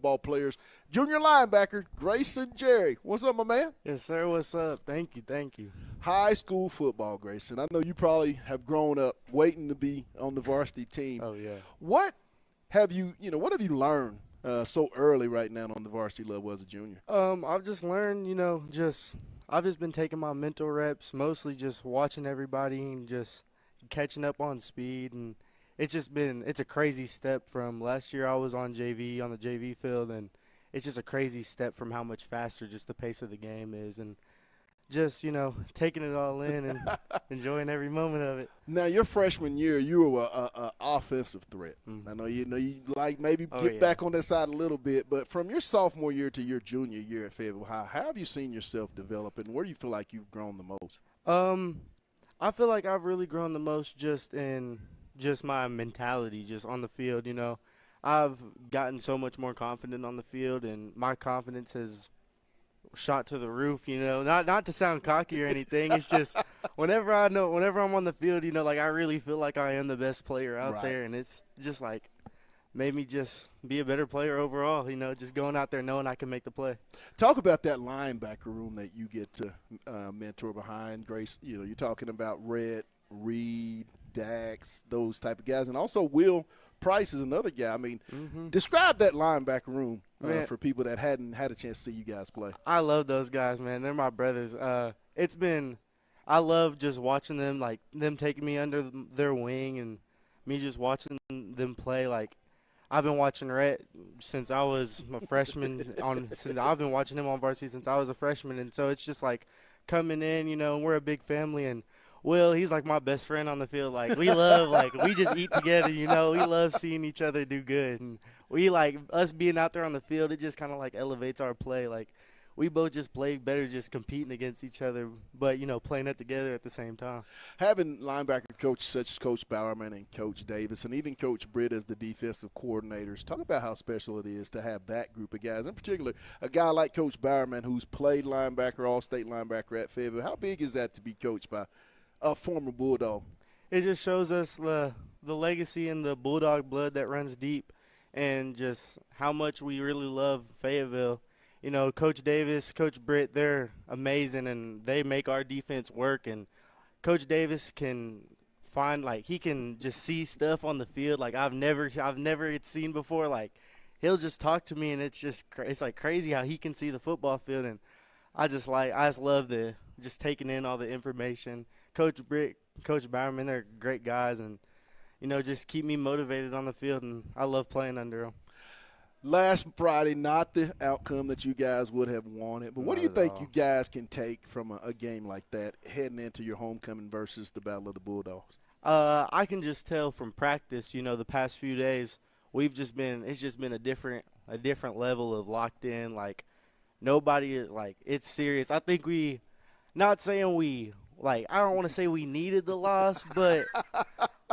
ball players. Junior linebacker Grayson Jerry. What's up, my man? Yes, sir. What's up? Thank you. Thank you. High school football, Grayson. I know you probably have grown up waiting to be on the varsity team. Oh, yeah. What have what have you learned so early right now on the varsity level as a junior? I've just learned, I've just been taking my mental reps, mostly just watching everybody and just catching up on speed. And it's a crazy step from last year I was on the JV field, and it's just a crazy step from how much faster just the pace of the game is. And just, taking it all in and enjoying every moment of it. Now, your freshman year, you were a offensive threat. I know you like maybe get back on that side a little bit, but from your sophomore year to your junior year at Fayetteville High, how have you seen yourself develop, and where do you feel like you've grown the most? I feel like I've really grown the most just in just my mentality, just on the field. I've gotten so much more confident on the field, and my confidence has shot to the roof. Not to sound cocky or anything. It's just whenever I'm on the field, I really feel like I am the best player out there, and it's just like made me just be a better player overall. Just going out there knowing I can make the play. Talk about that linebacker room that you get to mentor behind. Grace, you're talking about Red, Reed, Dax, those type of guys, and also Will Price is another guy. I mean, describe that linebacker room for people that hadn't had a chance to see you guys play. I love those guys, man. They're my brothers. I love just watching them, like them taking me under their wing and me just watching them play. Like, I've been watching Rhett since I was a freshman. I've been watching him on varsity since I was a freshman, and so it's just like coming in, and we're a big family. And Will, he's like my best friend on the field. Like, we just eat together. We love seeing each other do good, and we like us being out there on the field. It just kind of like elevates our play. Like, we both just play better just competing against each other, but, playing it together at the same time. Having linebacker coaches such as Coach Bowerman and Coach Davis and even Coach Britt as the defensive coordinators, talk about how special it is to have that group of guys. In particular, a guy like Coach Bowerman who's played linebacker, all-state linebacker at Fayetteville. How big is that to be coached by a former Bulldog? It just shows us the legacy and the Bulldog blood that runs deep, and just how much we really love Fayetteville. Coach Davis, Coach Britt, they're amazing, and they make our defense work. And Coach Davis can he can just see stuff on the field like I've never seen before. Like, he'll just talk to me, and it's like crazy how he can see the football field. And I just love just taking in all the information. Coach Britt, Coach Bowerman, they're great guys, and just keep me motivated on the field, and I love playing under them. Last Friday, not the outcome that you guys would have wanted, but what do you think you guys can take from a game like that heading into your homecoming versus the Battle of the Bulldogs? I can just tell from practice, the past few days, it's just been a different level of locked in. Like, nobody, like, it's serious. I think not saying I don't want to say we needed the loss, but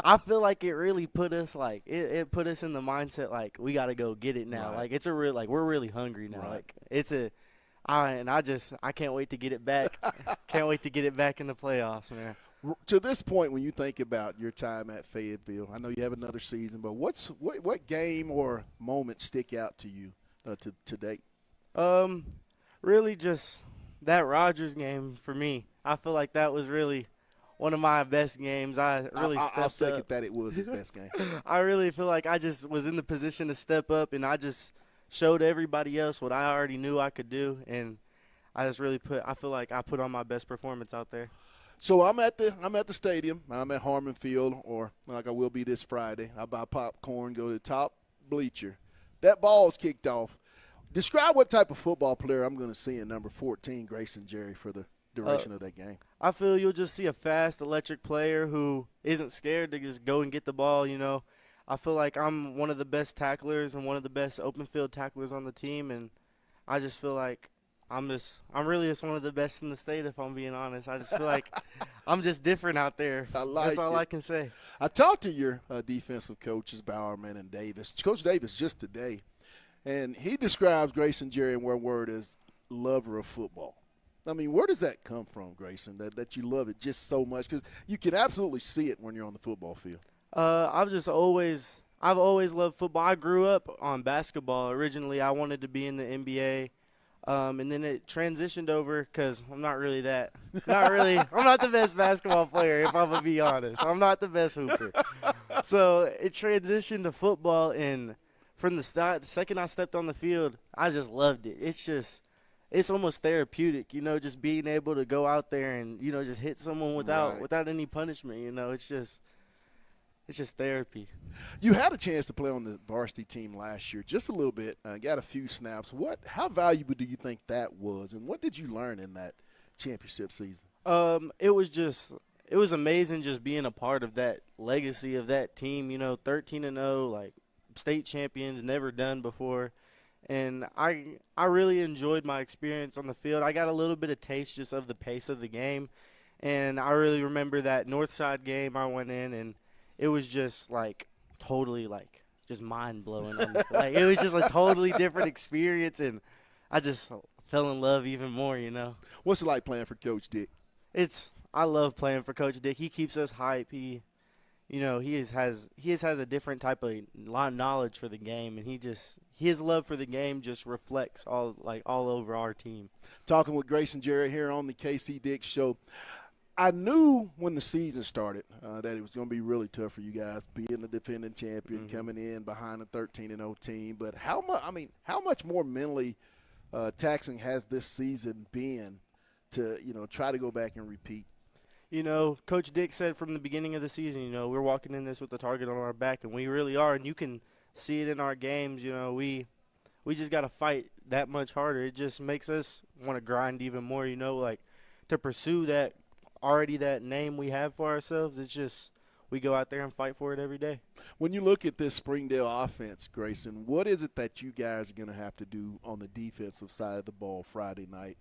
I feel like it really put us, like, it put us in the mindset, like, we got to go get it now. Right. Like, we're really hungry now. Right. Like, I can't wait to get it back. Can't wait to get it back in the playoffs, man. To this point, when you think about your time at Fayetteville, I know you have another season, but what game or moment stick out to you to date? Really just that Rogers game for me. I feel like that was really one of my best games. I'll second that it was his best game. I really feel like I just was in the position to step up, and I just showed everybody else what I already knew I could do, and I feel like I put on my best performance out there. So I'm at the stadium. I'm at Harmon Field, or like I will be this Friday. I buy popcorn, go to the top bleacher. That ball's kicked off. Describe what type of football player I'm going to see in number 14, Grayson Jerry, for the duration of that game. I feel you'll just see a fast, electric player who isn't scared to just go and get the ball. I feel like I'm one of the best tacklers and one of the best open field tacklers on the team, and I just feel like I'm really just one of the best in the state, if I'm being honest. I just feel like I'm just different out there. That's all I can say. I talked to your defensive coaches, Bowerman and Davis. Coach Davis just today, and he describes Grayson Jerry in one word as lover of football. I mean, where does that come from, Grayson, that you love it just so much? Because you can absolutely see it when you're on the football field. I've just always I've always loved football. I grew up on basketball. Originally, I wanted to be in the NBA, and then it transitioned over because I'm not really that. Not really. I'm not the best basketball player, if I'm gonna be honest. I'm not the best hooper. So it transitioned to football, and from the start, the second I stepped on the field, I just loved it. It's almost therapeutic, just being able to go out there and just hit someone without any punishment. It's just therapy. You had a chance to play on the varsity team last year, just a little bit. Got a few snaps. How valuable do you think that was, and what did you learn in that championship season? It was amazing just being a part of that legacy of that team. 13-0, like state champions, never done before, and I really enjoyed my experience on the field. I got a little bit of taste just of the pace of the game, and I really remember that Northside game I went in and. It was just totally just mind blowing. It was just a totally different experience, and I just fell in love even more. What's it like playing for Coach Dick? I love playing for Coach Dick. He keeps us hype. He has a different type of knowledge for the game, and his love for the game just reflects all over our team. Talking with Grayson Jarrett here on the KC Dick Show. I knew when the season started that it was going to be really tough for you guys, being the defending champion, coming in behind a 13-0 team. But how much more mentally taxing has this season been to try to go back and repeat? Coach Dick said from the beginning of the season, we're walking in this with the target on our back, and we really are. And you can see it in our games. We just got to fight that much harder. It just makes us want to grind even more. To pursue that. Already that name we have for ourselves, it's just we go out there and fight for it every day. When you look at this Springdale offense, Grayson, what is it that you guys are going to have to do on the defensive side of the ball Friday night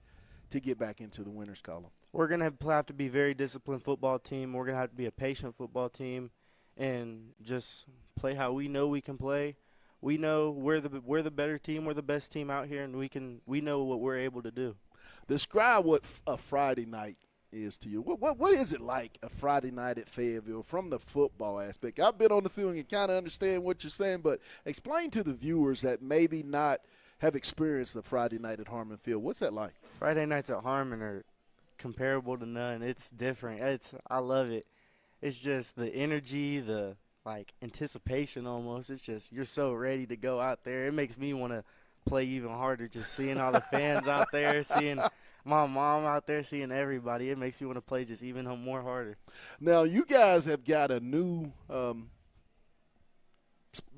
to get back into the winners column? We're going to have to be a very disciplined football team. We're going to have to be a patient football team and just play how we know we can play. We know we're the better team. We're the best team out here, and we know what we're able to do. Describe what a Friday night is to you. What is it like a Friday night at Fayetteville from the football aspect? I've been on the field and you kind of understand what you're saying, but explain to the viewers that maybe not have experienced the Friday night at Harmon Field. What's that like? Friday nights at Harmon are comparable to none. It's different. I love it. It's just the energy, the anticipation almost. It's just you're so ready to go out there. It makes me want to play even harder just seeing all the fans out there, seeing my mom out there, seeing everybody. It makes you want to play just even more harder. Now, you guys have got a new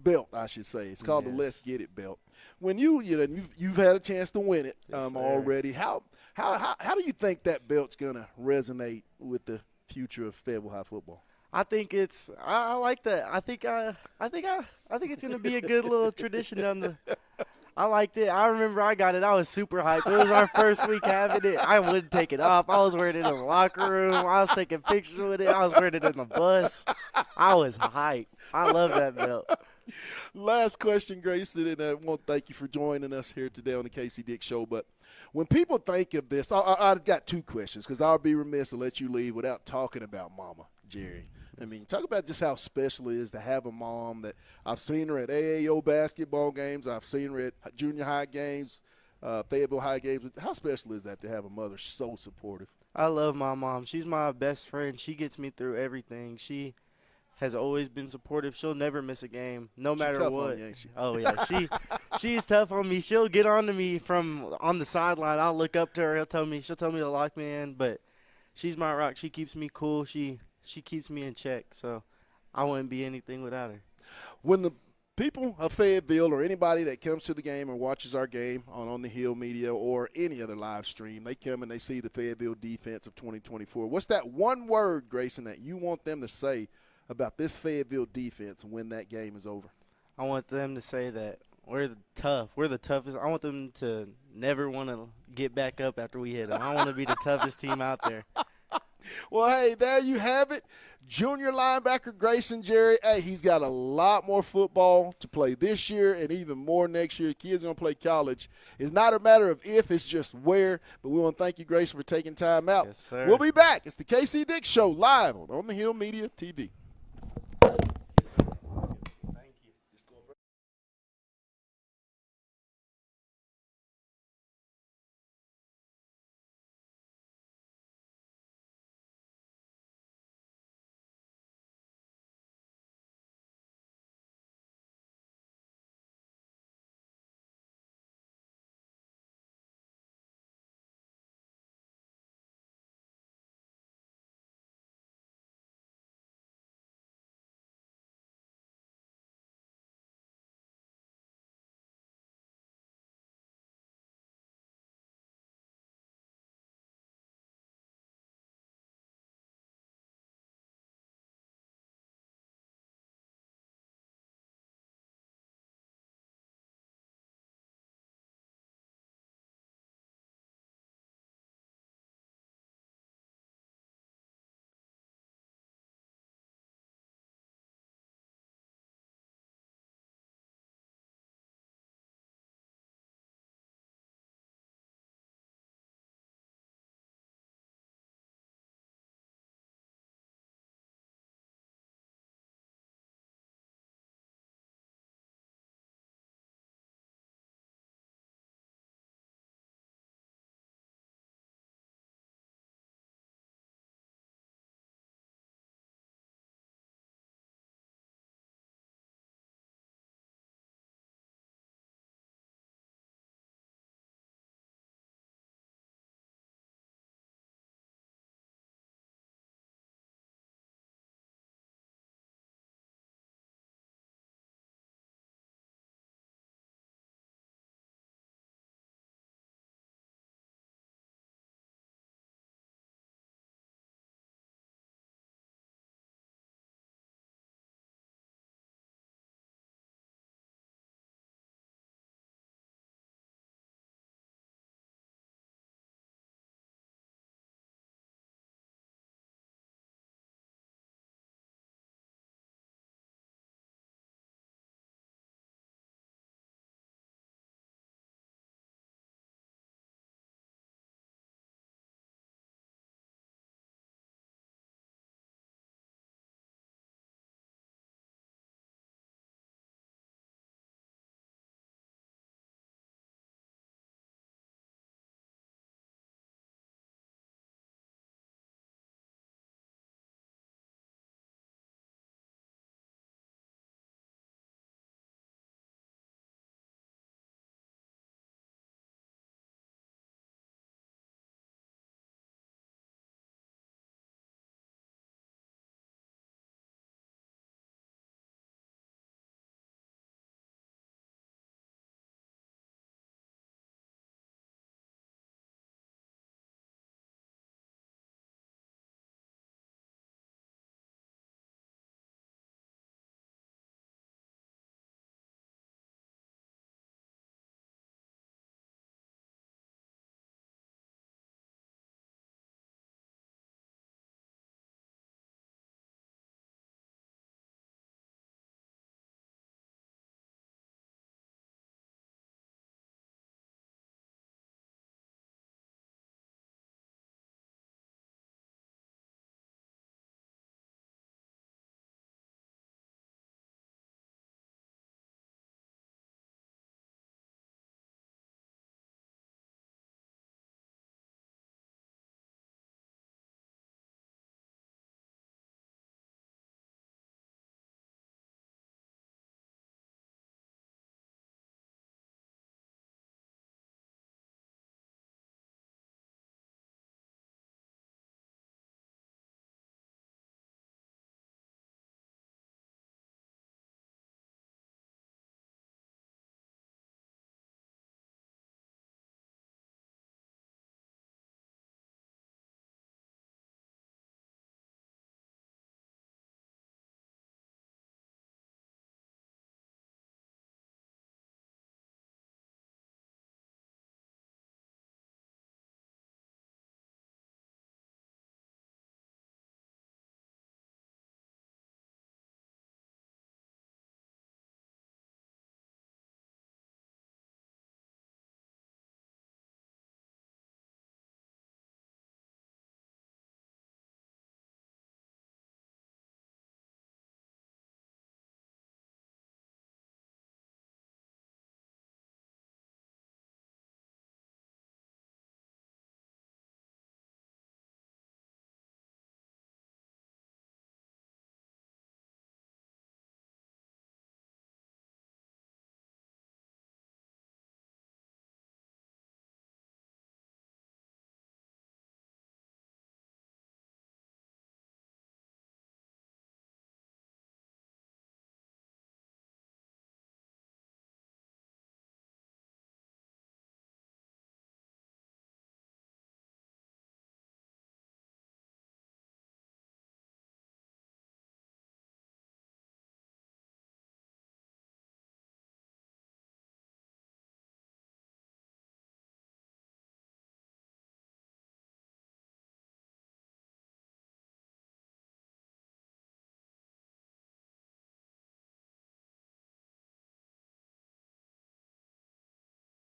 belt, I should say. It's called the Let's Get It belt. When you've had a chance to win it already. How do you think that belt's going to resonate with the future of Fayetteville High football? I think I like that. I think it's going to be a good little tradition down the. I liked it. I remember I got it. I was super hyped. It was our first week having it. I wouldn't take it off. I was wearing it in the locker room. I was taking pictures with it. I was wearing it in the bus. I was hyped. I love that belt. Last question, Grayson, and I want to thank you for joining us here today on the KC Dick Show. But when people think of this, I've got two questions because I'll be remiss to let you leave without talking about Mama Jerry. I mean, talk about just how special it is to have a mom that I've seen her at AAO basketball games. I've seen her at junior high games, Fayetteville high games. How special is that to have a mother so supportive? I love my mom. She's my best friend. She gets me through everything. She has always been supportive. She'll never miss a game, no matter what. On you, ain't she? Oh, yeah. She's tough on me. She'll get on to me from on the sideline. I'll look up to her. She'll tell me to lock me in, but she's my rock. She keeps me cool. She keeps me in check, so I wouldn't be anything without her. When the people of Fayetteville or anybody that comes to the game or watches our game on the Hill Media or any other live stream, they come and they see the Fayetteville defense of 2024. What's that one word, Grayson, that you want them to say about this Fayetteville defense when that game is over? I want them to say that we're tough. We're the toughest. I want them to never want to get back up after we hit them. I want to be the toughest team out there. Well, hey, there you have it. Junior linebacker Grayson Jerry. Hey, he's got a lot more football to play this year and even more next year. Kid's going to play college. It's not a matter of if, it's just where. But we want to thank you, Grayson, for taking time out. Yes, sir. We'll be back. It's the KC Dick Show live on the Hill Media TV. Thank you.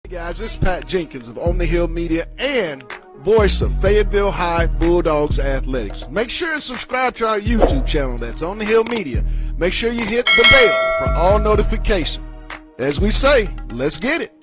Hey guys, it's Pat Jenkins of On the Hill Media and voice of Fayetteville High Bulldogs Athletics. Make sure and subscribe to our YouTube channel. That's On the Hill Media. Make sure you hit the bell for all notifications. As we say, let's get it.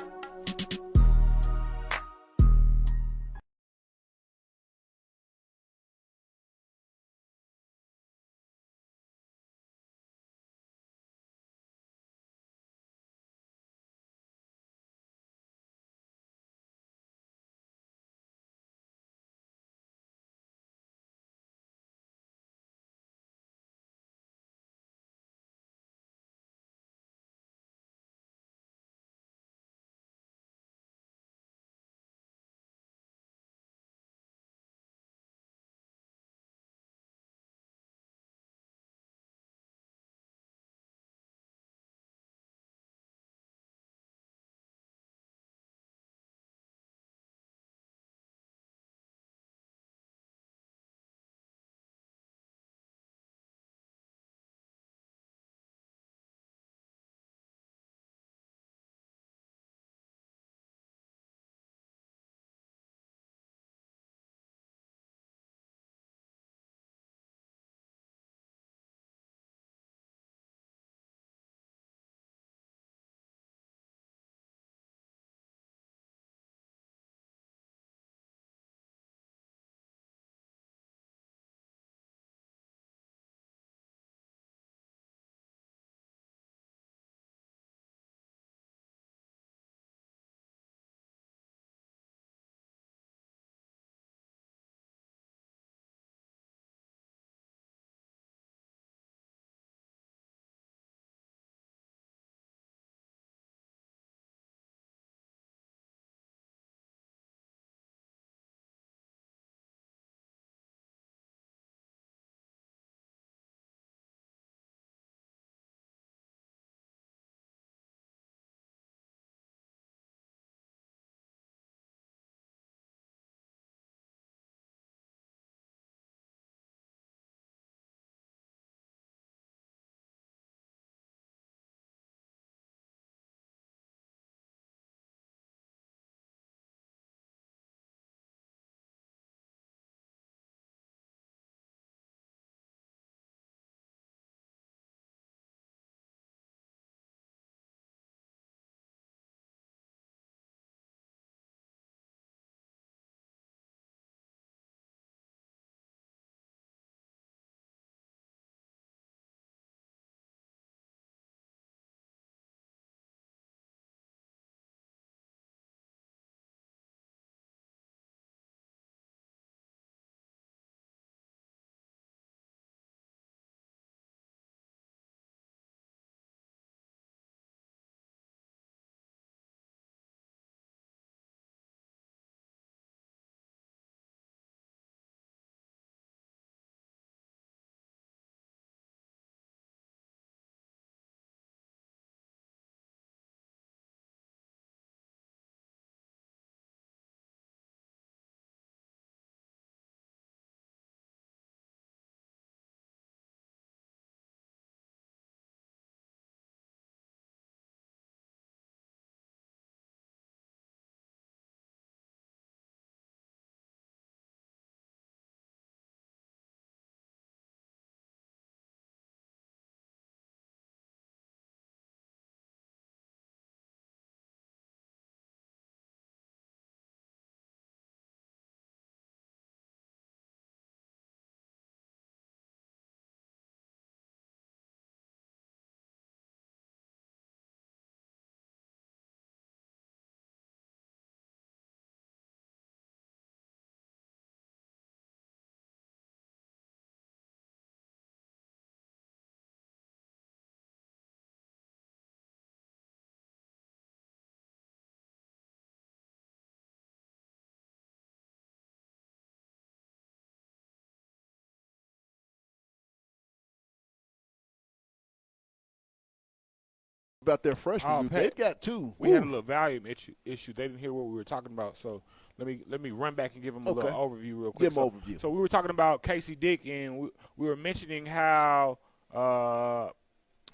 About their freshman group, Pat, they've got two. we had a little volume issue. They didn't hear what we were talking about, so let me run back and give them a little overview real quick. Give them an overview. So we were talking about Casey Dick, and we were mentioning how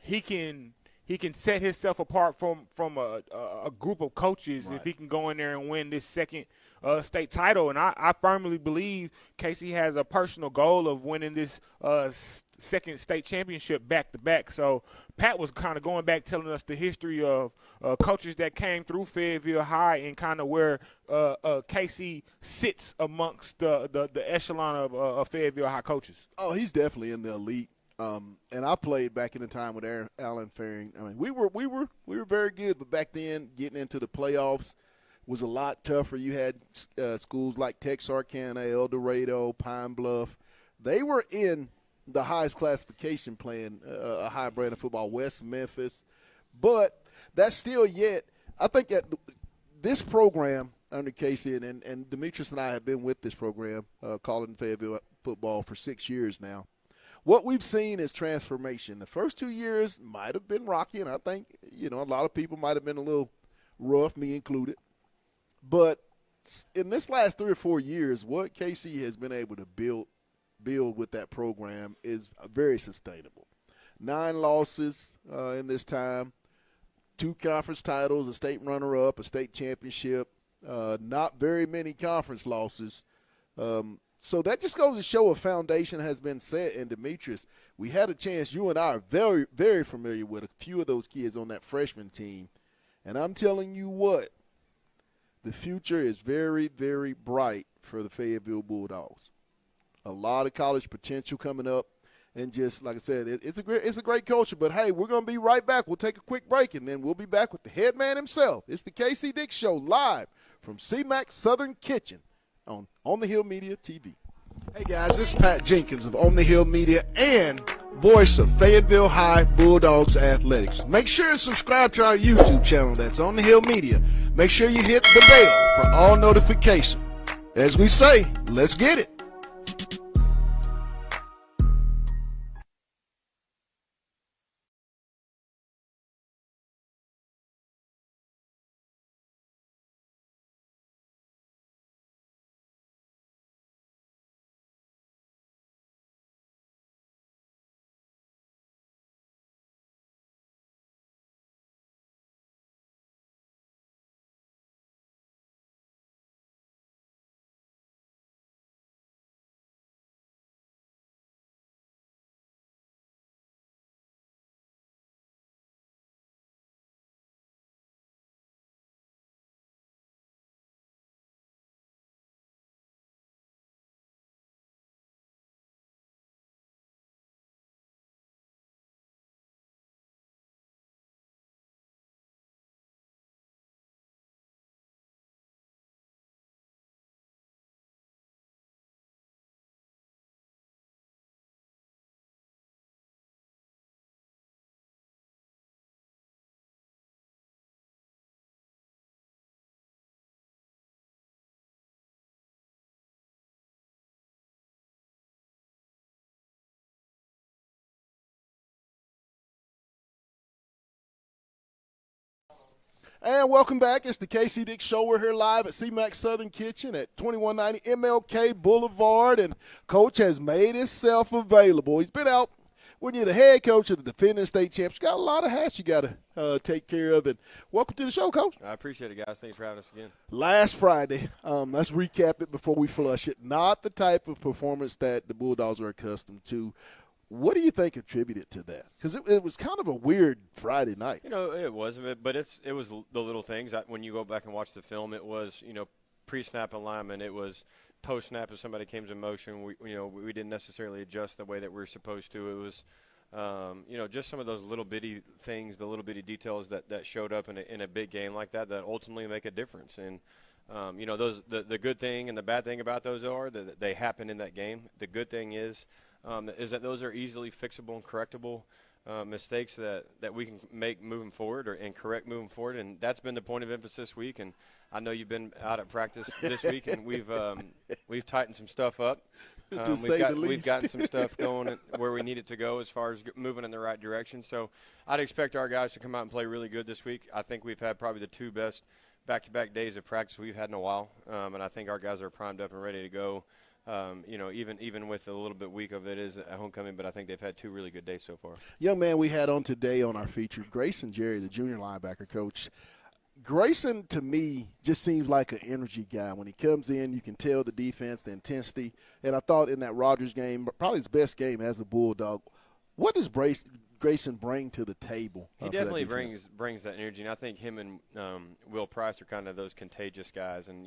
he can he can set himself apart from a group of coaches Right. if he can go in there and win this second state title. And I firmly believe Casey has a personal goal of winning this second state championship back-to-back. So Pat was kind of going back telling us the history of coaches that came through Fayetteville High and kind of where Casey sits amongst the echelon of Fayetteville High coaches. Oh, he's definitely in the elite. And I played back in the time with Alan Faring. I mean, we were very good, but back then getting into the playoffs was a lot tougher. You had schools like Texarkana, El Dorado, Pine Bluff. They were in the highest classification playing a high brand of football, West Memphis. But that's still yet, I think that this program under Casey, and Demetrius and I have been with this program, calling Fayetteville football for 6 years now. What we've seen is transformation. The first 2 years might have been rocky, and I think, a lot of people might have been a little rough, me included. But in this last 3 or 4 years, what Casey has been able to build with that program is very sustainable. 9 losses in this time, 2 conference titles, a state runner-up, a state championship, not very many conference losses. So that just goes to show a foundation has been set. And Demetrius, we had a chance. You and I are very, very familiar with a few of those kids on that freshman team. And I'm telling you what, the future is very, very bright for the Fayetteville Bulldogs. A lot of college potential coming up. And just like I said, it's a great culture. But, hey, we're going to be right back. We'll take a quick break, and then we'll be back with the head man himself. It's the KC Dick Show live from CMAC Southern Kitchen on the Hill Media TV. Hey, guys, this is Pat Jenkins of On the Hill Media and voice of Fayetteville High Bulldogs Athletics. Make sure to subscribe to our YouTube channel. That's On the Hill Media. Make sure you hit the bell for all notifications. As we say, let's get it. And welcome back. It's the KC Dick Show. We're here live at CMAC Southern Kitchen at 2190 MLK Boulevard, and Coach has made himself available. He's been out when you're the head coach of the defending state champs. You got a lot of hats you got to take care of. And welcome to the show, Coach. I appreciate it, guys. Thanks for having us again. Last Friday, let's recap it before we flush it. Not the type of performance that the Bulldogs are accustomed to. What do you think attributed to that? Because it was kind of a weird Friday night. It was, but it was the little things. When you go back and watch the film, it was, pre-snap alignment. It was post-snap if somebody came in motion. We didn't necessarily adjust the way that we were supposed to. It was, just some of those little bitty things, the little bitty details that showed up in a big game like that ultimately make a difference. And, the good thing and the bad thing about those are that they happen in that game. The good thing is that those are easily fixable and correctable mistakes that we can make moving forward and correct moving forward. And that's been the point of emphasis this week. And I know you've been out at practice this week, and we've tightened some stuff up. We've gotten some stuff going where we need it to go as far as moving in the right direction. So I'd expect our guys to come out and play really good this week. I think we've had probably the 2 best back-to-back days of practice we've had in a while, and I think our guys are primed up and ready to go. even with a little bit weak of it is at homecoming, but I think they've had 2 really good days so far. Young man we had on today on our feature, Grayson Jerry, the junior linebacker coach. Grayson, to me, just seems like an energy guy. When he comes in, you can tell the defense, the intensity. And I thought in that Rogers game, probably his best game as a Bulldog, what does Grayson bring to the table? He definitely brings that energy, and I think him and Will Price are kind of those contagious guys. And,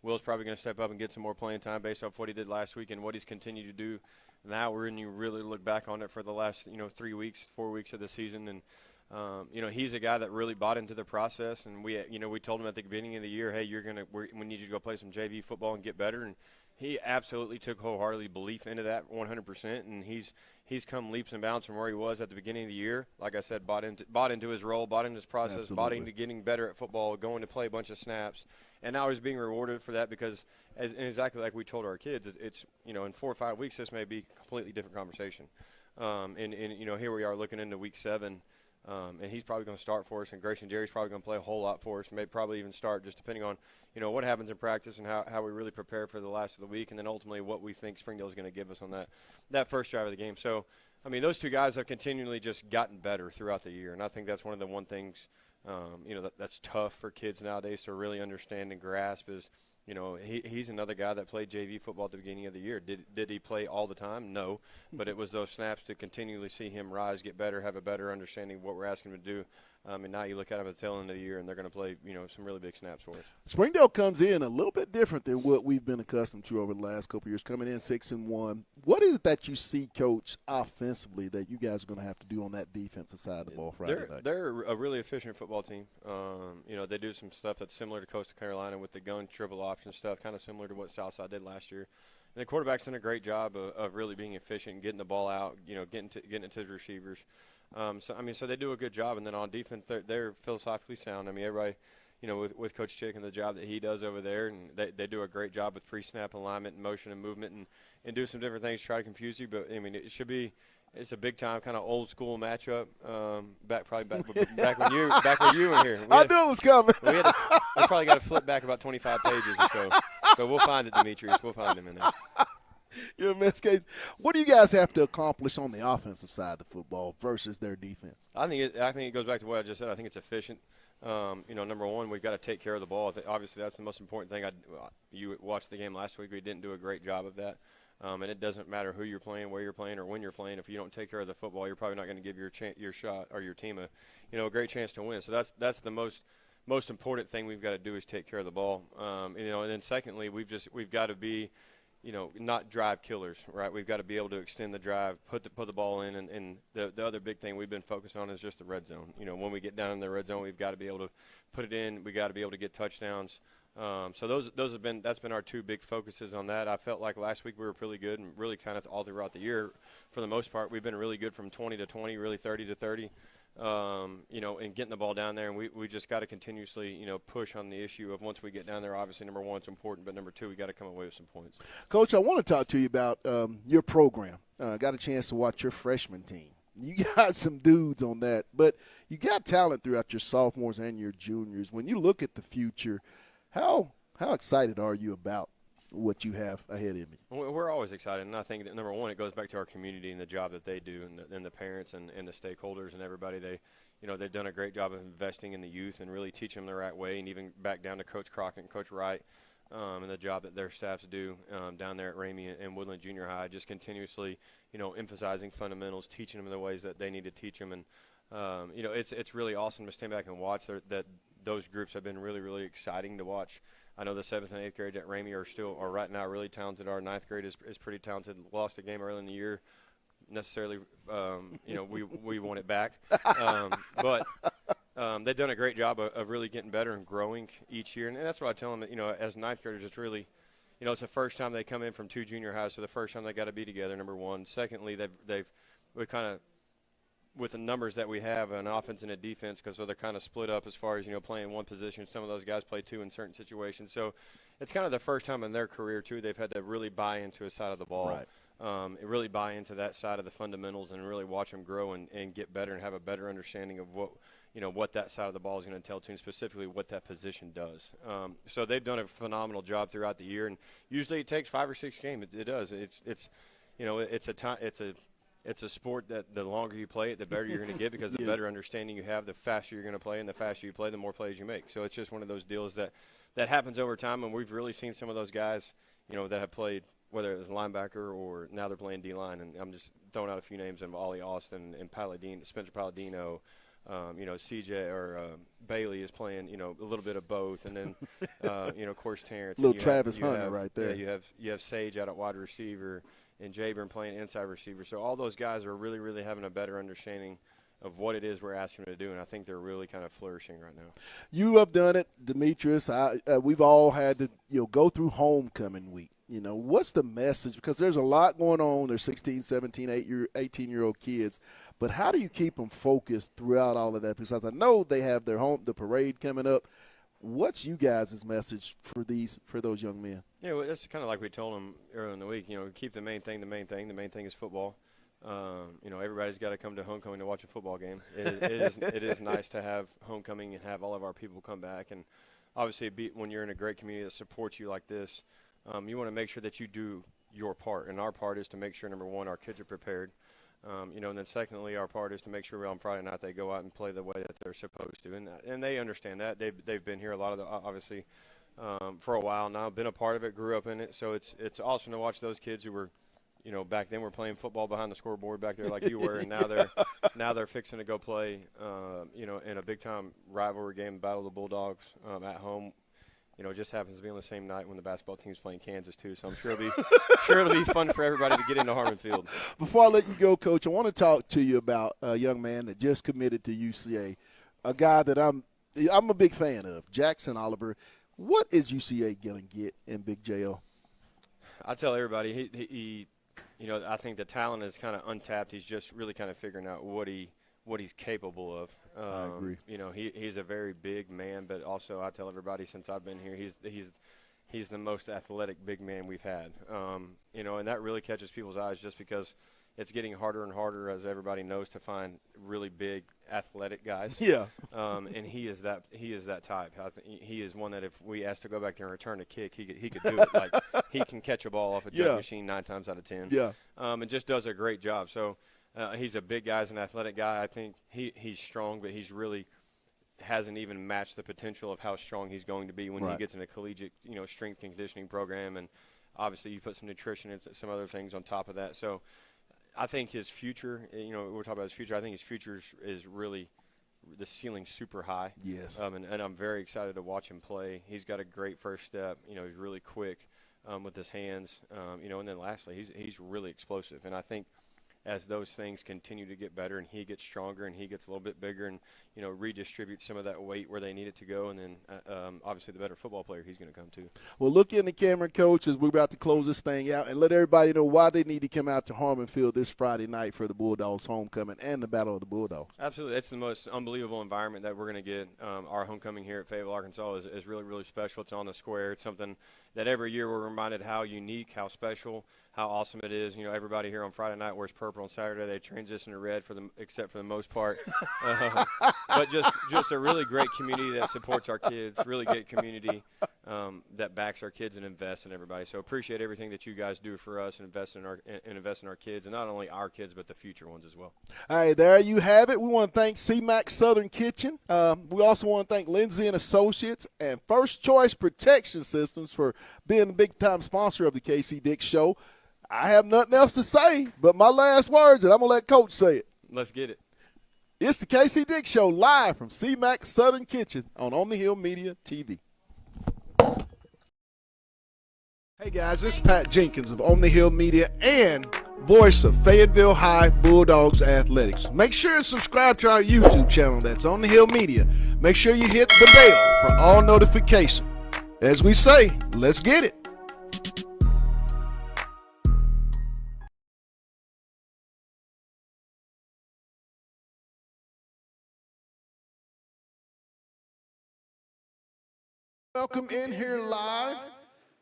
Will's probably going to step up and get some more playing time based off what he did last week and what he's continued to do now. When you really look back on it for the last, 4 weeks of the season, and he's a guy that really bought into the process, and we told him at the beginning of the year, hey, we need you to go play some JV football and get better, and he absolutely took wholeheartedly belief into that 100%, and he's come leaps and bounds from where he was at the beginning of the year. Like I said, bought into his role, bought into his process, Absolutely. bought into getting better at football, going to play a bunch of snaps, and now he's being rewarded for that because, and exactly like we told our kids, it's in 4 or 5 weeks this may be a completely different conversation, and here we are looking into week 7. And he's probably going to start for us, and Grayson Jerry's probably going to play a whole lot for us, maybe probably even start just depending on, what happens in practice and how we really prepare for the last of the week, and then ultimately what we think Springdale is going to give us on that first drive of the game. So, those 2 guys have continually just gotten better throughout the year, and I think that's one of the things, that's tough for kids nowadays to really understand and grasp is, he's another guy that played JV football at the beginning of the year. Did he play all the time? No. But it was those snaps to continually see him rise, get better, have a better understanding of what we're asking him to do. And now you look at him at the tail end of the year, and they're going to play, some really big snaps for us. Springdale comes in a little bit different than what we've been accustomed to over the last couple of years, coming in 6-1. What is it that you see, Coach, offensively that you guys are going to have to do on that defensive side of the ball Friday night? They're a really efficient football team. They do some stuff that's similar to Coastal Carolina with the gun triple option stuff, kind of similar to what Southside did last year. And the quarterback's done a great job of really being efficient and getting the ball out, getting it to the receivers. So they do a good job. And then on defense, they're philosophically sound. Everybody, with Coach Chick and the job that he does over there, and they do a great job with pre-snap alignment and motion and movement and do some different things to try to confuse you. But, it should be – it's a big-time kind of old-school matchup back when you were here. I knew it was coming. We probably got to flip back about 25 pages or so. But we'll find it, Demetrius. We'll find him in there. You're a mess case. What do you guys have to accomplish on the offensive side of the football versus their defense? I think it goes back to what I just said. I think it's efficient. Number one, we've got to take care of the ball. Obviously, that's the most important thing. You watched the game last week. We didn't do a great job of that. And it doesn't matter who you're playing, where you're playing, or when you're playing. If you don't take care of the football, you're probably not going to give your shot or your team a great chance to win. So that's the most important thing we've got to do is take care of the ball. And then secondly, we've got to be, not drive killers, right? We've got to be able to extend the drive, put the ball in, and the other big thing we've been focused on is just the red zone. When we get down in the red zone, we've got to be able to put it in. We got to be able to get touchdowns. So that's been our 2 big focuses on that. I felt like last week we were pretty good, and really kind of all throughout the year, for the most part, we've been really good from 20 to 20, really 30 to 30. And getting the ball down there, and we just got to continuously, push on the issue of once we get down there. Obviously, number 1 it's important, but number 2 we got to come away with some points. Coach, I want to talk to you about your program. Got a chance to watch your freshman team. You got some dudes on that, but you got talent throughout your sophomores and your juniors. When you look at the future, how excited are you about what you have ahead of you? We're always excited, and I think that number 1, it goes back to our community and the job that they do, and the parents and the stakeholders and everybody. They've done a great job of investing in the youth and really teaching them the right way, and even back down to Coach Crockett and Coach Wright, and the job that their staffs do down there at Ramey and Woodland Junior High, just continuously, emphasizing fundamentals, teaching them the ways that they need to teach them, and it's really awesome to stand back and watch that those groups have been really, really exciting to watch. I know the 7th and 8th grade at Ramey are right now really talented. Our 9th grade is pretty talented. Lost a game early in the year. Necessarily, we want it back. But they've done a great job of really getting better and growing each year. And that's what I tell them, as 9th graders, it's really, it's the first time they come in from 2 junior highs, so the first time they got to be together, number 1. Secondly, we kind of, with the numbers that we have, an offense and a defense, because they're kind of split up as far as, playing one position. Some of those guys play 2 in certain situations. So it's kind of the first time in their career, too, they've had to really buy into a side of the ball. Right. Really buy into that side of the fundamentals and really watch them grow and get better and have a better understanding of what, what that side of the ball is going to entail to, and specifically what that position does. So they've done a phenomenal job throughout the year, and usually it takes 5 or 6 games. It does. It's a sport that the longer you play it, the better you're going to get, because the better understanding you have, the faster you're going to play, and the faster you play, the more plays you make. So it's just one of those deals that happens over time, and we've really seen some of those guys, that have played, whether it was linebacker or now they're playing D-line, and I'm just throwing out a few names of Ollie Austin and Spencer Palladino. CJ or Bailey is playing, a little bit of both, and then, of course, Terrence. Little Travis Hunter right there. Yeah, you have Sage out at wide receiver, and Jayburn playing inside receiver. So all those guys are really, really having a better understanding of what it is we're asking them to do, and I think they're really kind of flourishing right now. You have done it, Demetrius. We've all had to go through homecoming week. What's the message? Because there's a lot going on. There's 16, 17, 18-year-old kids. But how do you keep them focused throughout all of that? Because I know they have the parade coming up. What's you guys' message for those young men? Yeah, well, that's kind of like we told them earlier in the week. Keep the main thing the main thing. The main thing is football. Everybody's got to come to homecoming to watch a football game. It is nice to have homecoming and have all of our people come back. And obviously, when you're in a great community that supports you like this, you want to make sure that you do your part. And our part is to make sure, number one, our kids are prepared. And then secondly, our part is to make sure on Friday night they go out and play the way that they're supposed to. And they understand that. They've been here obviously for a while now, been a part of it, grew up in it. So it's awesome to watch those kids who were, back then were playing football behind the scoreboard back there like you were, and now they're fixing to go play, in a big time rivalry game, Battle of the Bulldogs at home. It just happens to be on the same night when the basketball team's playing Kansas too. So I'm sure it'll be fun for everybody to get into Harmon Field. Before I let you go, Coach, I want to talk to you about a young man that just committed to UCA, a guy that I'm a big fan of, Jackson Oliver. What is UCA going to get in Big JL? I tell everybody he I think the talent is kind of untapped. He's just really kind of figuring out what he's capable of. I agree. He's a very big man, but also I tell everybody since I've been here, he's the most athletic big man we've had. And that really catches people's eyes just because it's getting harder and harder, as everybody knows, to find really big athletic guys. Yeah. And he is that type. He is one that if we asked to go back there and return a kick, he could do it. Like he can catch a ball off a jug machine 9 times out of 10. Yeah. And just does a great job. So. He's a big guy, he's an athletic guy. I think he's strong, but he's really hasn't even matched the potential of how strong he's going to be when he gets in a collegiate, strength and conditioning program. And obviously you put some nutrition and some other things on top of that. So I think his future, we're talking about his future. I think his future is really the ceiling's super high. Yes. And I'm very excited to watch him play. He's got a great first step. He's really quick with his hands. And then lastly, he's really explosive. And I think as those things continue to get better and he gets stronger and he gets a little bit bigger and, redistribute some of that weight where they need it to go, and then obviously the better football player he's going to come to. Well, look in the camera, Coach, as we're about to close this thing out, and let everybody know why they need to come out to Harmon Field this Friday night for the Bulldogs homecoming and the Battle of the Bulldogs. Absolutely. It's the most unbelievable environment that we're going to get. Our homecoming here at Fayetteville, Arkansas is really, really special. It's on the square. It's something that every year we're reminded how unique, how special, how awesome it is. Everybody here on Friday night wears purple. On Saturday they transition to red except for the most part. But just a really great community that supports our kids, really great community that backs our kids and invests in everybody. So appreciate everything that you guys do for us and invest in our kids, and not only our kids but the future ones as well. All right, there you have it. We want to thank CMAC Southern Kitchen. We also want to thank Lindsay and Associates and First Choice Protection Systems for being the big-time sponsor of the KC Dick Show. I have nothing else to say but my last words, and I'm going to let Coach say it. Let's get it. It's the KC Dick Show live from CMAC Southern Kitchen on the Hill Media TV. Hey guys, this is Pat Jenkins of On the Hill Media and voice of Fayetteville High Bulldogs Athletics. Make sure and subscribe to our YouTube channel that's On the Hill Media. Make sure you hit the bell for all notifications. As we say, let's get it. Welcome in here live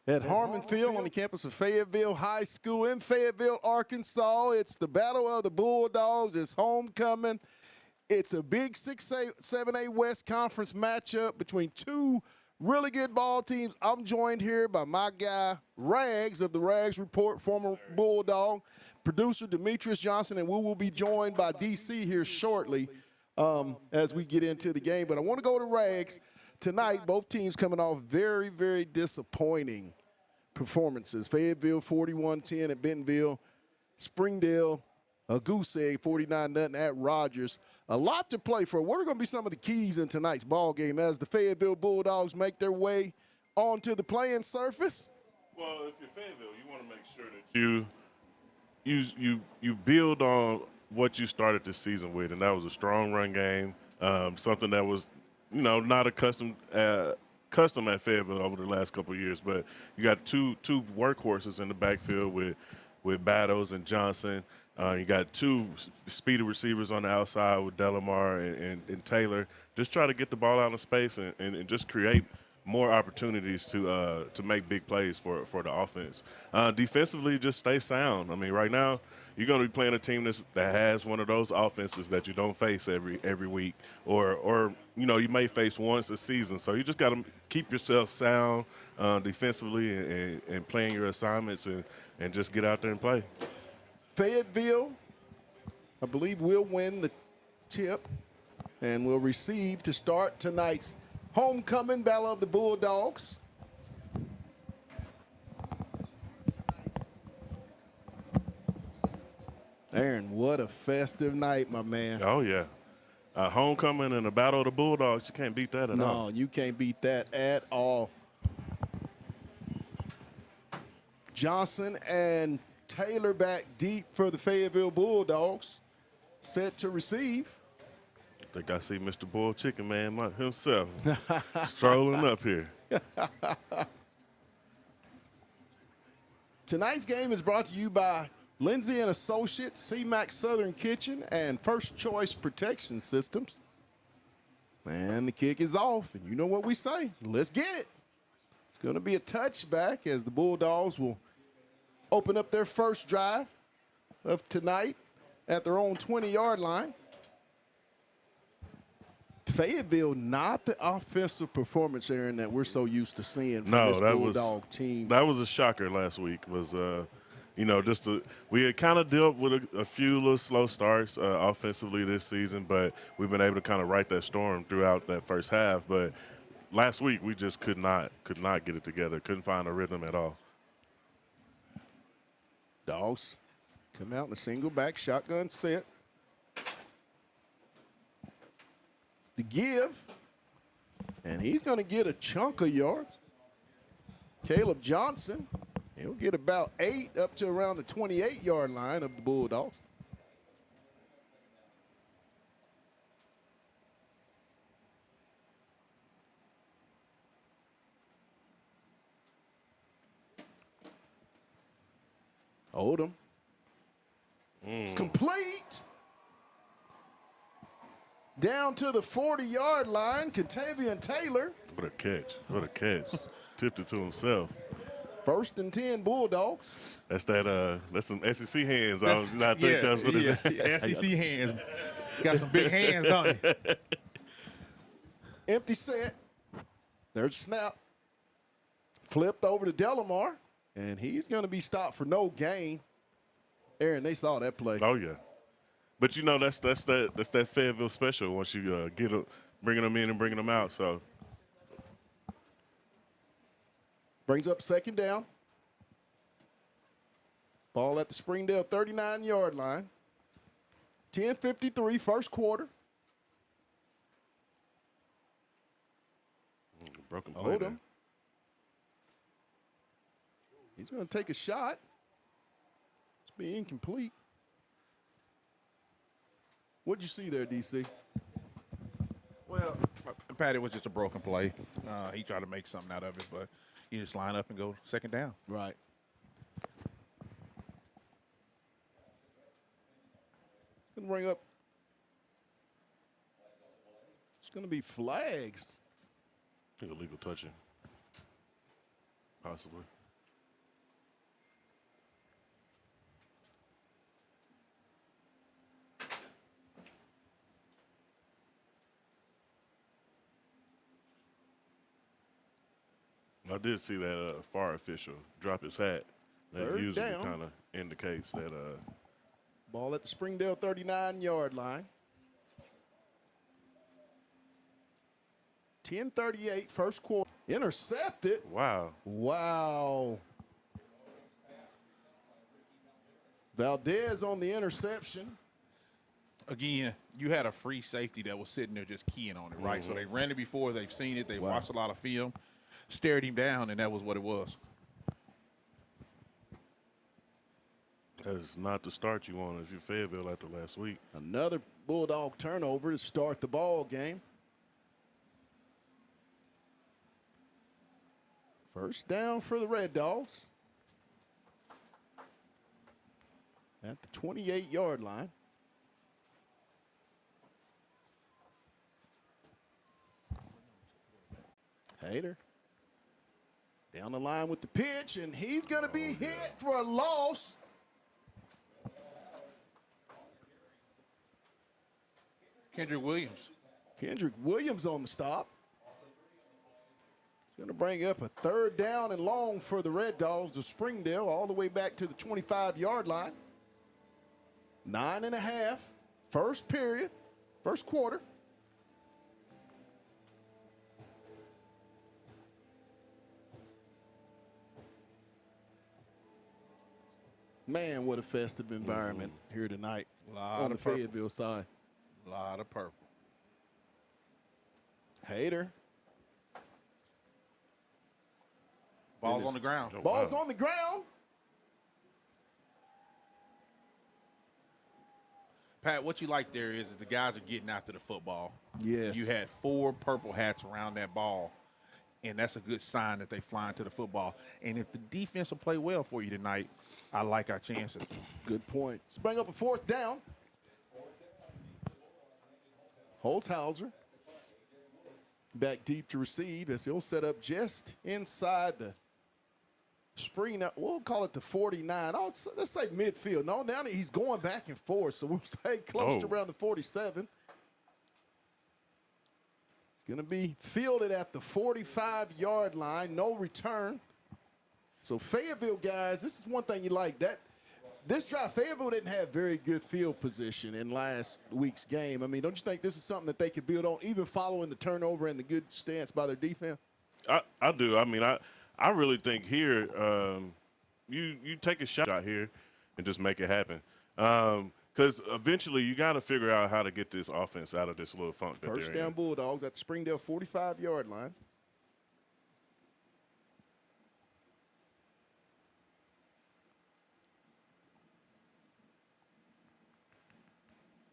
at Harmon Field on the campus of Fayetteville High School in Fayetteville, Arkansas. It's the Battle of the Bulldogs. It's homecoming. It's a big 6A, 7A West Conference matchup between two really good ball teams. I'm joined here by my guy, Rags of the Rags Report, former Bulldog, producer Demetrius Johnson, and we will be joined by DC here shortly as we get into the game. But I want to go to Rags. Tonight, both teams coming off very, very disappointing performances. Fayetteville 41-10 at Bentonville. Springdale, a goose egg, 49-0 at Rogers. A lot to play for. What are going to be some of the keys in tonight's ball game as the Fayetteville Bulldogs make their way onto the playing surface? Well, if you're Fayetteville, you want to make sure that you build on what you started the season with, and that was a strong run game, something that was, not accustomed at Fayetteville over the last couple of years. But you got two workhorses in the backfield with Battles and Johnson. You got two speedy receivers on the outside with Delamar and Taylor. Just try to get the ball out of space and just create more opportunities to make big plays for the offense. Defensively, just stay sound. I mean, right now, you're going to be playing a team that has one of those offenses that you don't face every week, or you may face once a season. So you just got to keep yourself sound defensively and playing your assignments and just get out there and play. Fayetteville, I believe, will win the tip and will receive to start tonight's homecoming battle of the Bulldogs. Aaron, what a festive night, my man. Oh, yeah. Homecoming and a battle of the Bulldogs, you can't beat that at all. No, you can't beat that at all. Johnson and Taylor back deep for the Fayetteville Bulldogs, set to receive. I think I see Mr. Boiled Chicken Man himself strolling up here. Tonight's game is brought to you by Lindsay and Associates, C-Mac Southern Kitchen, and First Choice Protection Systems. And the kick is off, and you know what we say. Let's get it. It's going to be a touchback as the Bulldogs will open up their first drive of tonight at their own 20-yard line. Fayetteville, not the offensive performance, Aaron, that we're so used to seeing from this Bulldog team. That was a shocker last week. We had kind of dealt with a few little slow starts offensively this season, but we've been able to kind of right that storm throughout that first half. But last week we just could not get it together. Couldn't find a rhythm at all. Dogs come out in a single back shotgun set. The give, and he's going to get a chunk of yards. Caleb Johnson, he'll get about 8 up to around the 28-yard line of the Bulldogs. Odom. It's complete. Down to the 40-yard line, Contavious Taylor. What a catch. What a catch. Tipped it to himself. 1st and 10 Bulldogs. That's some SEC hands. I think that's what it is. SEC hands. Got some big hands, don't he? Empty set. There's a snap. Flipped over to Delamar, and he's going to be stopped for no gain. Aaron, they saw that play. Oh, yeah. But, that's that Fayetteville special once you bringing them in and bringing them out. So brings up 2nd down. Ball at the Springdale 39-yard line. 10:53, first quarter. Broken play there. He's going to take a shot. It's be incomplete. What'd you see there, DC? Well, Patty was just a broken play. He tried to make something out of it, but you just line up and go 2nd down. Right. It's going to bring up. It's going to be flags. I think illegal touching. Possibly. I did see that FAR official drop his hat. That Third usually down. kind of indicates that Ball at the Springdale 39-yard line. 10:38, first quarter. Intercepted. wow. Wow. Valdez on the interception. Again, you had a free safety that was sitting there just keying on it, right? So they ran it before, they've seen it, they've watched a lot of film, stared him down, and that was what it was. That's not the start you want if you're Fayetteville after last week. Another Bulldog turnover to start the ball game. First down for the Red Dogs. At the 28-yard line. Hader down the line with the pitch, and he's going to be hit for a loss. Kendrick Williams. Kendrick Williams on the stop. It's going to bring up a third down and long for the Red Dogs of Springdale, all the way back to the 25-yard line. 9.5, first period, first quarter. Man, what a festive environment here tonight on the Fayetteville side. A lot of purple. Hader. Ball's on the ground. Oh, Ball's wow. on the ground. Pat, what you like there is the guys are getting after the football. Yes. You had 4 purple hats around that ball, and that's a good sign that they flying to the football. And if the defense will play well for you tonight, I like our chances. Good point. Let's bring up a fourth down. Holzhauser back deep to receive as he'll set up just inside the spring. We'll call it the 49. Oh, let's say midfield. No, now he's going back and forth, so we'll say close to around the 47. It's going to be fielded at the 45-yard line. No return. So Fayetteville, guys, this is one thing you like. This drive, Fayetteville didn't have very good field position in last week's game. I mean, don't you think this is something that they could build on, even following the turnover and the good stance by their defense? I do. I mean, I really think here you take a shot here and just make it happen. Because eventually you got to figure out how to get this offense out of this little funk that First they're down in. Bulldogs at the Springdale 45-yard line.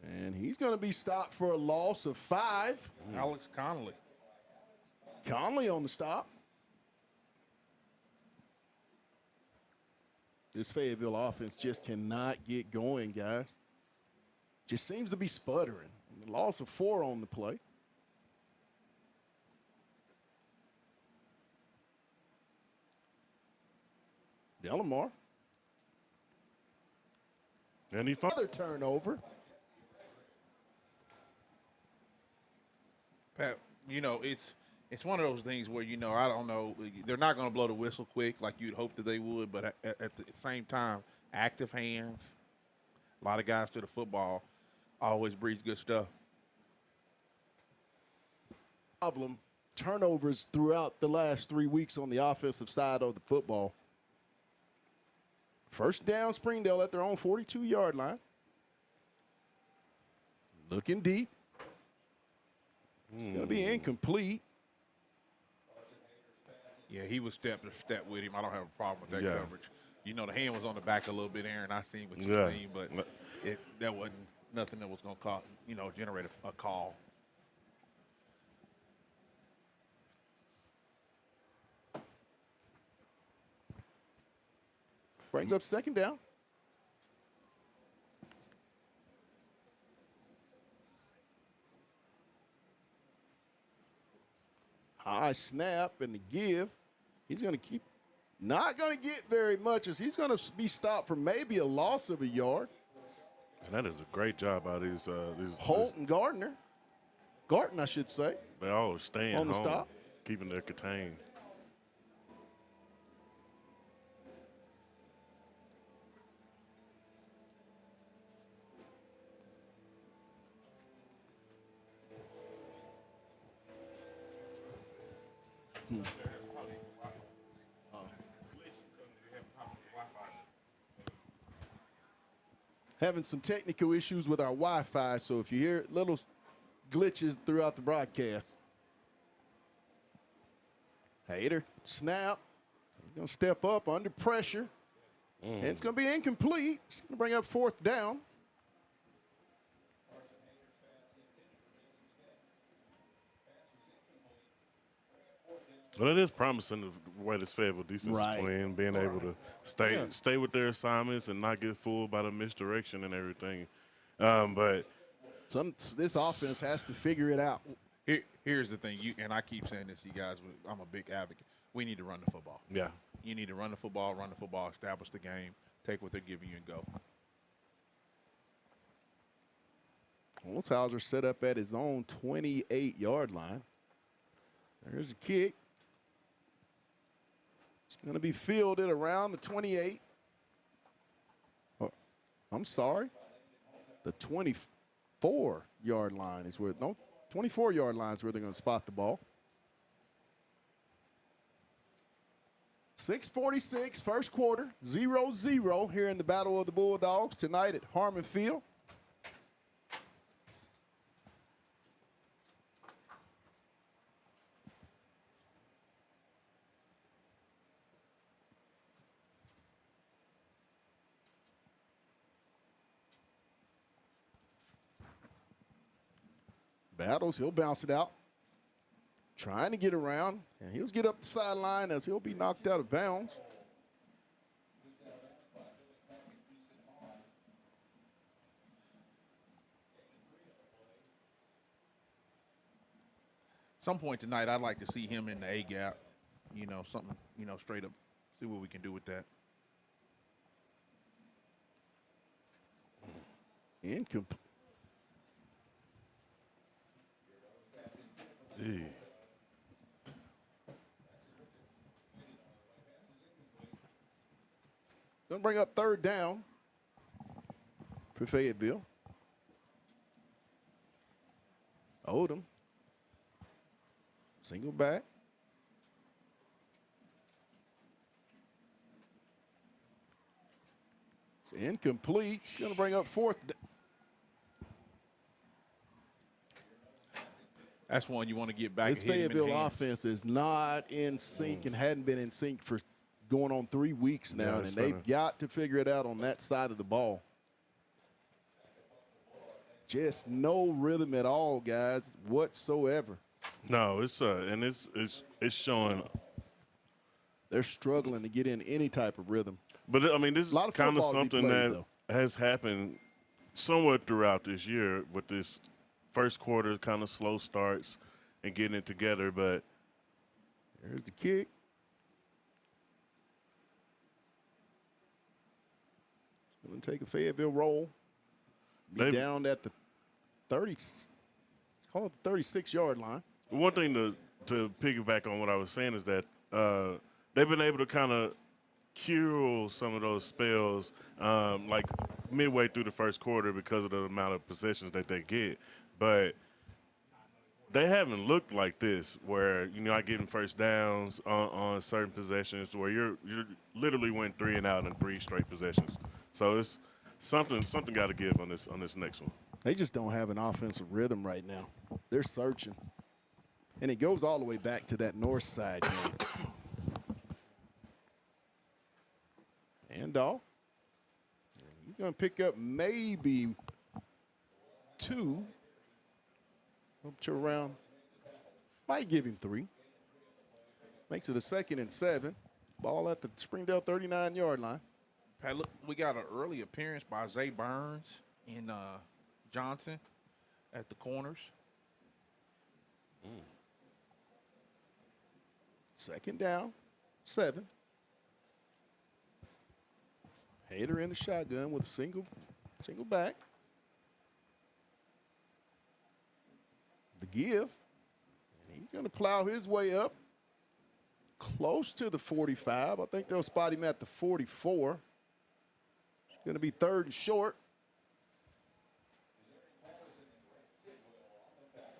And he's going to be stopped for a loss of 5. Alex Connolly. Conley on the stop. This Fayetteville offense just cannot get going, guys. Just seems to be sputtering. And the loss of 4 on the play. Delamar. And he Another turnover. Pat, you know, it's one of those things where, you know, I don't know, they're not going to blow the whistle quick like you'd hope that they would, but at the same time, active hands, a lot of guys to the football, always breeds good stuff. Problem, turnovers throughout the last 3 weeks on the offensive side of the football. First down, Springdale at their own 42-yard line. Looking deep. It's going to be incomplete. Yeah, he was step to step with him. I don't have a problem with that Yeah. coverage. You know, the hand was on the back a little bit, Aaron. I seen what you Yeah. seen, but that wasn't nothing that was going to generate a call. Brings up second down. High snap and the give. He's going to keep, not going to get very much as he's going to be stopped for maybe a loss of a yard. And that is a great job by these Holt and Gardner. Garton, I should say. They all are staying on the home, stop. keeping their contained. Having some technical issues with our Wi-Fi, so if you hear little glitches throughout the broadcast. Hader, snap. He's going to step up under pressure. And it's going to be incomplete. It's going to bring up 4th down. Well, it is promising the way this Fayetteville defense is playing, being able to stay with their assignments and not get fooled by the misdirection and everything. But this offense has to figure it out. Here's the thing, and I keep saying this to you guys, I'm a big advocate. We need to run the football. Yeah. You need to run the football, establish the game, take what they're giving you and go. Holzhauser set up at his own 28-yard line. There's a kick. It's going to be fielded around the 28. Oh, I'm sorry. The 24-yard line is where, no, 24-yard line is where they're going to spot the ball. 6:46, first quarter, 0-0 here in the Battle of the Bulldogs tonight at Harmon Field. Battles, he'll bounce it out. Trying to get around, and he'll get up the sideline as he'll be knocked out of bounds. Some point tonight, I'd like to see him in the A gap, something, straight up, see what we can do with that. Incomplete. Gonna bring up 3rd down for Fayetteville. Odom. Single back. It's incomplete. It's gonna bring up 4th. That's one you want to get back. This Fayetteville offense is not in sync and hadn't been in sync for going on 3 weeks now, and they've got to figure it out on that side of the ball. Just no rhythm at all, guys, whatsoever. No, it's showing. They're struggling to get in any type of rhythm. But I mean, this is kind of something that has happened somewhat throughout this year with this first quarter kind of slow starts and getting it together. But there's the kick. Going to take a Fayetteville roll. Be down at the 30, call it the 36-yard line. One thing to piggyback on what I was saying is that they've been able to kind of cure some of those spells like midway through the first quarter because of the amount of possessions that they get. But they haven't looked like this where you're not getting first downs on certain possessions where you're literally went 3 and out in 3 straight possessions. So it's something got to give on this next one. They just don't have an offensive rhythm right now. They're searching. And it goes all the way back to that north side game. Handoff. He's going to pick up maybe 2. Up to around. Might give him 3. Makes it a 2nd and 7. Ball at the Springdale 39-yard line. Pat, look, we got an early appearance by Zay Burns and Johnson at the corners. 2nd down, 7. Hader in the shotgun with a single back. The give. And he's going to plow his way up close to the 45. I think they'll spot him at the 44. It's going to be 3rd and short.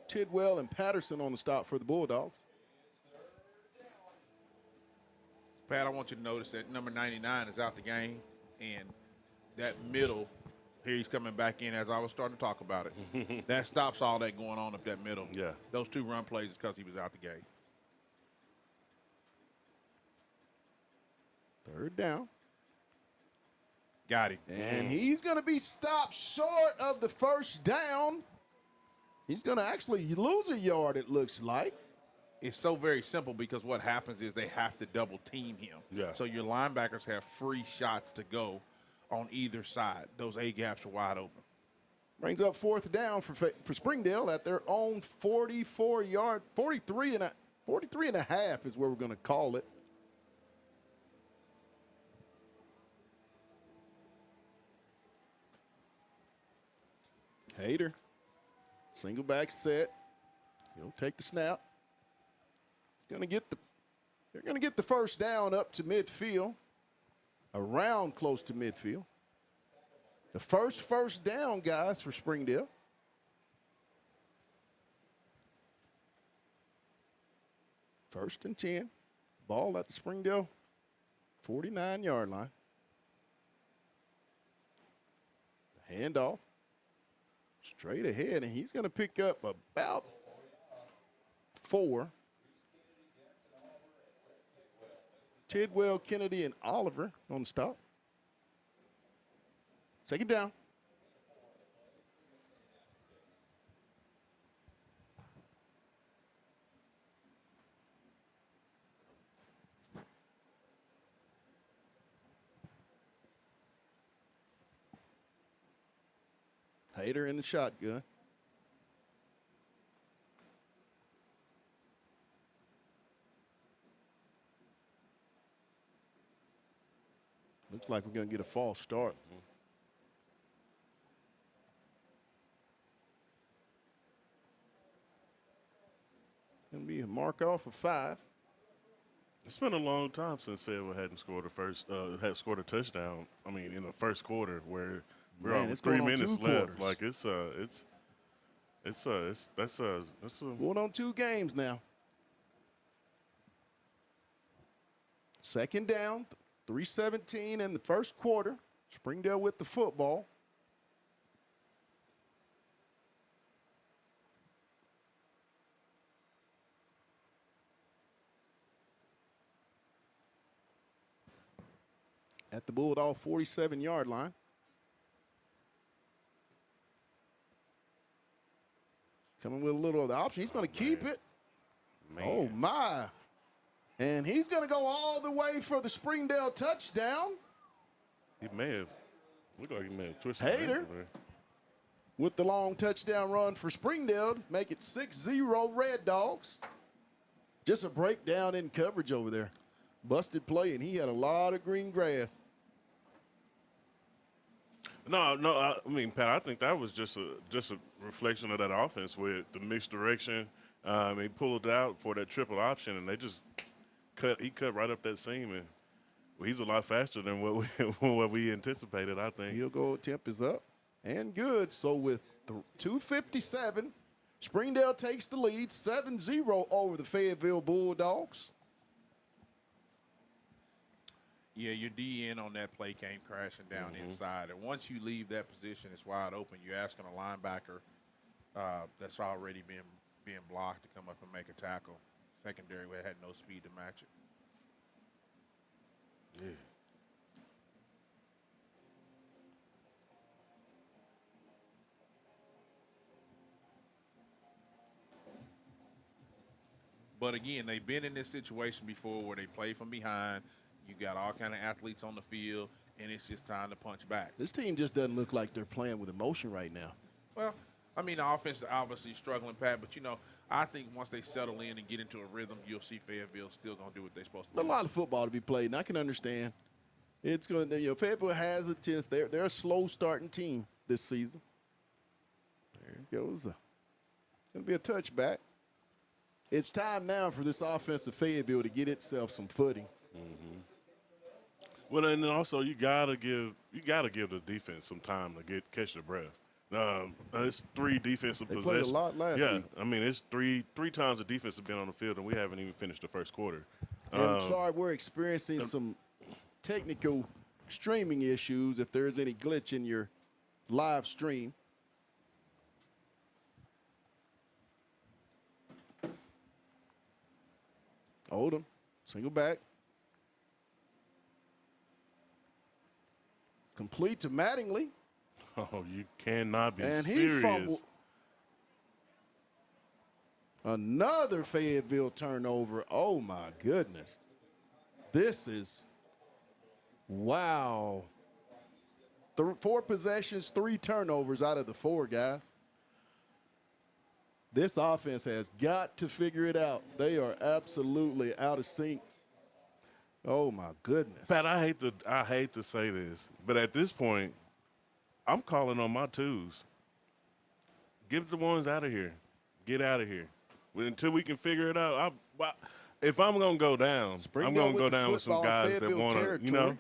Tidwell and Patterson on the stop for the Bulldogs. Pat, I want you to notice that number 99 is out the game, and that middle, here he's coming back in as I was starting to talk about it. That stops all that going on up that middle. Yeah. Those 2 run plays is because he was out the game. Third down. Got him. And he's going to be stopped short of the first down. He's going to actually lose a yard, it looks like. It's so very simple because what happens is they have to double team him. Yeah. So your linebackers have free shots to go on either side. Those A gaps are wide open. Brings up fourth down for Springdale at their own 44-yard, 43 and a half is where we're going to call it. Hader, single back set. He'll take the snap. They're going to get the first down up to midfield, around close to midfield. The first down, guys, for Springdale. First and 10. Ball at the Springdale 49-yard line. The handoff. Straight ahead, and he's going to pick up about 4. Tidwell, Kennedy, and Oliver on the stop. Second down. Hader in the shotgun. Looks like we're going to get a false start. Going to be a mark off of 5. It's been a long time since Fayetteville hadn't scored had scored a touchdown. I mean, in the first quarter, where we're on 3 minutes left. Like that's going on 2 games now. Second down, 3:17 in the first quarter. Springdale with the football. At the Bulldog 47-yard line. Coming with a little of the option. He's going to keep it. Man. Oh, my. And he's going to go all the way for the Springdale touchdown. He may have. Looked like he may have twisted. Hader with the long touchdown run for Springdale to make it 6-0 Red Dogs. Just a breakdown in coverage over there. Busted play, and he had a lot of green grass. No. I mean, Pat, I think that was just a reflection of that offense with the mixed direction. He pulled it out for that triple option, and they just he cut right up that seam, and he's a lot faster than what we anticipated, I think. Field goal attempt is up and good. So with 2:57, Springdale takes the lead, 7-0 over the Fayetteville Bulldogs. Yeah, your DN on that play came crashing down inside. And once you leave that position, it's wide open. You're asking a linebacker that's already being blocked to come up and make a tackle. Secondary had no speed to match it. Yeah. But again, they've been in this situation before where they play from behind. You got all kind of athletes on the field, and it's just time to punch back. This team just doesn't look like they're playing with emotion right now. Well, I mean, the offense is obviously struggling, Pat, but, I think once they settle in and get into a rhythm, you'll see Fayetteville still going to do what they're supposed to do. A lot of football to be played, and I can understand. It's going to, Fayetteville has a tendency. They're a slow starting team this season. There it goes. Going to be a touchback. It's time now for this offensive Fayetteville to get itself some footing. Mm-hmm. Well, and then also you gotta give the defense some time to catch their breath. It's 3 defensive they possessions. Played a lot last week. I mean it's three times the defense has been on the field, and we haven't even finished the first quarter. I'm sorry, we're experiencing some technical streaming issues. If there's any glitch in your live stream. Oldham, single back. Complete to Mattingly. Oh, you cannot be And serious. he fumbled. Another Fayetteville turnover. Oh, my goodness. This is, wow. 4 possessions, 3 turnovers out of the 4, guys. This offense has got to figure it out. They are absolutely out of sync. Oh, my goodness. Pat, I hate to say this, but at this point, I'm calling on my twos. Get the ones out of here. Get out of here. Until we can figure it out. If I'm going to go down, I'm going to go down with some guys that want to, you know.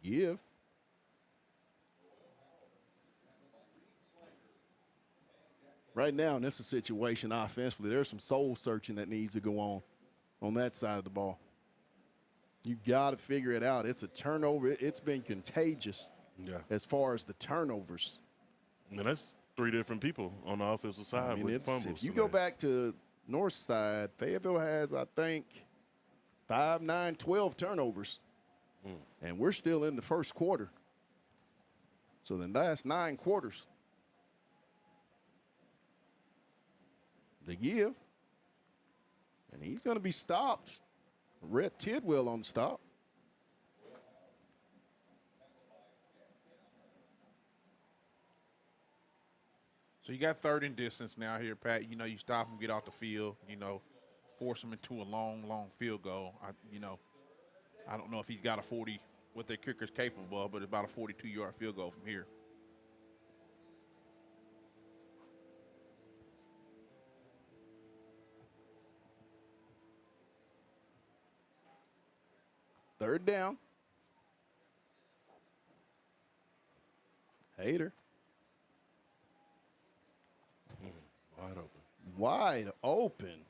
Give. Right now, in this situation offensively, there's some soul searching that needs to go on that side of the ball. You got to figure it out. It's a turnover. It's been contagious as far as the turnovers. And that's 3 different people on the offensive side with fumbles. If you go back to north side, Fayetteville has, I think, 5, 9, 12 turnovers. And we're still in the first quarter. So the last 9 quarters. The give. And he's going to be stopped. Rhett Tidwell on the stop. So you got 3rd and distance now here, Pat. You know, you stop him, get off the field, you know, force him into a long, long field goal. I don't know if he's got a 40, what their kicker's capable of, but about a 42-yard field goal from here. Third down. Hater. Wide open. Wide open.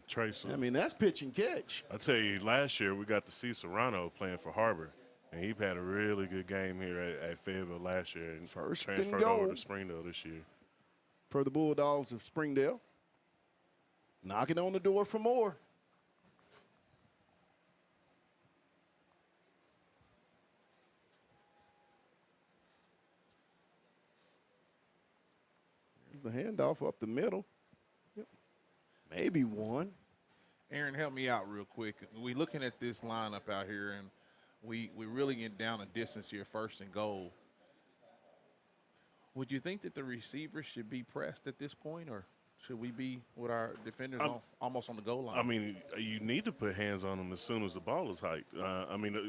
Trace. I mean, that's pitch and catch. I tell you, last year we got to see Serrano playing for Harbor, and he had a really good game here at Fayetteville last year and First and transferred goal over to Springdale this year. for the Bulldogs of Springdale. Knocking on the door for more. Here's the handoff up the middle. Yep. Maybe one. Aaron, help me out real quick. We looking at this lineup out here, and we really get down a distance here, 1st and goal. Would you think that the receivers should be pressed at this point, or should we be with our defenders almost on the goal line? I mean, you need to put hands on him as soon as the ball is hiked.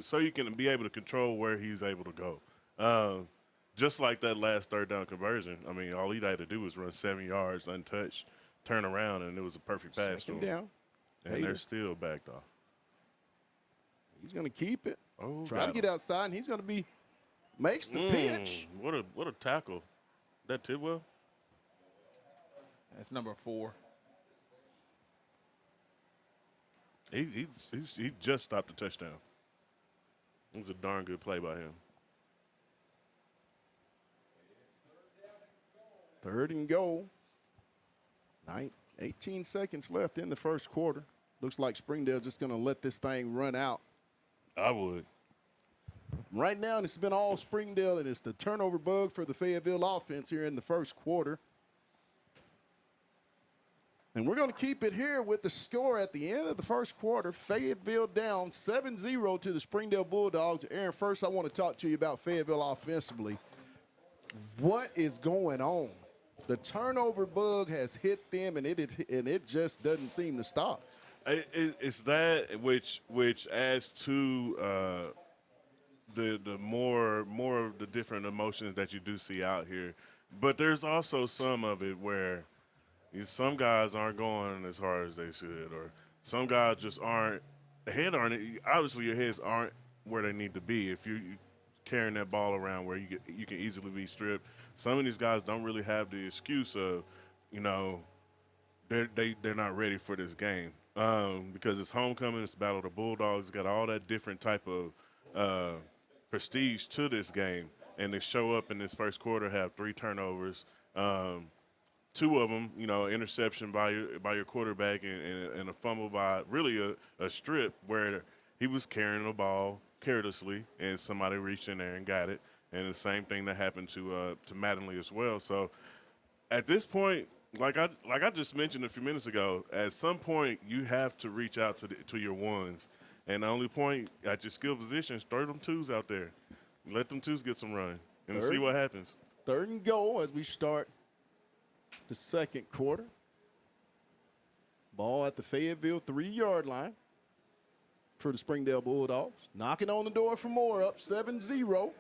So you can be able to control where he's able to go. Just like that last 3rd down conversion. I mean, all he had to do was run 7 yards untouched, turn around, and it was a perfect pass. Second down. And they're still backed off. He's going to keep it. Oh, Try to get outside, and he's going to makes the pitch. What a tackle. That Tidwell? That's number 4. He just stopped the touchdown. It was a darn good play by him. 3rd and goal. 18 seconds left in the first quarter. Looks like Springdale's just going to let this thing run out. I would. Right now, it's been all Springdale, and it's the turnover bug for the Fayetteville offense here in the first quarter. And we're going to keep it here with the score at the end of the first quarter. Fayetteville down 7-0 to the Springdale Bulldogs. Aaron, first I want to talk to you about Fayetteville offensively. What is going on? The turnover bug has hit them, and it just doesn't seem to stop. It's that which adds to the more of the different emotions that you do see out here. But there's also some of it where Some guys aren't going as hard as they should, or some guys just aren't. Obviously your heads aren't where they need to be. If you carrying that ball around where you can easily be stripped, some of these guys don't really have the excuse of, they're not ready for this game because it's homecoming, it's the Battle of the Bulldogs, it's got all that different type of prestige to this game, and they show up in this first quarter, have 3 turnovers. Two of them, interception by your quarterback and a fumble by really a strip where he was carrying the ball carelessly and somebody reached in there and got it. And the same thing that happened to Mattingly as well. So at this point, like I just mentioned a few minutes ago, at some point you have to reach out to your ones. And the only point at your skill positions, throw them twos out there. Let them twos get some run and see what happens. 3rd and goal as we start the second quarter. Ball at the Fayetteville 3-yard line for the Springdale Bulldogs. Knocking on the door for more, up 7-0.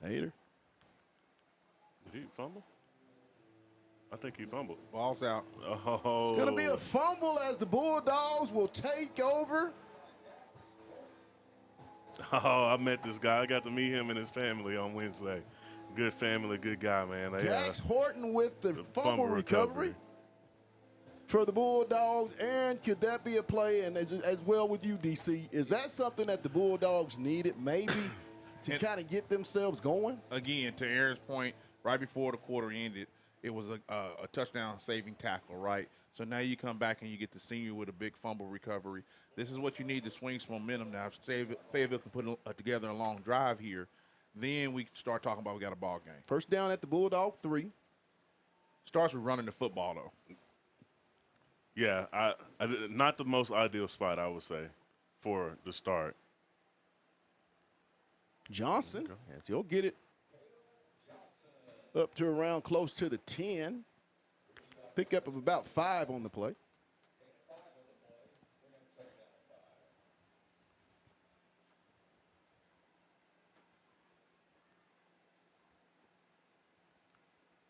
Hader. Did he fumble? I think he fumbled. Ball's out. Oh. It's going to be a fumble as the Bulldogs will take over. Oh, I met this guy. I got to meet him and his family on Wednesday. Good family, good guy, man. Dax Horton with the fumble recovery for the Bulldogs. And could that be a play? And as well with you, DC, is that something that the Bulldogs needed maybe to kind of get themselves going? Again, to Aaron's point, right before the quarter ended, it was a touchdown-saving tackle, right? So now you come back and you get the senior with a big fumble recovery. This is what you need to swing some momentum now. If Fayetteville can put together a long drive here, then we start talking about we got a ball game. First down at the Bulldog 3. Starts with running the football, though. Yeah, I not the most ideal spot, I would say, for the start. Johnson, as he'll get it up to around close to the 10. Pickup of about 5 on the play.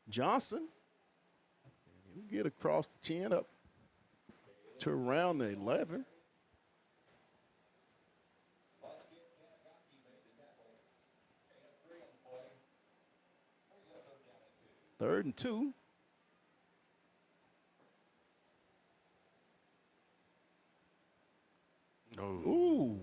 Johnson, he'll get across the 10 up to around the 11. Third and 2. No. Ooh.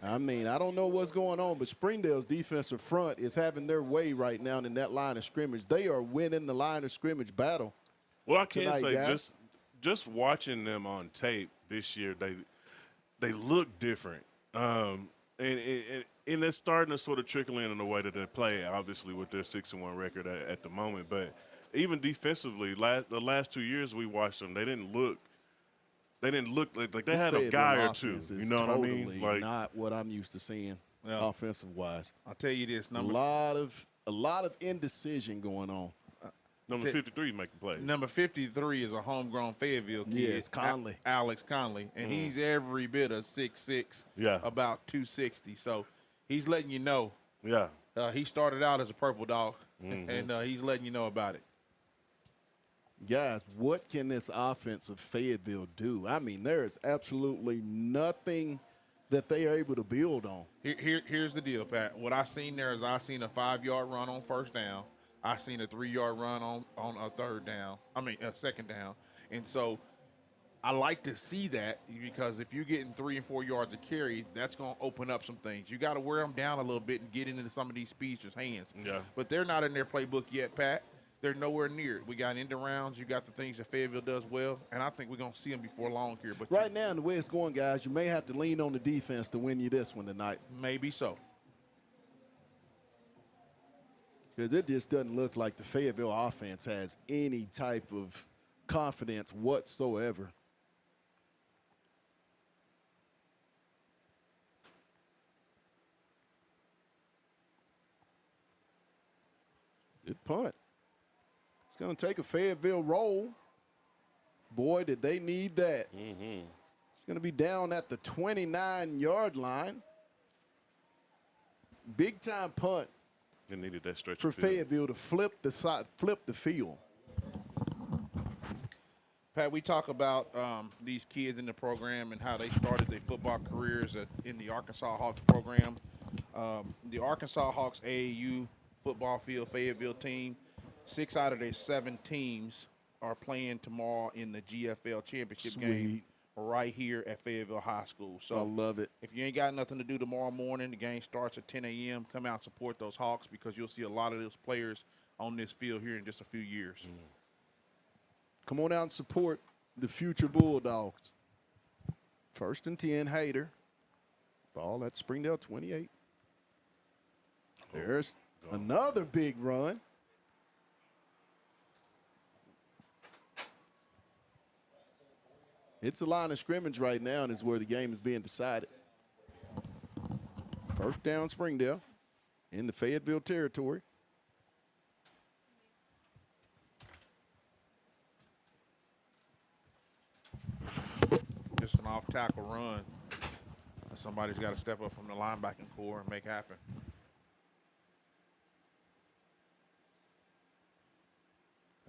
I mean, I don't know what's going on, but Springdale's defensive front is having their way right now in that line of scrimmage. They are winning the line of scrimmage battle. Well, I can tonight, say guys. just watching them on tape this year, they look different. And it's starting to sort of trickle in the way that they play, obviously, with their 6-1 record at the moment. But even defensively, the last 2 years we watched them, they didn't look like they had a guy or two. You know what I mean? Like, not what I'm used to seeing offensive-wise. I'll tell you this. A lot of indecision going on. Number 53 is making plays. Number 53 is a homegrown Fayetteville kid. Yes, Conley. Alex Conley. And he's every bit of 6'6", about 260. So he's letting you know. Yeah. He started out as a purple dog, and he's letting you know about it. Guys, what can this offense of Fayetteville do? I mean, there is absolutely nothing that they are able to build on. Here's the deal, Pat. What I seen there is I seen a 5-yard run on first down. I seen a 3-yard run on a second down. And so I like to see that because if you're getting 3 and 4 yards of carry, that's going to open up some things. You got to wear them down a little bit and get into some of these speedsters' hands. Yeah. But they're not in their playbook yet, Pat. They're nowhere near it. We got end rounds. You got the things that Fayetteville does well, and I think we're going to see them before long here. But right now, in the way it's going, guys, you may have to lean on the defense to win you this one tonight. Maybe so. Because it just doesn't look like the Fayetteville offense has any type of confidence whatsoever. Good punt. It's going to take a Fayetteville roll. Boy, did they need that. Going to be down at the 29-yard line. Big time punt. They needed that stretch for of field. Fayetteville to flip the field. Pat, we talk about these kids in the program and how they started their football careers in the Arkansas Hawks program. The Arkansas Hawks AAU football field Fayetteville team, 6 out of their 7 teams are playing tomorrow in the GFL championship game right here at Fayetteville High School. So I love it. If you ain't got nothing to do tomorrow morning, the game starts at 10 a.m. Come out and support those Hawks because you'll see a lot of those players on this field here in just a few years. Come on out and support the future Bulldogs. 1st and 10, Hayter. Ball at Springdale 28. There's another big run. It's a line of scrimmage right now, and is where the game is being decided. 1st down, Springdale in the Fayetteville territory. Just an off-tackle run. Somebody's got to step up from the linebacking core and make happen.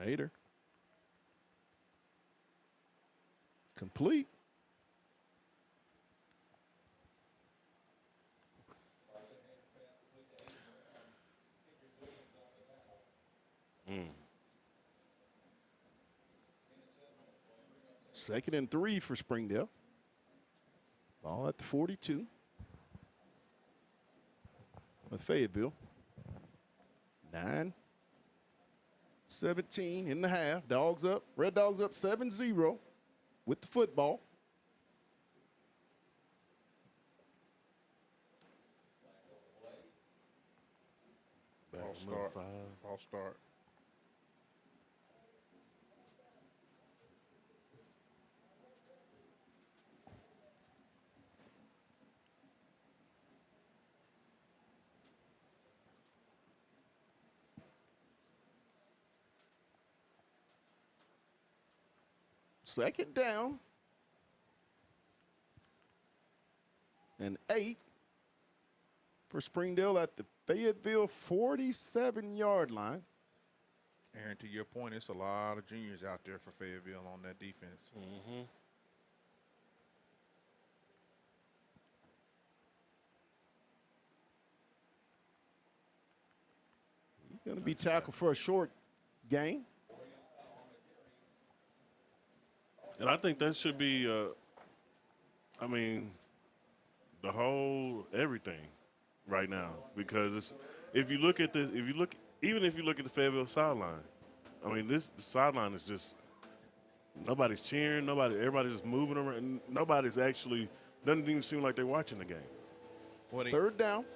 Hayter. Complete. Second and 3 for Springdale. Ball at the 42. With Fayetteville. 9-17 in the half. Dogs up. Red Dogs up 7-0 with the football. Ball start. Second down. And 8 for Springdale at the Fayetteville 47-yard line. Aaron, to your point, it's a lot of juniors out there for Fayetteville on that defense. He's going to be tackled for a short gain. And I think that should be, I mean, the whole everything right now, because it's, if you look at this, even if you look at the Fayetteville sideline, I mean, this sideline is just, nobody's cheering, everybody's just moving around, nobody's actually, doesn't even seem like they're watching the game. 3rd down.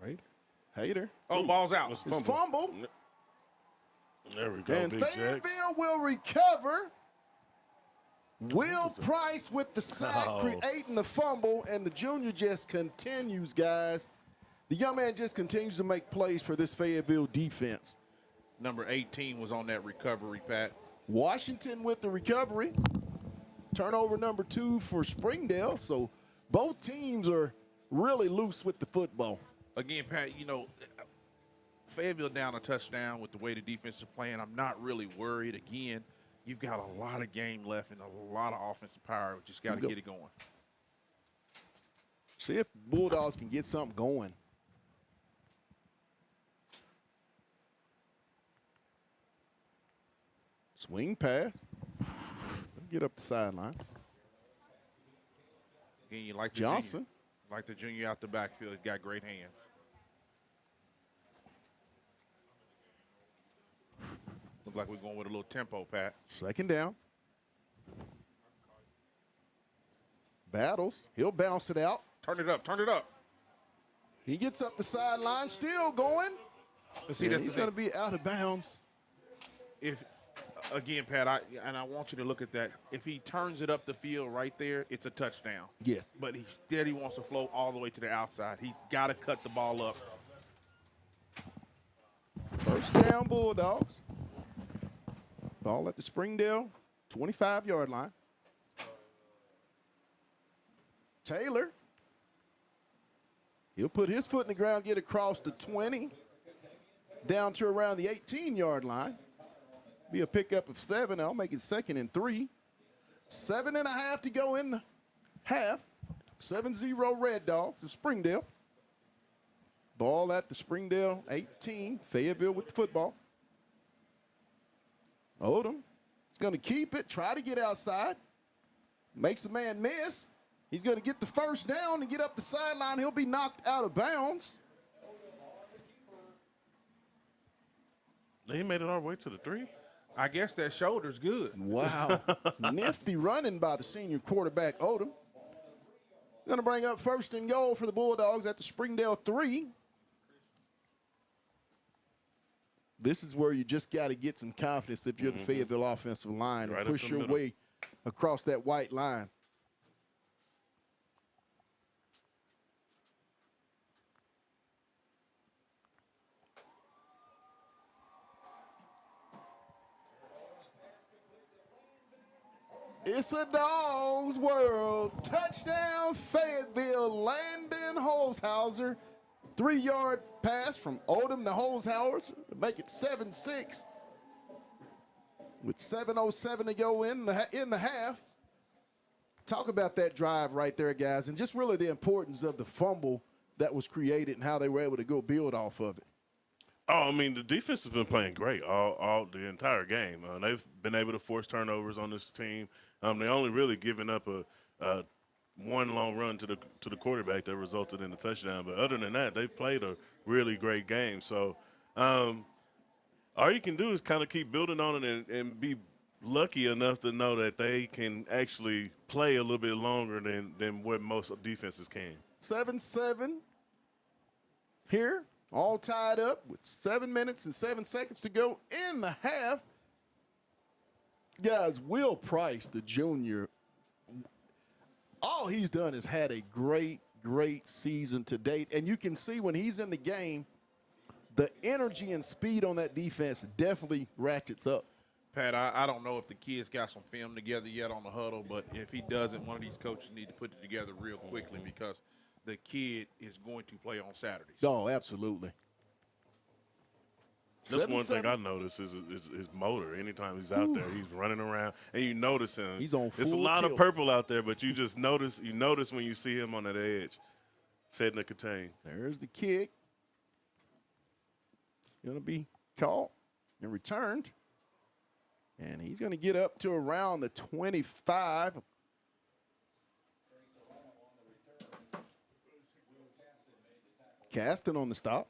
Right. Hayter. Oh, ball's out. It's fumble. There we go. And Big Fayetteville Jack. will recover. Will Price with the sack, creating the fumble, and the junior just continues, guys. The young man just continues to make plays for this Fayetteville defense. Number 18 was on that recovery, Pat. Washington with the recovery. Turnover number 2 for Springdale. So both teams are really loose with the football. Again, Pat, you know, Fayetteville down a touchdown with the way the defense is playing. I'm not really worried. Again, you've got a lot of game left and a lot of offensive power. We just got to get it going. See if Bulldogs can get something going. Swing pass. Get up the sideline. Again, you like the Johnson. Junior. Like the junior out the backfield. He's got great hands. Look like we're going with a little tempo, Pat. 2nd down. Battles. He'll bounce it out. Turn it up. Turn it up. He gets up the sideline, still going. See, and he's going to be out of bounds. Again, Pat, I want you to look at that. If he turns it up the field right there, it's a touchdown. Yes. But he steady wants to flow all the way to the outside. He's got to cut the ball up. First down, Bulldogs. Ball at the Springdale 25-yard line. Taylor. He'll put his foot in the ground, get across the 20, down to around the 18-yard line. Be a pickup of 7. I'll make it 2nd and 3. 7.5 to go in the half. 7-0 Red Dogs of Springdale. Ball at the Springdale 18. Fayetteville with the football. Odom is going to keep it, try to get outside. Makes a man miss. He's going to get the first down and get up the sideline. He'll be knocked out of bounds. They made it all the way to the 3. I guess that shoulder's good. Wow. Nifty running by the senior quarterback, Odom. Going to bring up 1st and goal for the Bulldogs at the Springdale 3. This is where you just got to get some confidence if you're the Fayetteville offensive line and push your way across that white line. It's a dog's world. Touchdown, Fayetteville. Landon Holzhauser. 3-yard pass from Odom to Holzhauser to make it 7-6. With 7:07 to go in the half. Talk about that drive right there, guys, and just really the importance of the fumble that was created and how they were able to go build off of it. Oh, I mean, the defense has been playing great all the entire game. They've been able to force turnovers on this team. They only really given up a one long run to the quarterback that resulted in a touchdown. But other than that, they've played a really great game. So all you can do is kind of keep building on it and be lucky enough to know that they can actually play a little bit longer than what most defenses can. 7-7 here, all tied up with 7 minutes and 7 seconds to go in the half. Guys, Will Price, the junior, all he's done is had a great season to date. And you can see when he's in the game, the energy and speed on that defense definitely ratchets up. Pat, I don't know if the kid's got some film together yet on the huddle, but if he doesn't, one of these coaches need to put it together real quickly because the kid is going to play on Saturdays. Oh, absolutely. That's one thing I notice is his motor. Anytime he's out there, he's running around, and you notice him. He's on full It's a lot tilt. of purple out there, but you just notice. You notice when you see him on that edge, setting the contain. There's the kick. Going to be caught and returned. And he's going to get up to around the 25. Caston on the stop.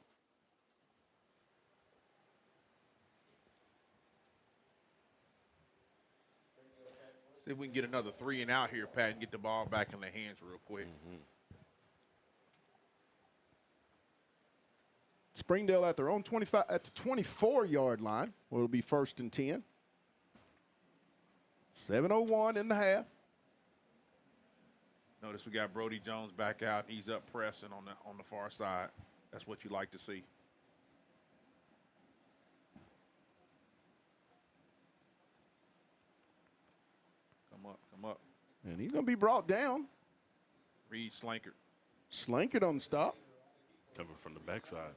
See if we can get another 3 and out here, Pat, and get the ball back in the hands real quick. Springdale at their own 25 at the 24-yard line. Well, it'll be 1st and 10. 7:01 in the half. Notice we got Brody Jones back out. He's up pressing on the far side. That's what you like to see. Come up. And he's going to be brought down. Reed Slankert. Slankert on the stop. Coming from the backside.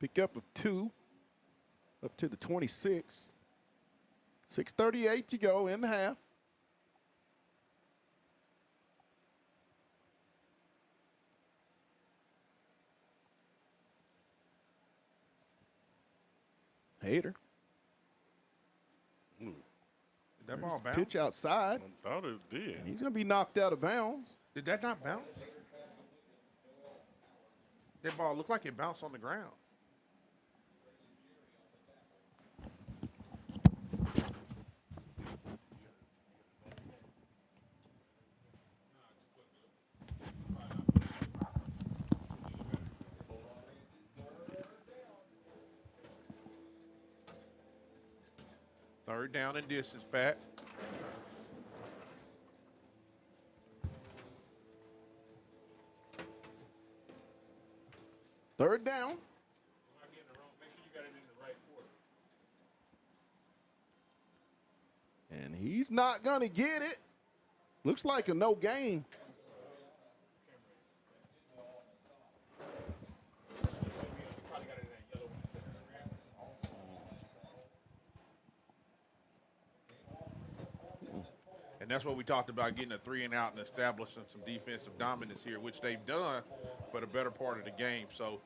Pick up of 2. Up to the 26. 6:38 to go in the half. Hater. Did that ball bounce? Pitch outside. I thought it did. He's going to be knocked out of bounds. Did that not bounce? That ball looked like it bounced on the ground. Third down and distance, Pat. Third down. And he's not going to get it. Looks like a no gain. And that's what we talked about, getting a 3 and out and establishing some defensive dominance here, which they've done for the better part of the game. So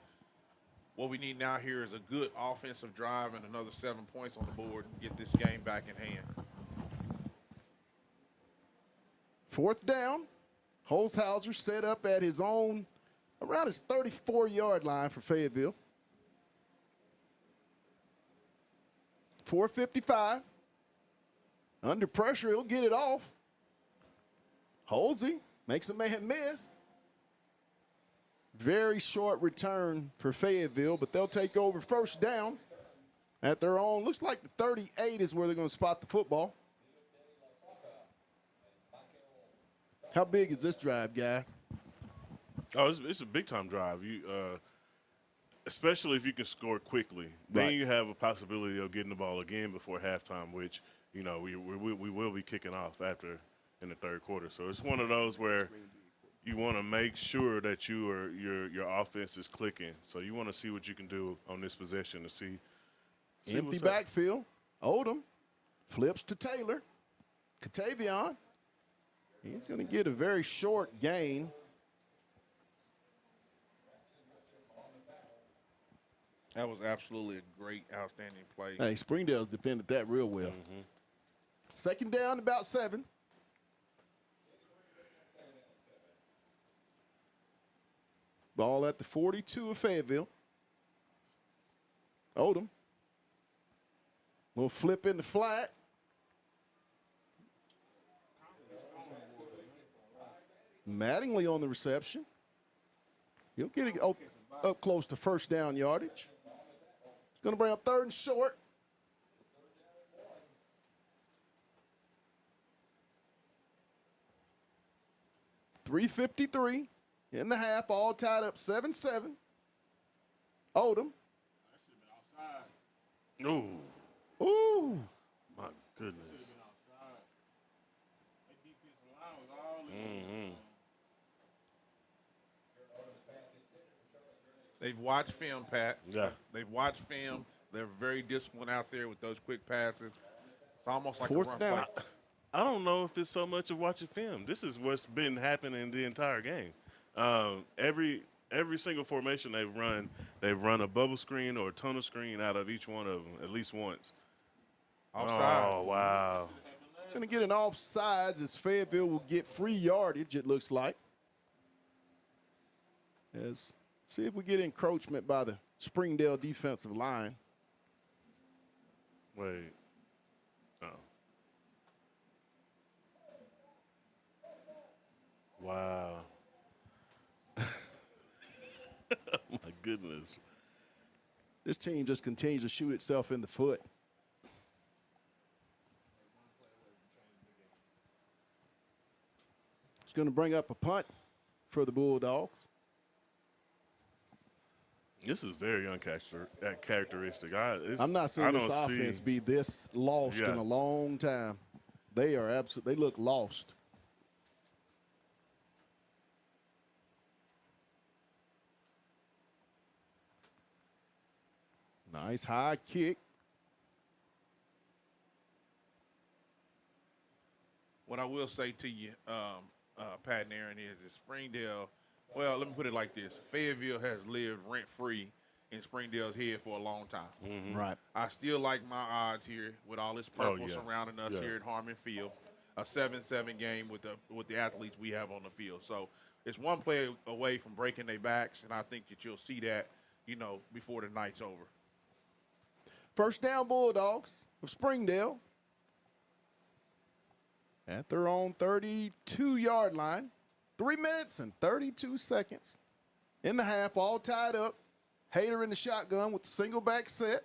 what we need now here is a good offensive drive and another 7 points on the board and get this game back in hand. Fourth down. Holzhauser set up at his own, around his 34-yard line for Fayetteville. 4:55. Under pressure, he'll get it off. Holsey makes a man miss. Very short return for Fayetteville, but they'll take over first down at their own. Looks like the 38 is where they're going to spot the football. How big is this drive, guys? Oh, it's a big-time drive. Especially if you can score quickly. Right. Then you have a possibility of getting the ball again before halftime, which, we will be kicking off after in the third quarter. So it's one of those where you want to make sure that your offense is clicking. So you want to see what you can do on this possession to see Empty what's up. backfield. Odom flips to Taylor. Katavion. He's going to get a very short gain. That was absolutely a great, outstanding play. Hey, Springdale's defended that real well. Mm-hmm. Second down, about 7. Ball at the 42 of Fayetteville. Odom. Little flip in the flat. Mattingly on the reception. He'll get it up close to first down yardage. It's going to bring up third and short. .353 in the half, all tied up 7-7. Odom. Ooh, Ooh. my goodness. They've watched film, Pat. Yeah. They've watched film. They're very disciplined out there with those quick passes. It's almost like Fourth a run down. play. I don't know if it's so much of watching film. This is what's been happening the entire game. Every single formation they've run a bubble screen or a tunnel screen out of each one of them at least once. Offside. Oh, wow. Going to get an offsides as Fayetteville will get free yardage, it looks like. See if we get encroachment by the Springdale defensive line. Wait. Oh. Wow. Oh, my goodness. This team just continues to shoot itself in the foot. It's going to bring up a punt for the Bulldogs. This is very uncharacteristic. I'm not seeing this offense be this lost in a long time. They are absolutely, they look lost. Nice high kick. What I will say to you, Pat and Aaron, is Springdale, well, let me put it like this. Fayetteville has lived rent-free in Springdale's head for a long time. Mm-hmm. Right. I still like my odds here with all this purple surrounding us here at Harmon Field. A 7-7 game with the athletes we have on the field. So it's one play away from breaking their backs, and I think that you'll see that, before the night's over. First down, Bulldogs of Springdale at their own 32-yard line. 3 minutes and 32 seconds in the half, all tied up. Hader in the shotgun with the single back set.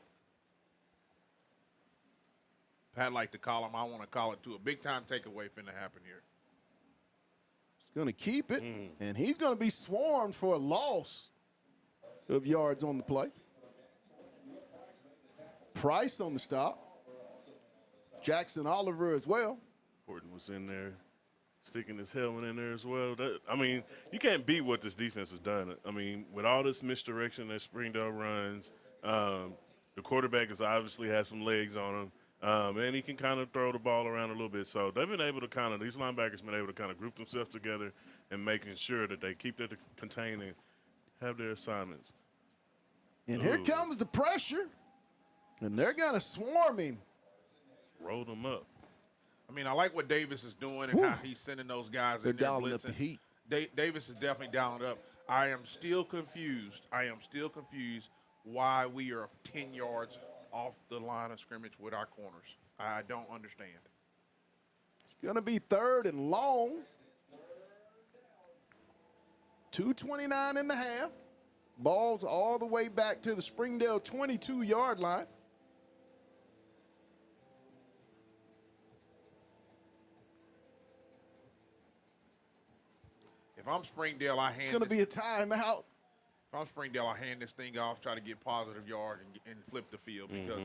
Pat like to call him. I want to call it, too. A big-time takeaway finna happen here. He's going to keep it, and he's going to be swarmed for a loss. of yards on the play. Price on the stop. Jackson Oliver as well. Horton was in there, sticking his helmet in there as well. I mean, you can't beat what this defense has done. I mean, with all this misdirection that Springdale runs, the quarterback has obviously had some legs on him, and he can kind of throw the ball around a little bit. So they've been able to these linebackers been able to kind of group themselves together and making sure that they keep their contained and have their assignments. And here comes the pressure, and they're going to swarm him. Roll them up. I mean, I like what Davis is doing and how he's sending those guys They're in there dialing blitzing. up the heat. Davis is definitely dialing up. I am still confused. Why we are 10 yards off the line of scrimmage with our corners. I don't understand. It's going to be 3rd and long. 2:29 and a half. Ball's all the way back to the Springdale 22-yard line. If I'm Springdale, I hand It's going to be a timeout. If I'm Springdale, I hand this thing off, try to get positive yard and flip the field because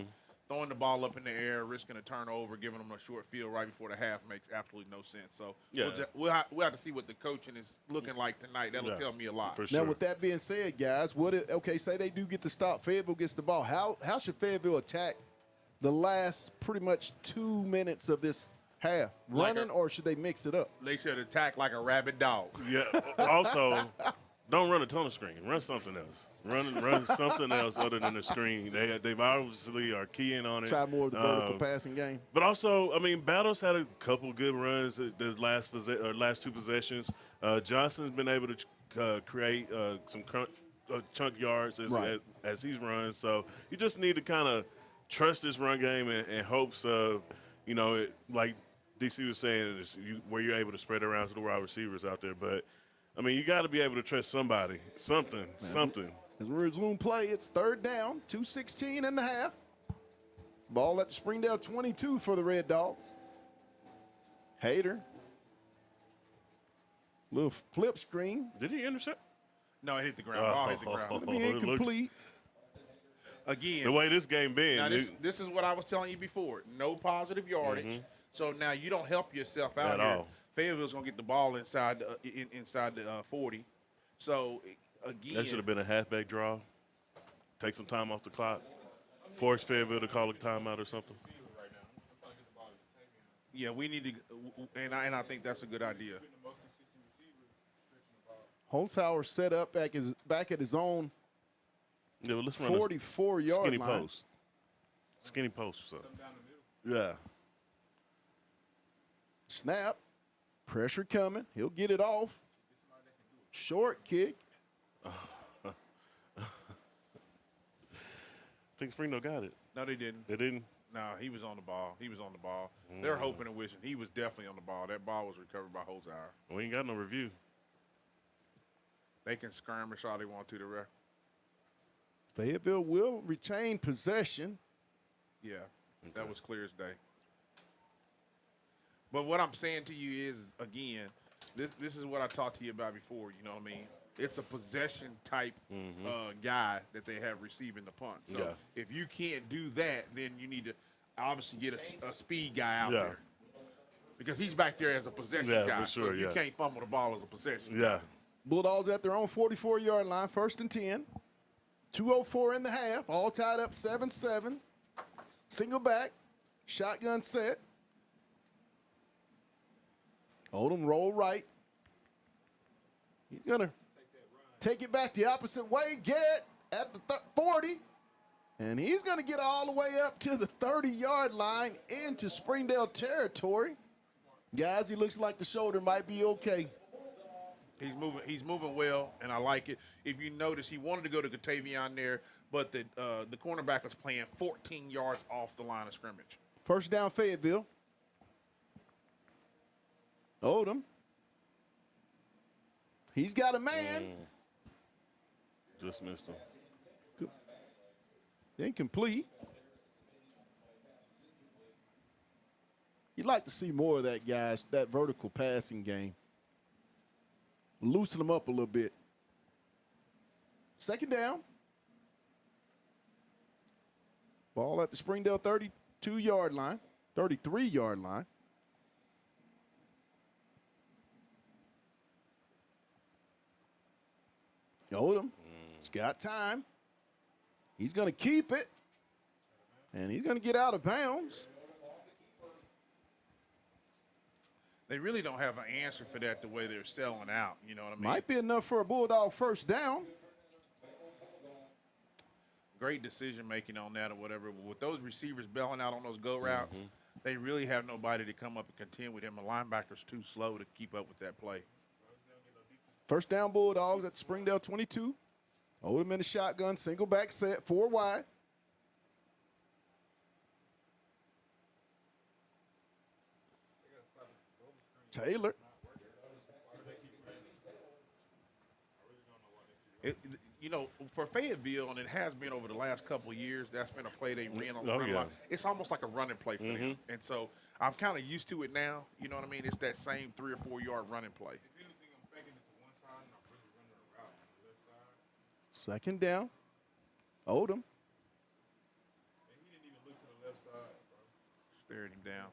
throwing the ball up in the air, risking a turnover, giving them a short field right before the half makes absolutely no sense. So we'll have to see what the coaching is looking like tonight. That'll tell me a lot. For sure. Now, with that being said, guys, say they do get the stop. Fayetteville gets the ball. How should Fayetteville attack the last pretty much 2 minutes of this half? Running, or should they mix it up? They should attack like a rabid dog. Yeah. Also, don't run a tunnel screen. Run something else. Run something else other than the screen. They've obviously are keying on it. Try more of the vertical passing game. But also, I mean, Battle's had a couple good runs the last 2 possessions. Johnson's been able to create some chunk yards as he's run. So you just need to kind of trust this run game in hopes of, like DC was saying, where you're able to spread around to the wide receivers out there. But I mean, you got to be able to trust somebody, something. As we resume play, it's 3rd down, 2:16 and a half. Ball at the Springdale 22 for the Red Dogs. Hader. Little flip screen. Did he intercept? No, it hit the ground. Ball hit the ground. It'll be incomplete. Again, The way this game been. now this is what I was telling you before. No positive yardage. So now you don't help yourself out At here. all. Fayetteville's going to get the ball inside the 40. So, again. That should have been a halfback draw. Take some time off the clock. Force Fayetteville to call a timeout or something. Yeah, we need to, and I think that's a good idea. Holzhauer set up back at his own Yeah, well, let's run 44-yard skinny line. post. Skinny post or something. Yeah. Snap. Pressure coming. He'll get it off. Short kick. I think Springdale got it. No, they didn't. They didn't? No, he was on the ball. They're hoping and wishing. He was definitely on the ball. That ball was recovered by Holzhauer. We ain't got no review. They can skirmish all they want to the ref. Fayetteville will retain possession. Yeah, that was clear as day. But what I'm saying to you is, again, this is what I talked to you about before. You know what I mean? It's a possession type guy that they have receiving the punt. So if you can't do that, then you need to obviously get a speed guy out there. Because he's back there as a possession guy. For sure, so you can't fumble the ball as a possession guy. Bulldogs at their own 44-yard line, 1st and 10. 2:04 in the half, all tied up 7-7. Single back, shotgun set. Odom roll right. He's going to take it back the opposite way. Garrett at the 40. And he's going to get all the way up to the 30-yard line into Springdale territory. Guys, he looks like the shoulder might be okay. He's moving well, and I like it. If you notice, he wanted to go to Katavion there, but the cornerback was playing 14 yards off the line of scrimmage. 1st down, Fayetteville. Odom. He's got a man. Just missed him. Incomplete. You'd like to see more of that, guys, that vertical passing game. Loosen them up a little bit. 2nd down, Ball at the Springdale 32-yard line, 33-yard line. Odom, he's got time. He's going to keep it, and he's going to get out of bounds. They really don't have an answer for that the way they're selling out. You know what I mean? Might be enough for a Bulldog first down. Great decision making on that or whatever. With those receivers bailing out on those go routes, they really have nobody to come up and contend with him. The linebacker's too slow to keep up with that play. First down Bulldogs at the Springdale 22. Odom in the shotgun, single back set, 4 wide. Taylor. You know, for Fayetteville, and it has been over the last couple of years, that's been a play they ran on the Oh, run yeah. line. It's almost like a running play for them. And so I'm kind of used to it now. You know what I mean? It's that same 3 or 4 yard running play. Second down. Odom. Stared him down.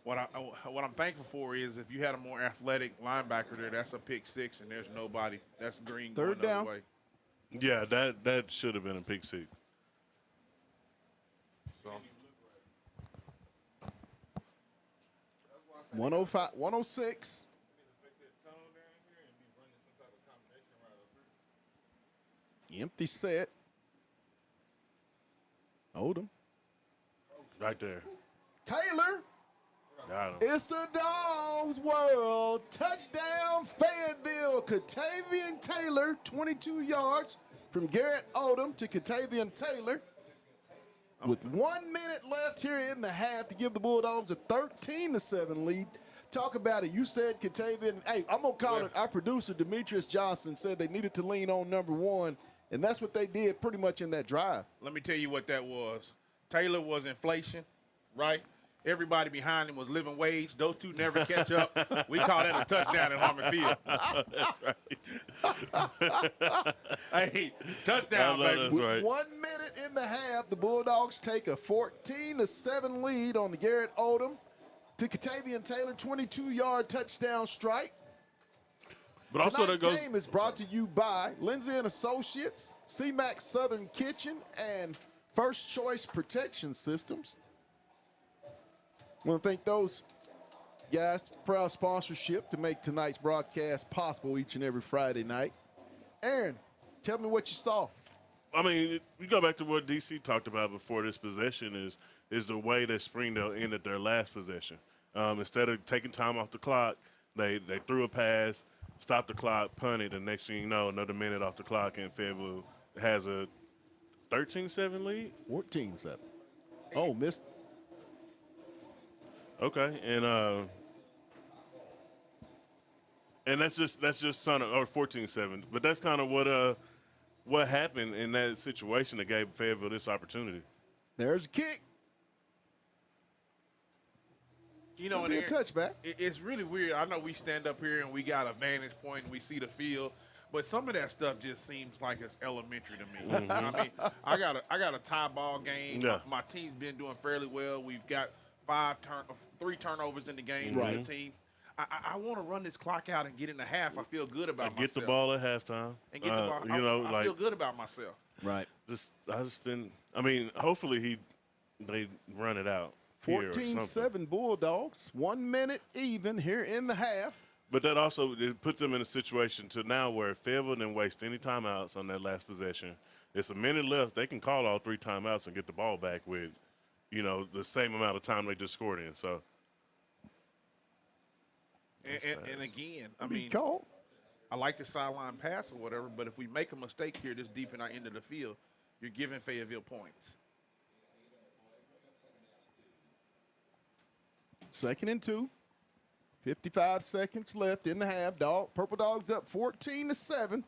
What I'm thankful for is if you had a more athletic linebacker there, that's a pick six, and there's nobody. That's Green Third going the down. other way. Yeah, that should have been a pick six. So 105, 106. Empty set. Odom. Right there. Taylor. Got him. It's a dog's world. Touchdown, Fayetteville. Katavian Taylor, 22 yards from Garrett Odom to Katavian Taylor. With 1 minute left here in the half to give the Bulldogs a 13-7 lead. Talk about it. You said Katavian. Hey, I'm going to call it. Our producer, Demetrius Johnson, said they needed to lean on number one, and that's what they did pretty much in that drive. let me tell you what that was. Taylor was inflation, right? Everybody behind him was living wage. Those two never catch up. We call that a touchdown at Harmon Field. That's right. Hey, touchdown, baby. That's right. 1 minute in the half, the Bulldogs take a 14-7 lead on the Garrett Odom to Katavian Taylor, 22-yard touchdown strike. But also Tonight's that goes. game is brought to you by Lindsay & Associates, CMAX Southern Kitchen, and First Choice Protection Systems. I want to thank those guys for proud sponsorship to make tonight's broadcast possible each and every Friday night. Aaron, tell me what you saw. I mean, you go back to what DC talked about before this possession is the way that Springdale ended their last possession. Instead of taking time off the clock, they threw a pass, stopped the clock, punted, and next thing you know, another minute off the clock, and Fayetteville has a 13-7 lead. 14-7. Oh, missed. Okay, and that's just son of, or 14-7. But that's kind of what happened in that situation that gave Fayetteville this opportunity. There's a kick. You know, It'll be a touchback. It's really weird. I know we stand up here and we got a vantage point and we see the field, but some of that stuff just seems like it's elementary to me. I mean, I got a tie ball game. Yeah. My team's been doing fairly well. We've got 3 turnovers in the game for the team. I want to run this clock out and get in the half. I feel good about myself. Get the ball at halftime. And get the ball. I feel good about myself. Right. I just didn't. I mean, hopefully they run it out. 14-7 Bulldogs. 1 minute even here in the half. But that also it put them in a situation to now where Fayetteville didn't waste any timeouts on that last possession. It's a minute left. They can call all 3 timeouts and get the ball back with, the same amount of time they just scored in. So. And again, I Be mean, called. I like the sideline pass or whatever, but if we make a mistake here this deep in our end of the field, you're giving Fayetteville points. 2nd and 2. 55 seconds left in the half. Purple Dogs up 14-7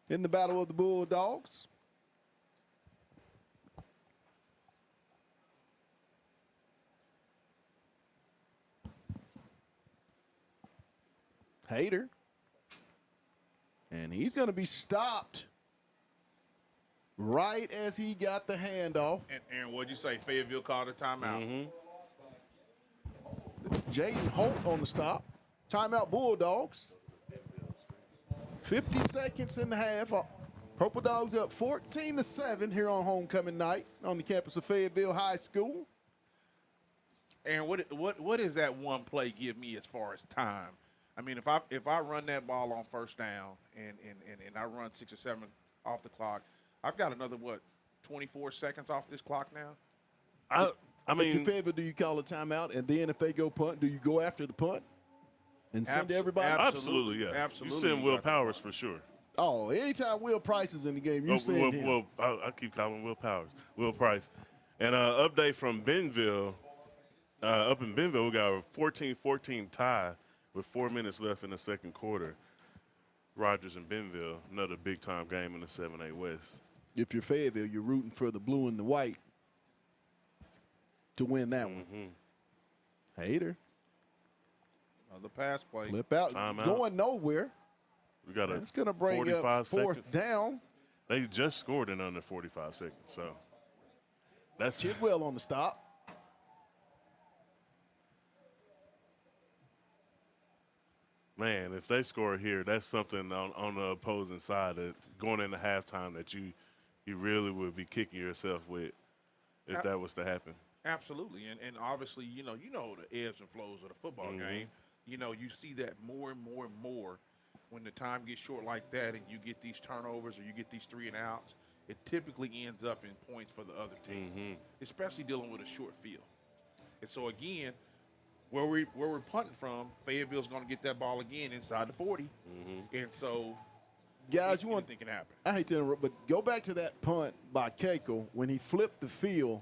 in the battle of the Bulldogs. Hader. And he's going to be stopped right as he got the handoff. And Aaron, what'd you say? Fayetteville called a timeout. Jaden Holt on the stop. Timeout Bulldogs. 50 seconds in the half. Purple Dogs up 14-7 here on homecoming night on the campus of Fayetteville High School. Aaron, what does that one play give me as far as time? I mean, if I run that ball on first down and I run 6 or 7 off the clock, I've got another 24 seconds off this clock now. I mean, if Fayetteville, do you call a timeout, and then if they go punt, do you go after the punt and send everybody? Absolutely, yeah. Absolutely. You send Will Powers for sure. Oh, anytime Will Price is in the game, you send him. I keep calling Will Powers, Will Price. And update from Bentonville. Up in Bentonville, we got a 14-14 tie with 4 minutes left in the second quarter. Rogers and Bentonville, another big-time game in the 7A West. If you're Fayetteville, you're rooting for the blue and the white to win that one. Hater. Another pass play. Flip out. Going nowhere. We got It's going to bring up fourth down. They just scored in under 45 seconds, so that's Chidwell on the stop. Man, if they score here, that's something on the opposing side that going into halftime that you really would be kicking yourself with if that was to happen. Absolutely, and obviously, you know the ebbs and flows of the football game. You know, you see that more and more and more when the time gets short like that, and you get these turnovers or you get these 3 and outs. It typically ends up in points for the other team, especially dealing with a short field. And so again, where we're punting from, Fayetteville's going to get that ball again inside the 40, and so guys, you think it happen. I hate to interrupt, but go back to that punt by Keiko when he flipped the field.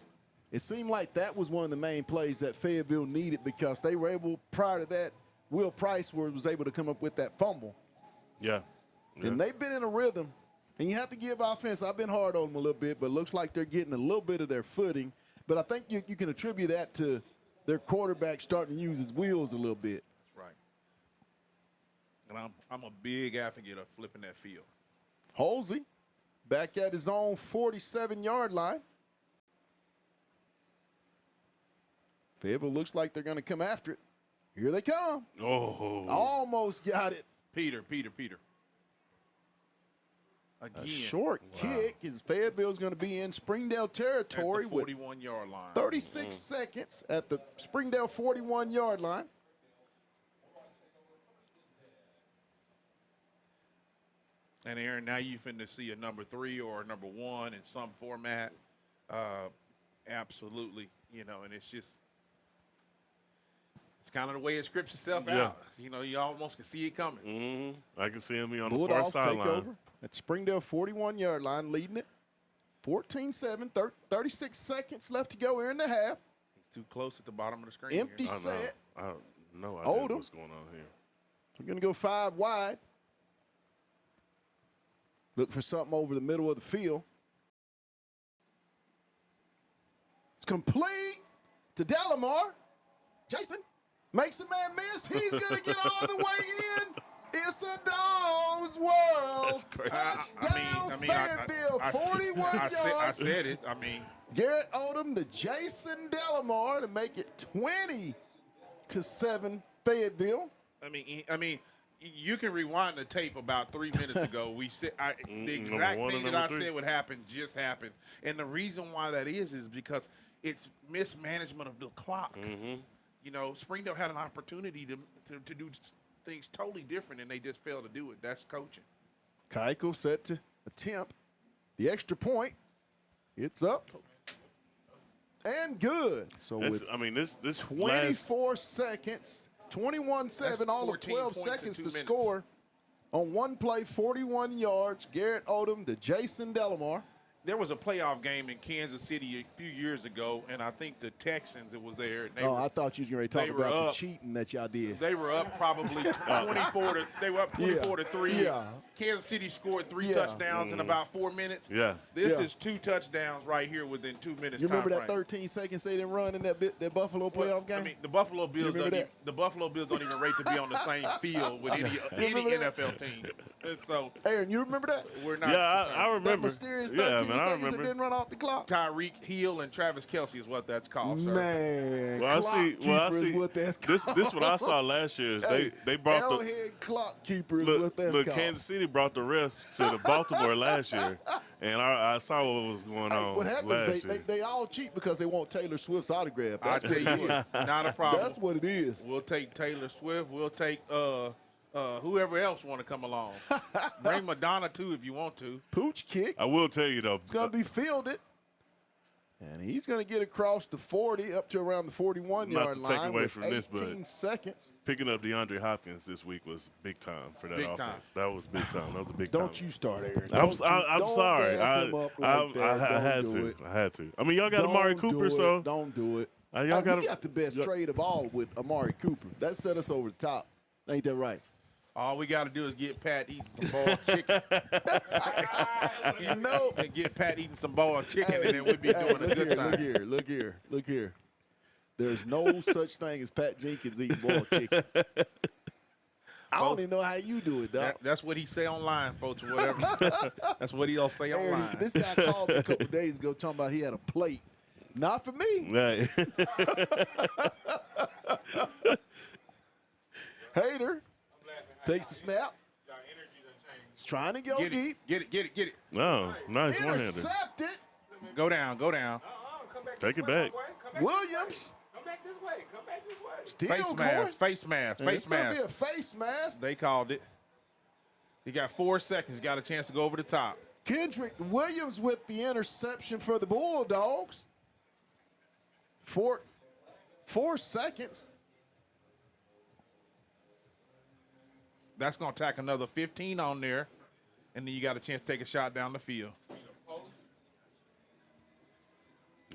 It seemed like that was one of the main plays that Fayetteville needed because they were able, prior to that, Will Price was able to come up with that fumble. Yeah. And they've been in a rhythm, and you have to give offense. I've been hard on them a little bit, but it looks like they're getting a little bit of their footing. But I think you can attribute that to their quarterback starting to use his wheels a little bit. That's right. And I'm a big advocate of flipping that field. Halsey back at his own 47-yard line. Fayetteville looks like they're going to come after it. Here they come. Oh. Almost got it. Peter. Again. A short kick as Fayetteville's going to be in Springdale territory at the 41-yard line. 36 seconds at the Springdale 41-yard line. And Aaron, now you finna see a number 3 or a number 1 in some format. Absolutely, and it's kind of the way it scripts itself out. You almost can see it coming. I can see him on Bulldogs the far take sideline. over at Springdale 41-yard line, leading it. 14-7, 36 seconds left to go here in the half. He's too close at the bottom of the screen. Empty set. I have no idea what's going on here. We're going to go 5 wide. Look for something over the middle of the field. It's complete to Delamar. Jason makes a man miss. He's going to get all the way in. It's a dog's world. Touchdown, Fayetteville, 41 yards. I said it. Garrett Odom to Jason Delamar to make it 20-7 Fayetteville. I mean, you can rewind the tape about 3 minutes ago. We said the exact thing that I said would happen just happened, and the reason why that is because it's mismanagement of the clock. Springdale had an opportunity to do things totally different, and they just failed to do it. That's coaching. Keiko set to attempt the extra point. It's up and good. So with this 24 seconds. 21-7, all of 12 seconds to score on one play, 41 yards. Garrett Odom to Jason Delamar. there was a playoff game in Kansas City a few years ago, and I think the Texans it was there. And I thought you was going to talk they were about the up. cheating that y'all did. They were up probably 24 to. They were up 24 to 3. Yeah. Kansas City scored 3 Yeah. touchdowns in about 4 minutes. Yeah. This Yeah. is 2 touchdowns right here within 2 minutes. You remember time that frame. 13 seconds they didn't run in that Buffalo playoff game? I mean, the Buffalo Bills remember don't that? the Buffalo Bills don't even rate to be on the same field with any remember that? NFL team. And so Aaron, you remember that? we're not. Yeah, I concerned. That remember. mysterious 13 Yeah, man, I seconds that remember. didn't run off the clock? Tyreek Hill and Travis Kelce is what that's called, sir. Man, Well, clock I keeper see. is what that's This called. what I saw last year. Is Hey, they brought the Arrowhead clock keeper is what look, that's look called. Kansas City brought the refs to the Baltimore last year, and I saw what was going Hey, on what happens, last they, year. they all cheat because they want Taylor Swift's autograph. I That's tell what you it is. what, not a problem. That's what it is. We'll take Taylor Swift. We'll take whoever else want to come along. Bring Madonna too if you want to. Pooch kick. I will tell you though, It's going to be fielded. And he's going to get across the 40 up to around the 41-yard Not to take line away with from this, but 18 seconds. picking up DeAndre Hopkins this week was big time for that Big offense. time. That was big time. That was a big time. Don't you start, Aaron. I'm Don't sorry. gas him up like that. I Don't had do to. it. I had to. I mean, y'all got Amari Don't Cooper, do so it. Don't do it. y'all We got got the best trade of all with Amari Cooper. That set us over the top. Ain't that right? All we got to do is get Pat eating some boiled chicken. You know. And get Pat eating some boiled chicken, and then we'd be doing a good time. Look here. There's no such thing as Pat Jenkins eating boiled chicken. I don't even know how you do it, dog. That's what he say online, folks, or whatever. That's what he'll say Aaron, online. this guy called me a couple days ago talking about he had a plate. Not for me. Right. Hater takes the snap. He's trying to go Get deep. it, get it. Oh, nice one-hander. Intercepted. Go down. Take it back. Williams Come back this way. still Face going. mask, face mask, And face it's going to be mask. a face mask. They called it. He got 4 seconds. Got a chance to go over the top. Kendrick Williams with the interception for the Bulldogs. 4 seconds. That's going to tack another 15 on there, and then you got a chance to take a shot down the field.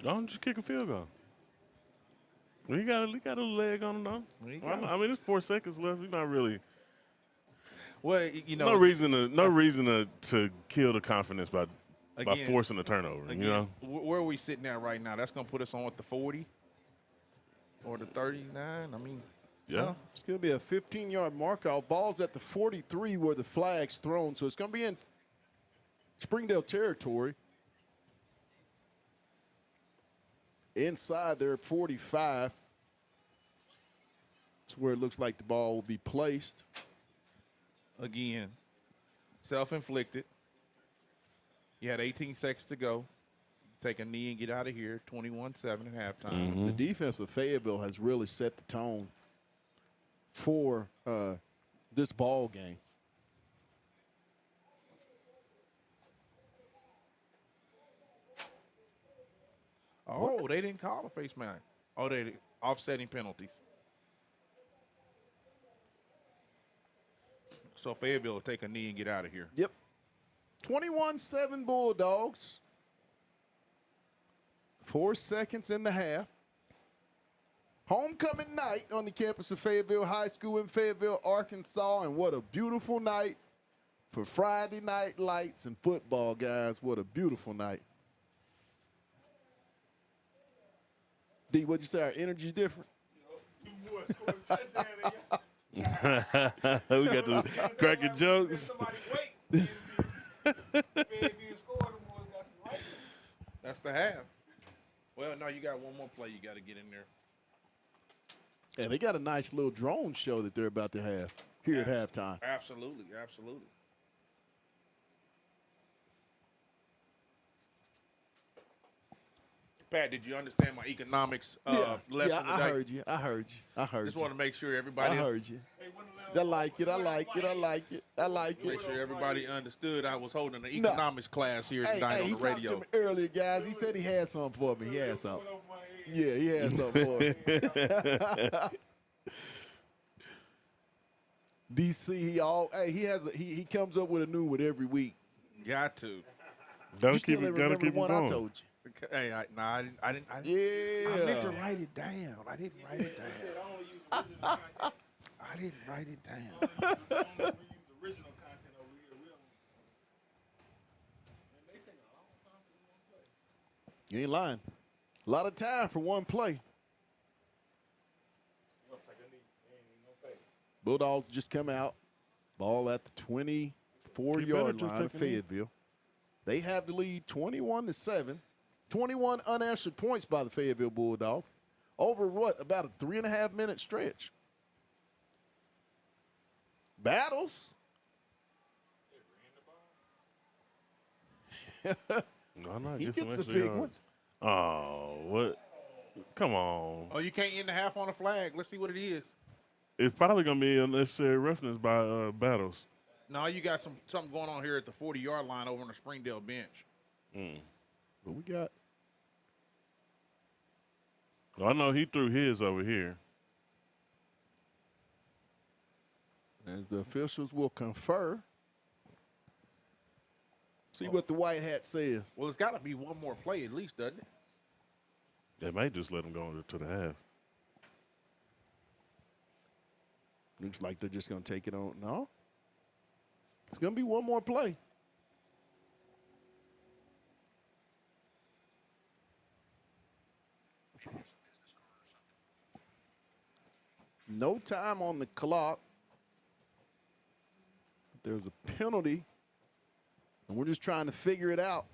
Don't just kick a field goal. Well, he got a leg on him, though. I mean, there's 4 seconds left. He's not really. Well, you know, No reason to kill the confidence by Again- forcing a turnover. again, You know. where are we sitting at right now? That's going to put us on what, the 40 or the 39? I mean, Yeah. no. It's going to be a 15-yard mark out. Ball's at the 43 where the flag's thrown. So it's going to be in Springdale territory. Inside there at 45. That's where it looks like the ball will be placed. Again, self-inflicted. You had 18 seconds to go. Take a knee and get out of here. 21-7 at halftime. The defense of Fayetteville has really set the tone for this ball game. Oh, they didn't call a face mask. Oh, they offsetting penalties. So Fayetteville will take a knee and get out of here. Yep. 21-7 Bulldogs. 4 seconds in the half. Homecoming night on the campus of Fayetteville High School in Fayetteville, Arkansas. And what a beautiful night for Friday night lights and football, guys. What a beautiful night. D, what'd you say? Our energy's different? We got the cracking jokes. That's the half. Well, no, you got one more play you got to get in there. Yeah, they got a nice little drone show that they're about to have here at halftime. Absolutely, absolutely. Pat, did you understand my economics lesson I today? heard you. I heard Just you. want to make sure everybody. I heard you. I like it. Make sure everybody understood I was holding an economics class here Hey, tonight he on the talked to radio. me earlier, guys. He said he had something for me. He had something. Yeah, he had something for me. DC, he comes up with a new one every week. Got to. Gotta You still keep didn't it. Gotta remember keep the it one I going. told you. Hey, I didn't. Yeah. I meant to write it down. I didn't write it down. I didn't write it down. You ain't lying. A lot of time for one play. Bulldogs just come out. Ball at the 24-yard line of Fayetteville. They have the lead 21-7. 21 unanswered points by the Fayetteville Bulldogs. Over what? About a 3.5-minute stretch. Battles. No, not He get some gets a extra big yards. one. Oh, what? Come on. Oh, you can't end the half on a flag. Let's see what it is. It's probably going to be unnecessary roughness by Battles. No, you got something going on here at the 40-yard line over on the Springdale bench. What we got? I know he threw his over here. As the officials will confer. See what the white hat says. Well, it's got to be one more play at least, doesn't it? They might just let him go to the half. Looks like they're just going to take it on. No. It's going to be one more play. No time on the clock. There's a penalty, and we're just trying to figure it out.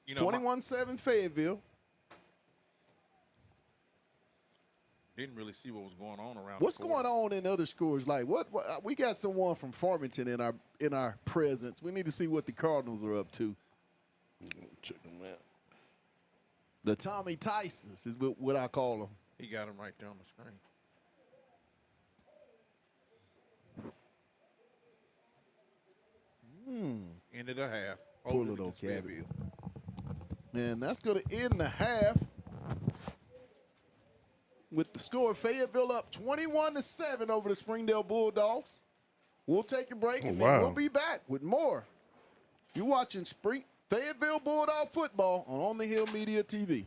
You know, 21-7 Fayetteville. didn't really see what was going on around. What's going on in other scores? Like what we got someone from Farmington in our presence. We need to see what the Cardinals are up to. Check them out. The Tommy Tysons is what I call them. He got him right there on the screen. End of the half. Poor little cabby. Fayetteville. And that's going to end the half with the score Fayetteville up 21-7 over the Springdale Bulldogs. We'll take a break and then we'll be back with more. You're watching Fayetteville Bulldog football on the Hill Media TV.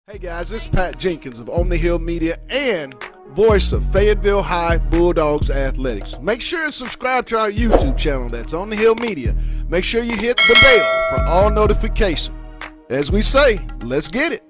Hey guys, this is Pat Jenkins of On the Hill Media and voice of Fayetteville High Bulldogs Athletics. Make sure and subscribe to our YouTube channel. That's On the Hill Media. Make sure you hit the bell for all notifications. As we say, let's get it.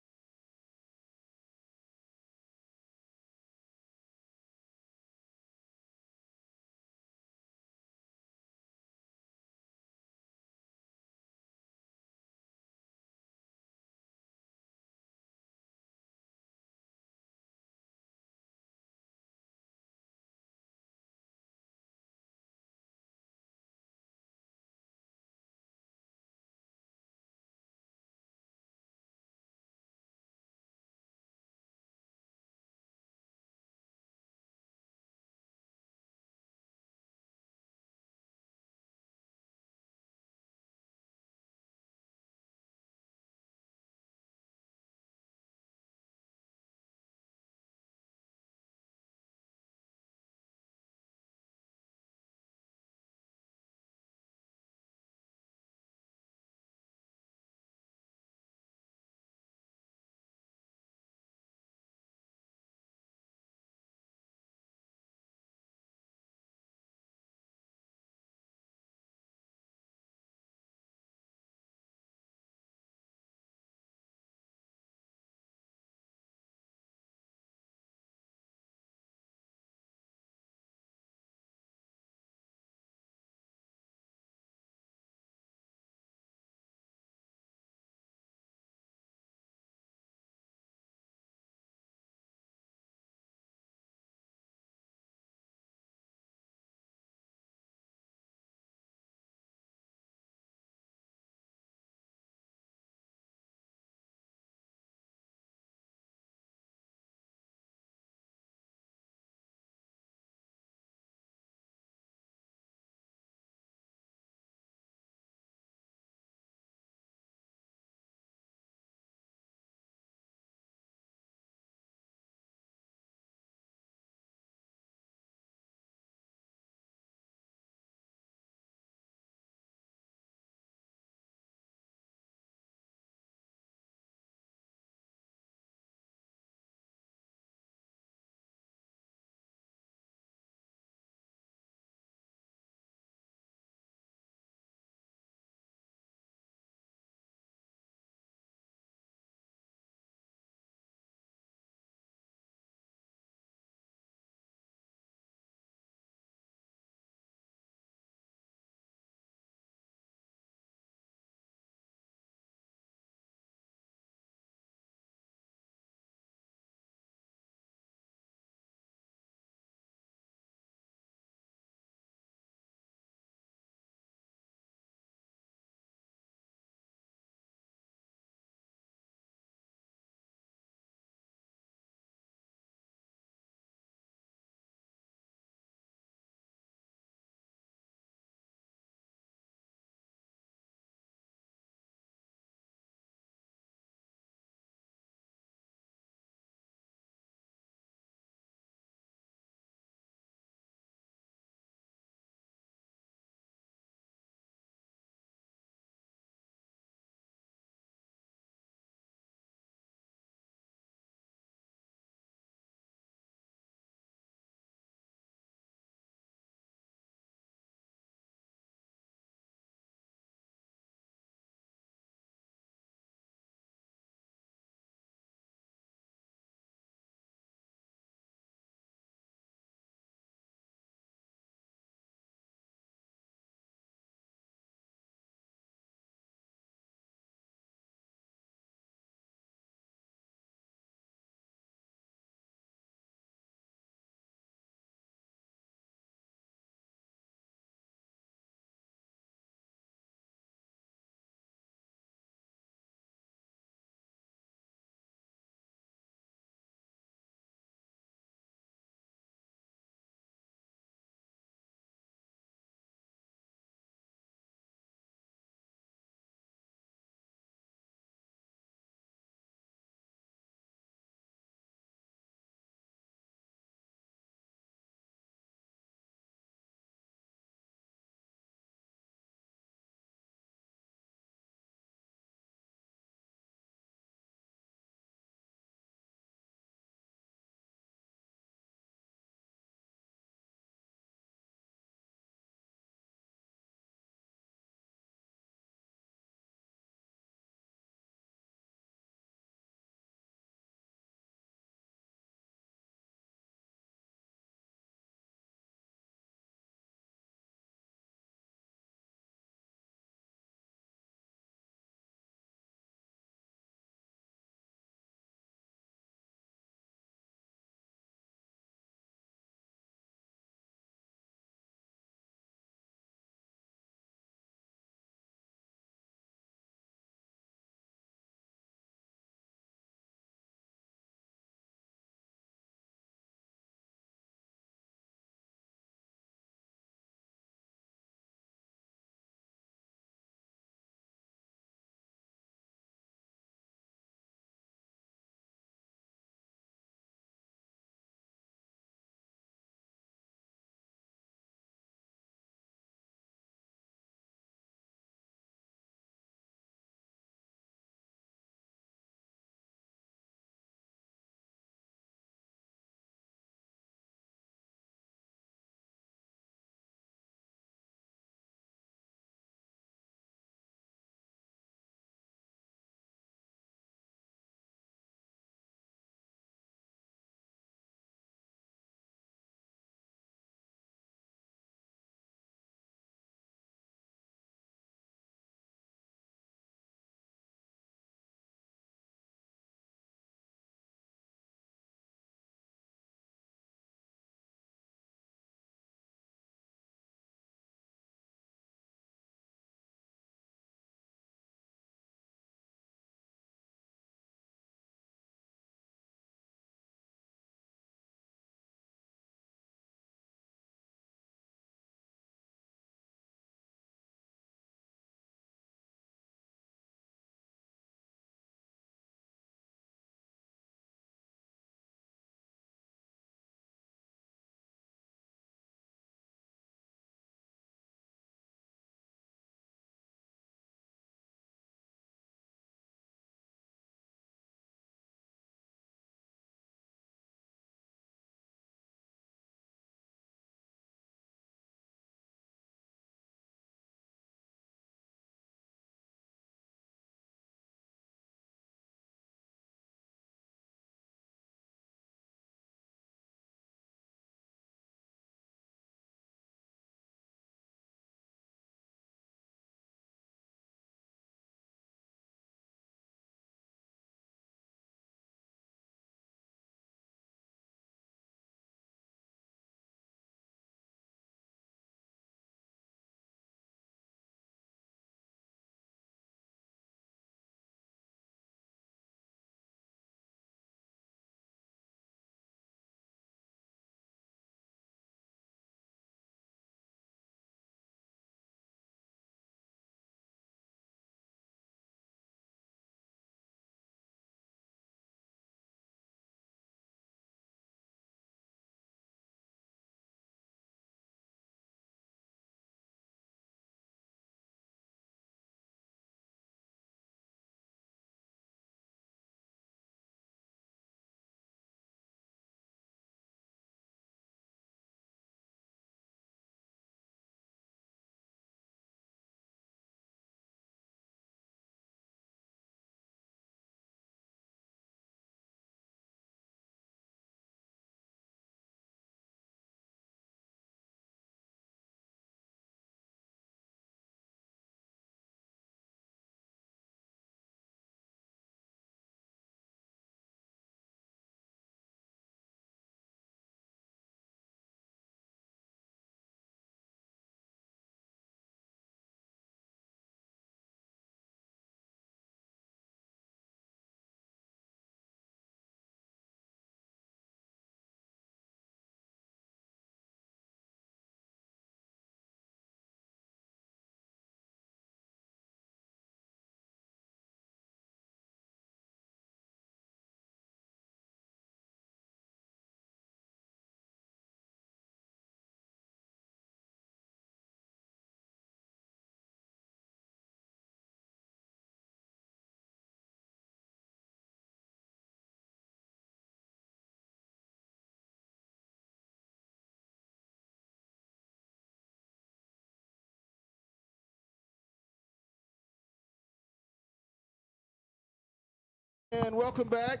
And welcome back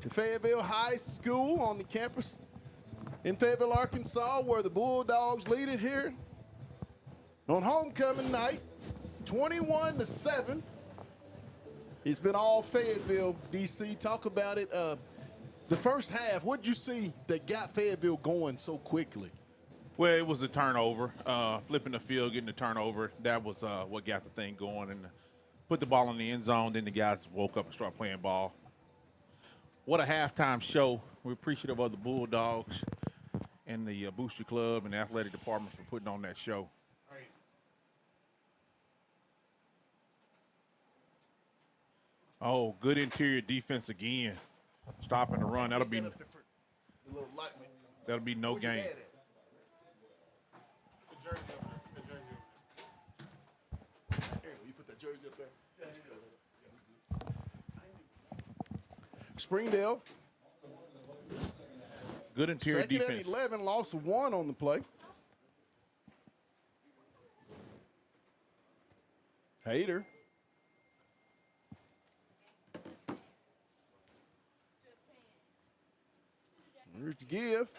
to Fayetteville High School on the campus in Fayetteville, Arkansas, where the Bulldogs lead it here on homecoming night, 21-7. It's been all Fayetteville, DC. Talk about it. The first half, what did you see that got Fayetteville going so quickly? Well, it was the turnover, flipping the field, getting the turnover. That was what got the thing going, and put the ball in the end zone. Then the guys woke up and started playing ball. What a halftime show. We're appreciative of the Bulldogs and the Booster Club and the athletic department for putting on that show. Oh, good interior defense again. Stopping the run. That'll be no gain. Springdale. Good interior Second defense. and 11, loss of 1 on the play. Hader. Here's the give.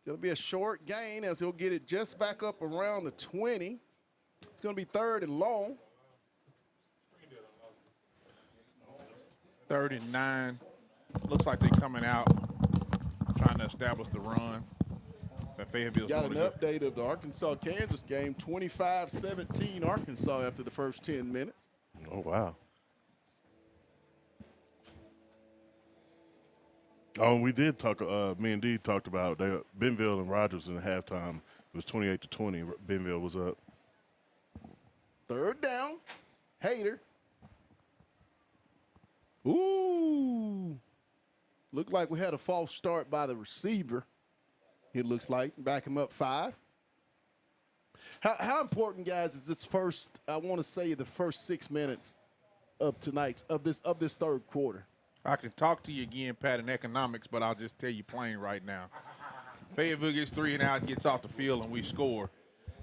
Going to be a short gain as he'll get it just back up around the 20. It's going to be 3rd and long. 3rd and 9. Looks like they're coming out, trying to establish the run. That Fayetteville's Got an update of the Arkansas-Kansas game, 25-17 Arkansas after the first 10 minutes. Oh, wow. Oh, we did talk. Me and Dee talked about Benville and Rogers in the halftime. It was 28-20. Benville was up. 3rd down. Hader. Ooh. Looked like we had a false start by the receiver. It looks like. Back him up 5. How important, guys, is this first, I want to say the first 6 minutes of this 3rd quarter? I can talk to you again, Pat, in economics, but I'll just tell you plain right now. Fayetteville gets 3 and out, gets off the field, and we score.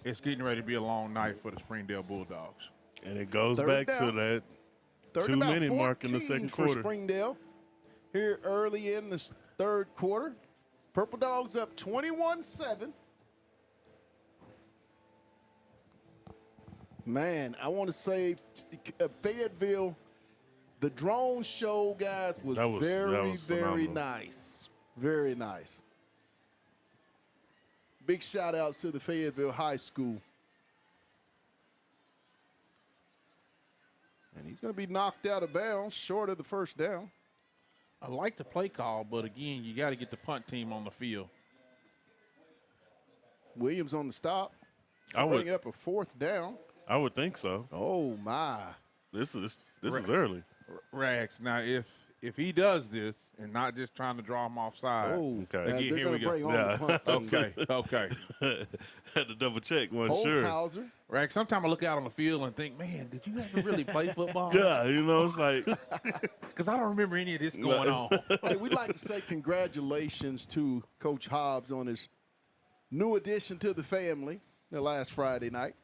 It's getting ready to be a long night for the Springdale Bulldogs. And it goes back to that 2-minute mark in the second quarter. For Springdale here early in the 3rd quarter. Purple Dogs up 21-7. Man, I want to say Fayetteville, the drone show, guys, was very nice. Very nice. Big shout outs to the Fayetteville High School. And he's going to be knocked out of bounds, short of the first down. I like the play call, but again, you got to get the punt team on the field. Williams on the stop. Bring up a 4th down. I would think so. Oh, my. This is early. Rags. Now, if he does this and not just trying to draw him offside, okay. Again, here we go. The punt team. Okay. Had to double check, sure. Holzhauser. Rags, sometimes I look out on the field and think, man, did you ever really play football? Yeah, it's like. Because I don't remember any of this going on. Hey, we'd like to say congratulations to Coach Hobbs on his new addition to the family the last Friday night.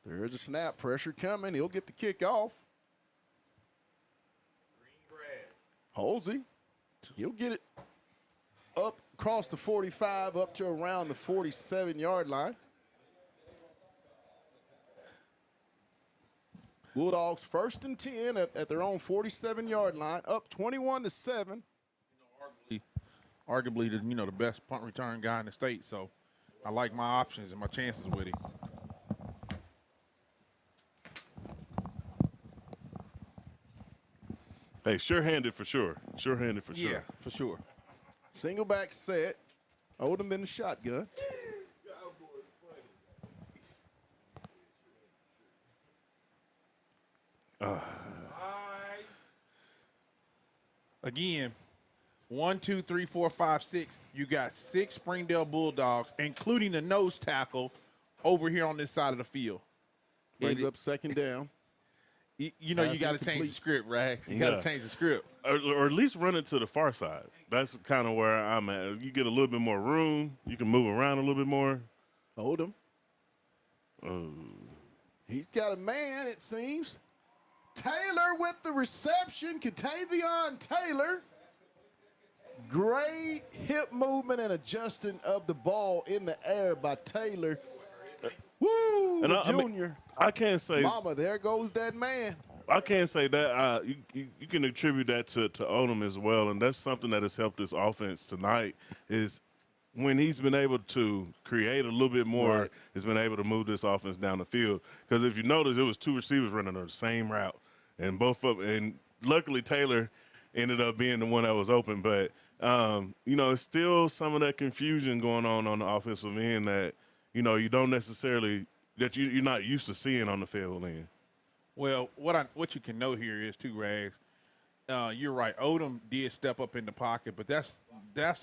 There's a snap. Pressure coming. He'll get the kick off. Holsey. He'll get it up across the 45 up to around the 47-yard line. Bulldogs 1st and 10 at their own 47-yard line, up 21-7. Arguably, the best punt return guy in the state. So, I like my options and my chances with him. Hey, sure-handed for sure. Sure-handed for sure. Yeah, for sure. Single back set. Odom in the shotgun. Again, 1, 2, 3, 4, 5, 6. You got 6 Springdale Bulldogs, including the nose tackle, over here on this side of the field. Brings up 2nd down. You got to change the script, Rags. You got to change the script. Or at least run it to the far side. That's kind of where I'm at. You get a little bit more room. You can move around a little bit more. Odom. He's got a man, it seems. Taylor with the reception. Katavion Taylor. Great hip movement and adjusting of the ball in the air by Taylor. Woo, And junior. I can't say. Mama, there goes that man. I can't say that. You can attribute that to Odom as well, and that's something that has helped this offense tonight is when he's been able to create a little bit more, Right. has been able to move this offense down the field. Because if you notice, it was two receivers running the same route, and luckily Taylor ended up being the one that was open. But it's still some of that confusion going on the offensive end that you don't necessarily that you're not used to seeing on the field end. Well, what you can know here is two Rags. You're right. Odom did step up in the pocket, but that's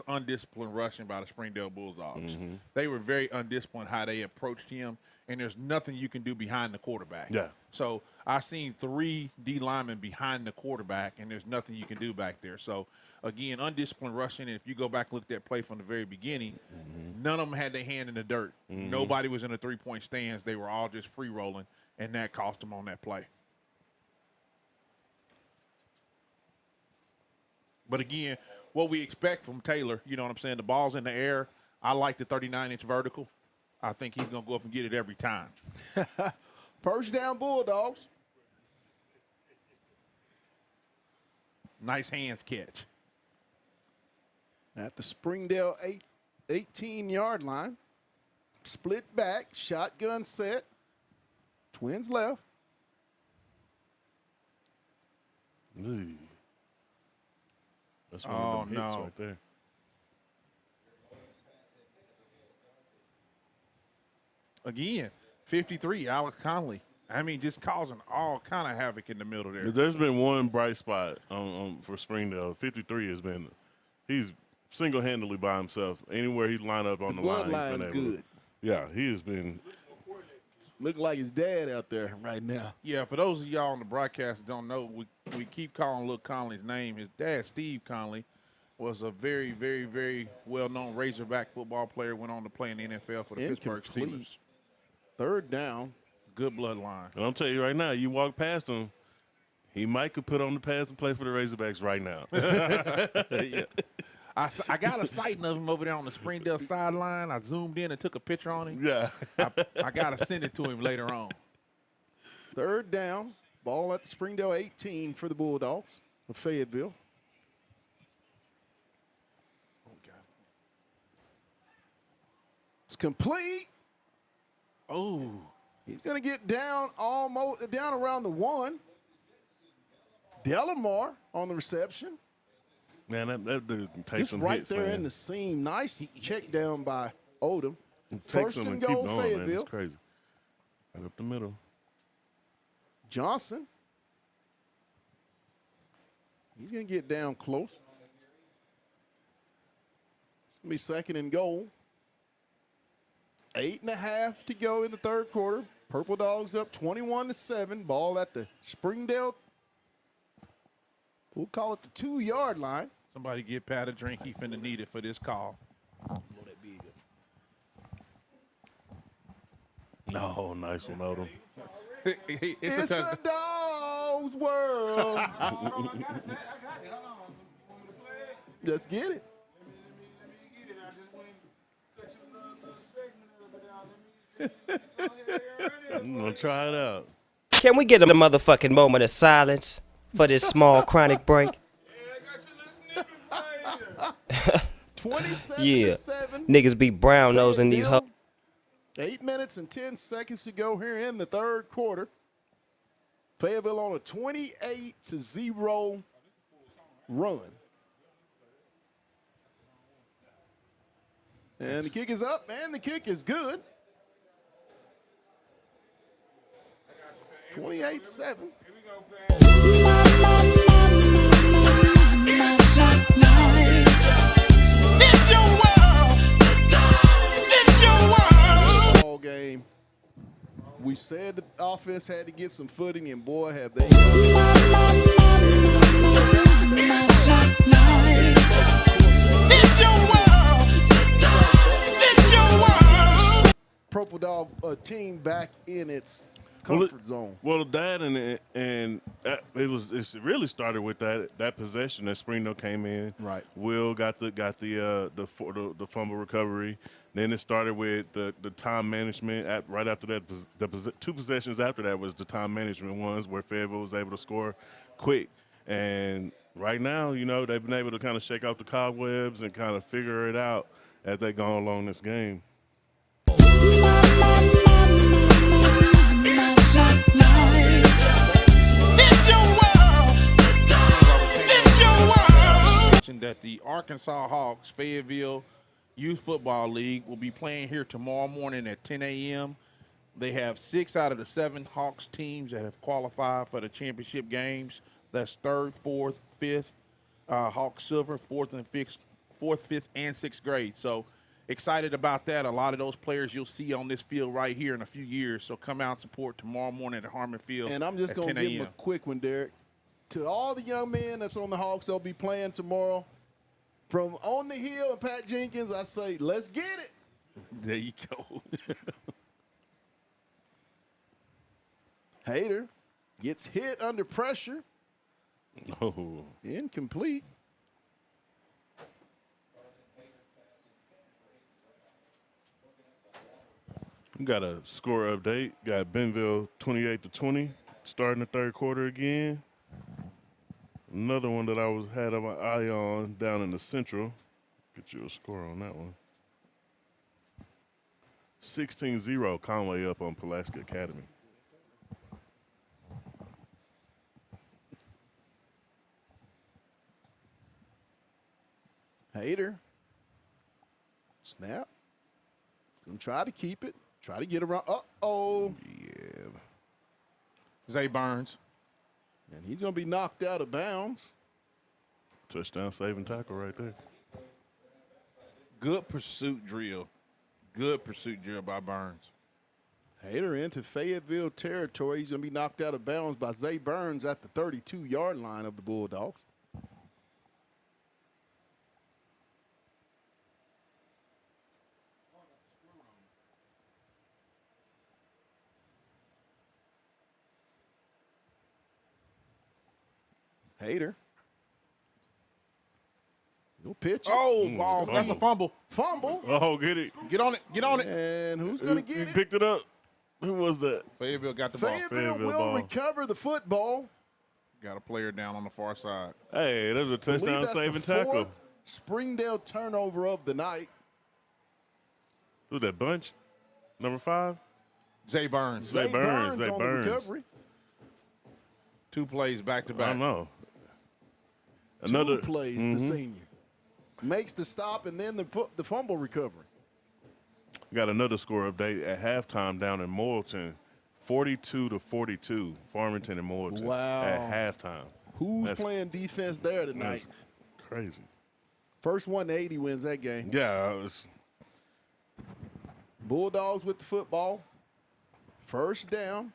undisciplined rushing by the Springdale Bulldogs. Mm-hmm. They were very undisciplined how they approached him, and there's nothing you can do behind the quarterback. Yeah. So I seen 3 D linemen behind the quarterback, and there's nothing you can do back there. So again, undisciplined rushing. And if you go back and look at that play from the very beginning, none of them had their hand in the dirt. Nobody was in a 3-point stance. They were all just free rolling, and that cost them on that play. But again, what we expect from Taylor, you know what I'm saying? The ball's in the air. I like the 39-inch vertical. I think he's going to go up and get it every time. First down, Bulldogs. Nice hands catch. At the Springdale 18-yard line. Split back, shotgun set. Twins left. Ooh. That's one of them hits right there. Again, 53, Alex Conley. I mean, just causing all kind of havoc in the middle there. There's been one bright spot for Springdale. 53 he's single-handedly by himself. Anywhere he line up on the line, he's Bloodline's been able good. to. Yeah, he has been. Look like his dad out there right now. Yeah, for those of y'all on the broadcast that don't know, we keep calling Lil Conley's name. His dad, Steve Conley, was a very, very, very well-known Razorback football player, went on to play in the NFL for the Pittsburgh Steelers. Third down. Good bloodline. And I'm telling you right now, you walk past him, he might could put on the pads and play for the Razorbacks right now. Yeah. I got a sighting of him over there on the Springdale sideline. I zoomed in and took a picture on him. Yeah. I got to send it to him later on. Third down. Ball at the Springdale 18 for the Bulldogs of Fayetteville. It's complete. Oh. He's going to get down around the 1. Delamar on the reception. Man, that dude can take Just some right hits, there man. in the seam. Nice check down by Odom. Take First some and keep goal, going, man. Fayetteville. It's crazy. Right up the middle. Johnson. He's going to get down close. It's going to be second and goal. 8.5 to go in the third quarter. Purple Dogs up 21-7. Ball at the Springdale. We'll call it the 2-yard line. Somebody get Pat a drink. He finna need it for this call. No, nice one, Odom. It's a dog's world. Let's get it. I'm going to try it out. Can we get a motherfucking moment of silence for this small chronic break? 27 Yeah. to 7. Niggas be brown nosing these hoes. 8 minutes and 10 seconds to go here in the third quarter. Fayetteville on a 28-0 run. And the kick is up, and the kick is good. 28-7. Ball game. We said the offense had to get some footing, and boy, have they. Purple Dog team back in its comfort zone. Well, that and it really started with that possession that Springdale came in. Right. Will got the fumble recovery. Then it started with the time management. Right after that, the 2 possessions after that was the time management ones where Fayetteville was able to score quick. And right now, they've been able to kind of shake off the cobwebs and kind of figure it out as they go along this game. That the Arkansas Hawks Fayetteville Youth Football League will be playing here tomorrow morning at 10 a.m. They have 6 out of the 7 Hawks teams that have qualified for the championship games. That's 3rd, 4th, 5th, Hawks Silver, 4th, 5th, and 6th grade. So excited about that. A lot of those players you'll see on this field right here in a few years. So come out and support tomorrow morning at Harmon Field. And I'm just going to give them a quick one, Derek. To all the young men that's on the Hawks, they'll be playing tomorrow. From On the Hill and Pat Jenkins, I say, let's get it. There you go. Hader gets hit under pressure. Oh. Incomplete. We got a score update. Got Benville 28-20, starting the 3rd quarter again. Another one that I had my eye on down in the Central. Get you a score on that one. 16-0, Conway up on Pulaski Academy. Hader. Snap. Gonna try to keep it. Try to get around. Uh-oh. Yeah. Zay Burns. And he's going to be knocked out of bounds. Touchdown saving tackle right there. Good pursuit drill. Good pursuit drill by Burns. Hader into Fayetteville territory. He's going to be knocked out of bounds by Zay Burns at the 32-yard line of the Bulldogs. Hader. No pitch. Oh, ball. That's a fumble. Fumble. Oh, get it. Get on it. Get on it. And who's going to get He it? picked it up. Who was that? Fayetteville got the ball. Fayetteville will recover the football. Got a player down on the far side. Hey, that was a touchdown saving tackle. 4th Springdale turnover of the night. Who's that, Bunch? Number 5? Zay Burns. Zay Burns on Burns. the recovery. 2 plays back to I back. don't know. 2 plays, the senior. Makes the stop and then the fumble recovery. Got another score update at halftime down in Moulton. 42-42, Farmington and Moulton. Wow. At halftime. Who's playing defense there tonight? That's crazy. First 180 wins that game. Yeah. Bulldogs with the football. First down.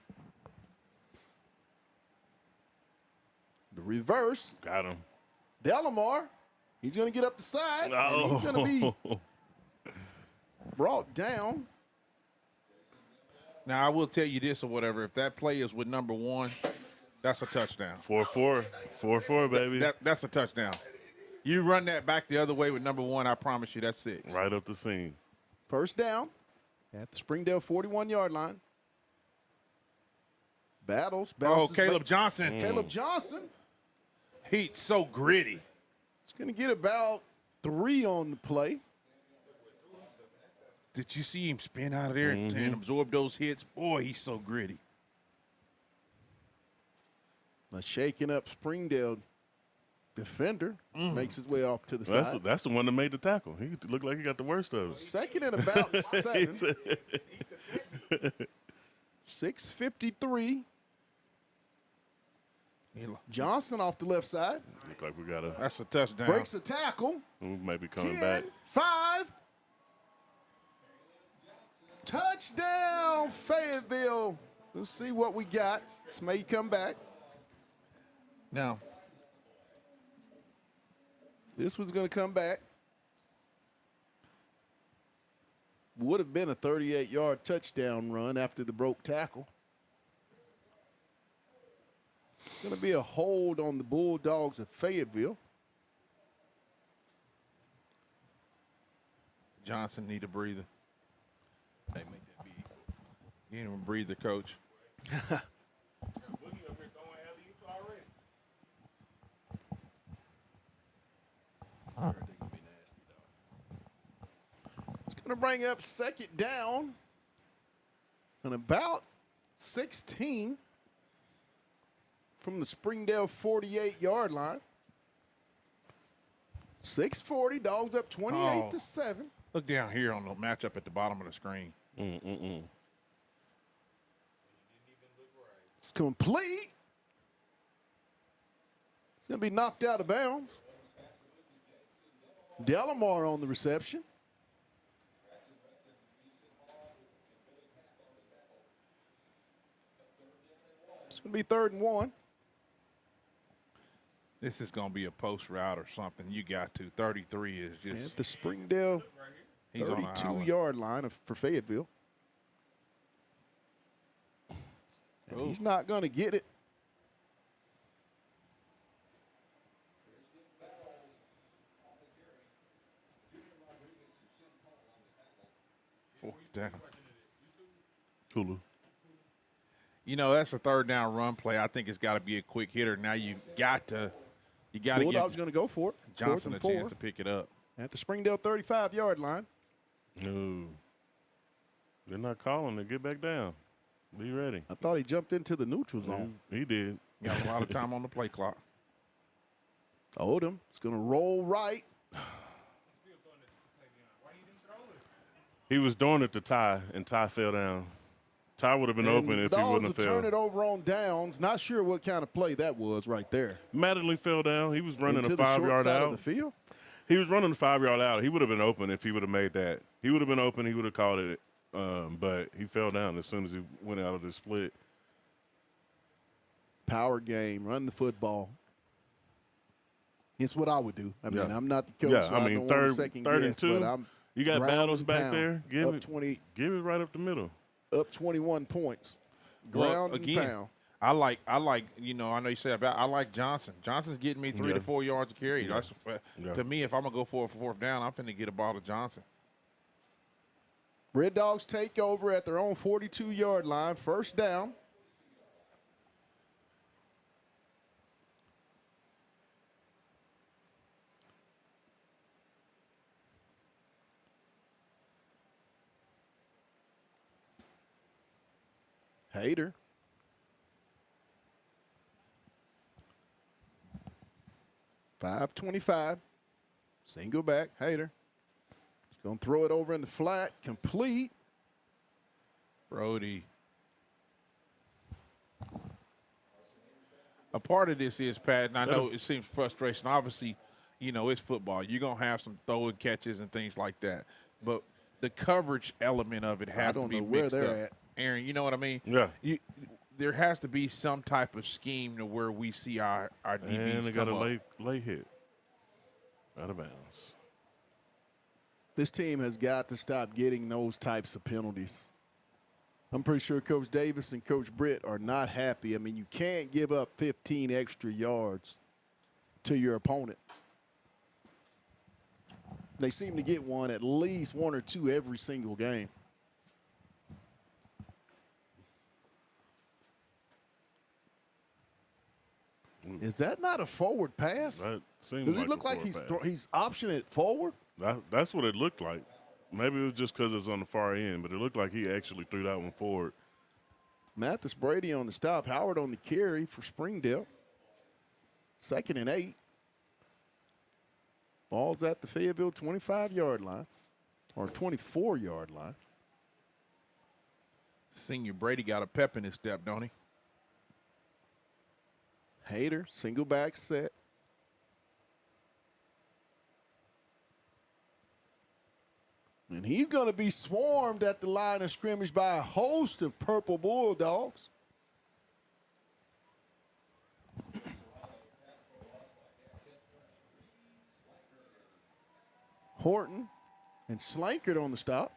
The reverse. Got him. Delamar. He's going to get up the side. And he's going to be brought down. Now, I will tell you this or whatever. If that play is with number 1, that's a touchdown. 4-4. 4-4, baby. That's a touchdown. You run that back the other way with number 1, I promise you that's 6. Right up the seam. First down at the Springdale 41-yard line. Battles. Oh, Caleb Johnson. Caleb Johnson. He's so gritty. He's going to get about 3 on the play. Did you see him spin out of there and absorb those hits? Boy, he's so gritty. A shaking up Springdale defender makes his way off to the side. That's the one that made the tackle. He looked like he got the worst of it. Second and about 7. 6:53. Johnson off the left side. Look like we got a. That's a touchdown. Breaks a tackle. We may be coming 10, back. 5. Touchdown, Fayetteville. Let's see what we got. This may come back. Now, this one's going to come back. Would have been a 38-yard touchdown run after the broke tackle. Going to be a hold on the Bulldogs of Fayetteville. Johnson need a breather. They make that be equal. You ain't even a breather, coach. It's going to bring up second down and about 16 from the Springdale 48-yard line. 6:40, Dogs up 28-7. Look down here on the matchup at the bottom of the screen. It's complete. It's going to be knocked out of bounds. Delamar on the reception. It's going to be 3rd and 1. This is going to be a post route or something. You got to. 33 is just. At the Springdale 32-yard line for Fayetteville. And he's not going to get it. Fourth down. Hulu. You know, that's a 3rd down run play. I think it's got to be a quick hitter. Now you got to Bulldogs going to go for it. Johnson a chance to pick it up. At the Springdale 35-yard line. No. They're not calling to get back down. Be ready. I thought he jumped into the neutral zone. He did. Got a lot of time on the play clock. Odom is going to roll right. He was doing it to Ty, and Ty fell down. Ty would have been open if he wouldn't have fell. Turn it over on downs. Not sure what kind of play that was right there. Mattingly fell down. He was running Into a the 5-yard short side out. of the field? He was running the 5-yard out. He would have been open if he would have made that. He would have been open. He would have caught it. But he fell down as soon as he went out of the split. Power game. Run the football. It's what I would do. I mean, I'm not the coach, Yeah, so I I mean, don't third, want to second third guess, and 2. but I'm You got ground battles and back pound. there. Give it right up the middle. Up 21 points. Ground again, and pound. I like, you know, I know you said about, I like Johnson. Johnson's getting me 3 to 4 yards of carry. Yeah. That's, to me, if I'm going to go for a 4th down, I'm finna get a ball to Johnson. Red Dogs take over at their own 42-yard line. 1st down. Hader. .525. Single back. Hader. He's going to throw it over in the flat. Complete. Brody. A part of this is, Pat, and I know it seems frustration. Obviously, you know, it's football. You're going to have some throwing catches and things like that. But the coverage element of it has to be mixed up. Aaron, you know what I mean? Yeah. There has to be some type of scheme to where we see our DBs And they come got a up. late hit. Out of bounds. This team has got to stop getting those types of penalties. I'm pretty sure Coach Davis and Coach Britt are not happy. I mean, you can't give up 15 extra yards to your opponent. They seem to get at least one or two every single game. Is that not a forward pass? That seems Does it look like he's optioning it forward? That's what it looked like. Maybe it was just because it was on the far end, but it looked like he actually threw that one forward. Mathis Brady on the stop. Howard on the carry for Springdale. 2nd and 8. Ball's at the Fayetteville 25-yard line or 24-yard line. Senior Brady got a pep in his step, don't he? Hader, single back set. And he's going to be swarmed at the line of scrimmage by a host of purple Bulldogs. Horton and Slankert on the stop.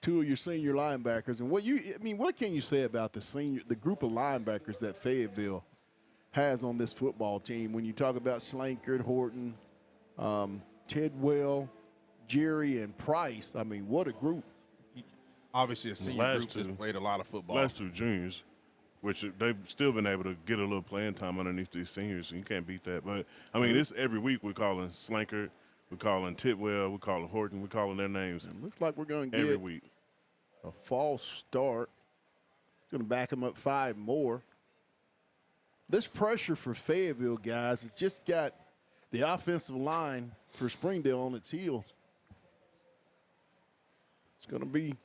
two of your senior linebackers. And what can you say about the group of linebackers that Fayetteville has on this football team? When you talk about Slankard, Horton, Tidwell, Jerry, and Price, I mean, what a group. Obviously, a senior group has played a lot of football. Last two juniors, which they've still been able to get a little playing time underneath these seniors, and you can't beat that. But, I mean, this every week we're calling Slankard, we're calling Tidwell, we're calling Horton, we're calling their names. It looks like we're going to every get week a false start. It's going to back them up 5 more. This pressure for Fayetteville, guys, it's just got the offensive line for Springdale on its heels. It's going to be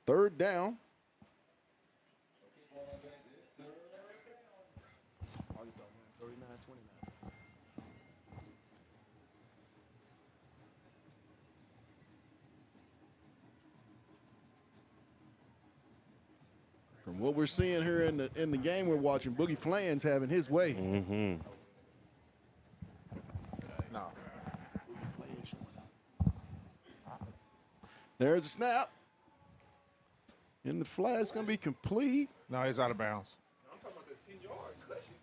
3rd down. From what we're seeing here in the game we're watching, Boogie Flan's having his way. Mm-hmm. No. There's a snap. And the flag's going to be complete. No, he's out of bounds. I'm talking about the 10-yard cushion.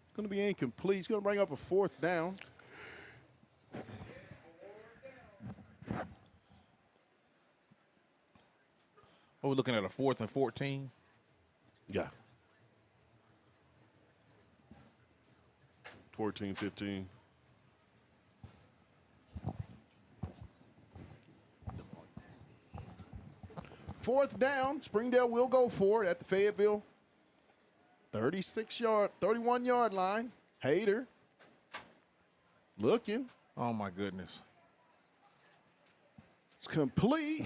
It's going to be incomplete. He's going to bring up a 4th down. Oh, we're looking at a 4th and 14. Yeah. 14, 15. Fourth down. Springdale will go for it at the Fayetteville 31-yard line. Hayter looking. Oh, my goodness. It's complete.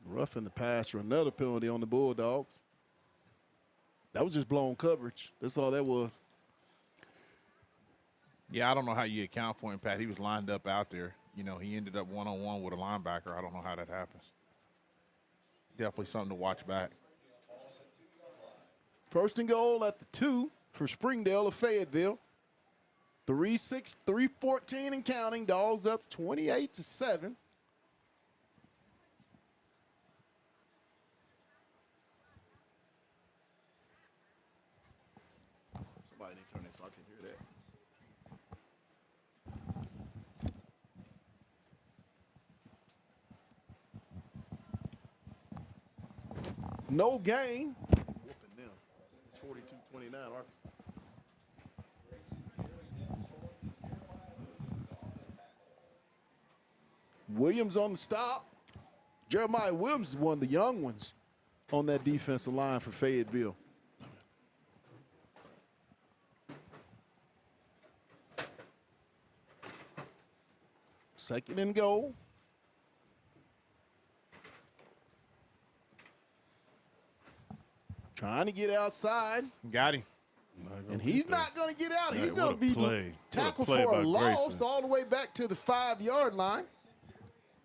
Roughing the passer, another penalty on the Bulldogs. That was just blown coverage. That's all that was. Yeah, I don't know how you account for him, Pat. He was lined up out there. You know, he ended up one-on-one with a linebacker. I don't know how that happens. Definitely something to watch back. 1st and goal at the 2 for Springdale of Fayetteville. 3-14 and counting. Dogs up 28-7. Somebody need to turn this so I can hear that. No gain. Whooping them. It's 42-29 Arkansas. Williams on the stop. Jeremiah Williams is one of the young ones on that defensive line for Fayetteville. Second and goal. Trying to get outside. Got him. And he's not going to get out. He's Right, going to be tackled for a loss all the way back to the 5-yard line.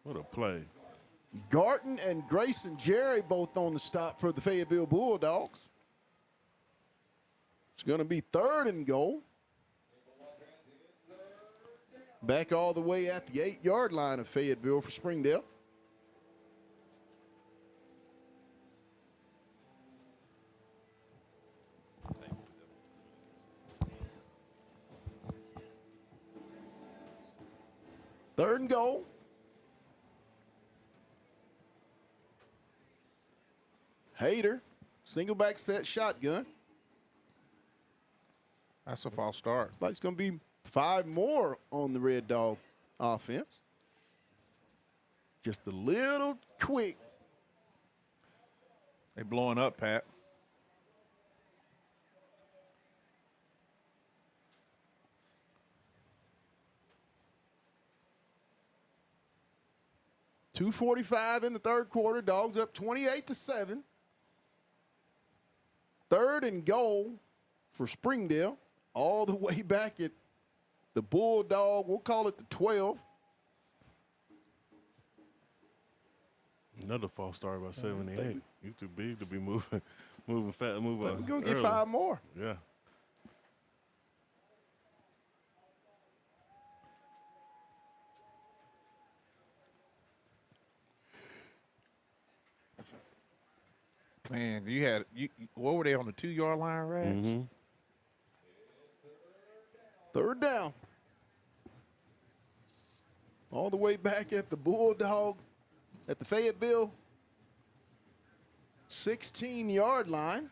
What a play. Garton and Grayson Jerry both on the stop for the Fayetteville Bulldogs. It's going to be 3rd and goal. Back all the way at the 8-yard line of Fayetteville for Springdale. Third and goal. Hayter, single back set shotgun. That's a false start. Like it's going to be 5 more on the Red Dog offense. Just a little quick. They blowing up, Pat. .245 in the third quarter. Dogs up 28-7. 3rd and goal for Springdale, all the way back at the Bulldog. We'll call it the 12. Another false start by 78. He's too big to be moving fast. But we're going to get 5 more. Yeah. Man, you what were they on the 2-yard line, Rags? Mm-hmm. 3rd down. All the way back at the Bulldog at the Fayetteville 16-yard line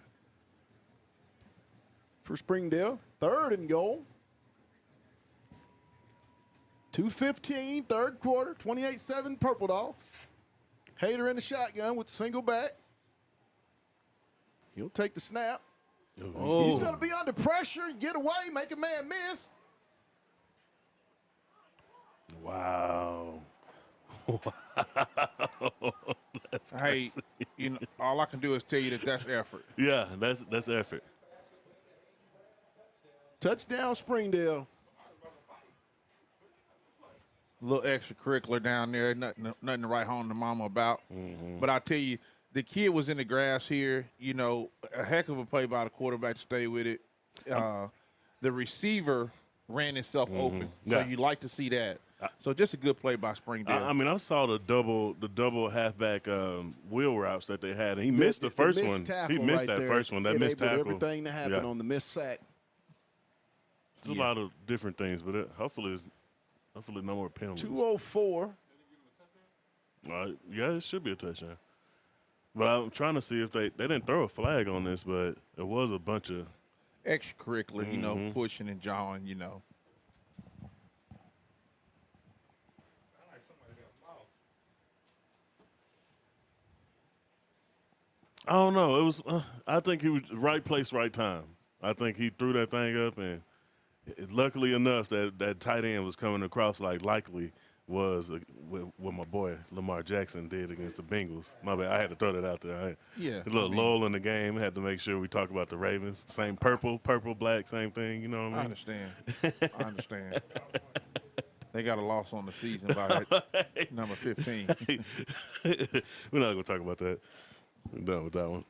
for Springdale. 3rd and goal. 2:15, 3rd quarter, 28-7 Purple Dogs. Hader in the shotgun with the single back. He'll take the snap. Oh. He's going to be under pressure and get away, make a man miss. Wow. Hey, all I can do is tell you that's effort. Yeah, that's effort. Touchdown, Springdale. A little extracurricular down there, nothing to write home to mama about. Mm-hmm. But I tell you, the kid was in the grass here. A heck of a play by the quarterback to stay with it. The receiver ran himself open, so Yeah. you like to see that. So just a good play by Springdale. I saw the double halfback wheel routes that they had, and he missed the first one. He missed that first one. That missed tackle. Everything to happen on the missed sack. There's a lot of different things, but hopefully no more penalties. 2:04. Yeah, it should be a touchdown. But I'm trying to see if they didn't throw a flag on this, but it was a bunch of extracurricular, pushing and jawing, I don't know. It was. I think he was right place, right time. I think he threw that thing up, and luckily enough that tight end was coming across like likely was what my boy Lamar Jackson did against the Bengals. My bad. I had to throw that out there. Yeah. A little lull in the game. Had to make sure we talk about the Ravens. Same purple, black, same thing. You know what I mean? I understand. They got a loss on the season by number 15. We're not going to talk about that. We're done with that one.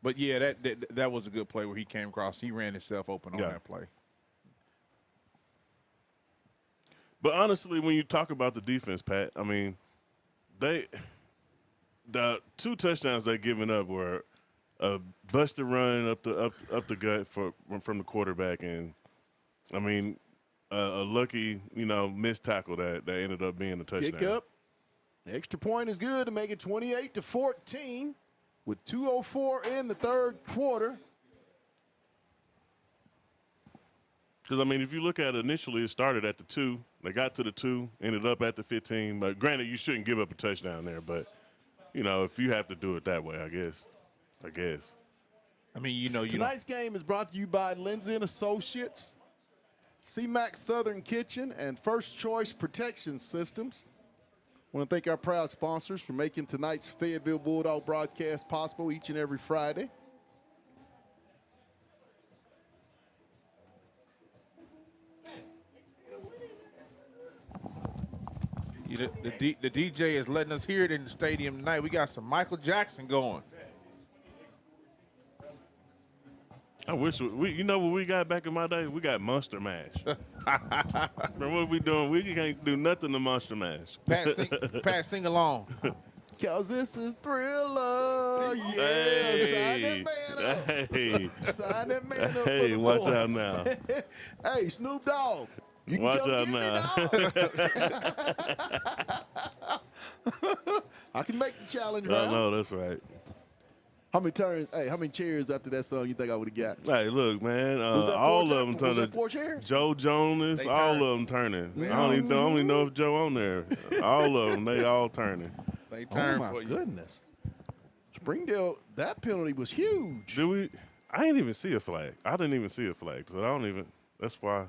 But, yeah, that was a good play where he came across. He ran himself open on that play. But honestly, when you talk about the defense, Pat, I mean, the 2 touchdowns they given up were a busted run up the gut from the quarterback, and I mean a lucky missed tackle that ended up being a touchdown. Kick up. The extra point is good to make it 28-14 with 2:04 in the 3rd quarter. Because, I mean, if you look at it initially, it started at the 2. They got to the 2, ended up at the 15. But granted, you shouldn't give up a touchdown there. But, if you have to do it that way, I guess. I mean, Tonight's game is brought to you by Lindsay & Associates, CMAX Southern Kitchen, and First Choice Protection Systems. I want to thank our proud sponsors for making tonight's Fayetteville Bulldog broadcast possible each and every Friday. The DJ is letting us hear it in the stadium tonight. We got some Michael Jackson going. I wish what we got back in my day? We got Monster Mash. But what we doing? We can't do nothing to Monster Mash. Pat, sing along. Cause this is Thriller. Yeah, sign that man up. Hey, Sign that man up for hey, the watch boys. out now. Hey, Snoop Dogg. You can Watch come out get now. me, dog. I can make the challenge I round. know that's right. How many turns? Hey, how many cheers after that song you think I would have got? Hey, look, man. Was that All four of them was turning. that 4 cheers? Joe Jonas, They all turn. of them turning. I don't even know if Joe on there. All of them, they all turning. They Oh turn my for you. goodness. Springdale, that penalty was huge. Did we? I didn't even see a flag. I didn't even see a flag, so I don't even. That's why.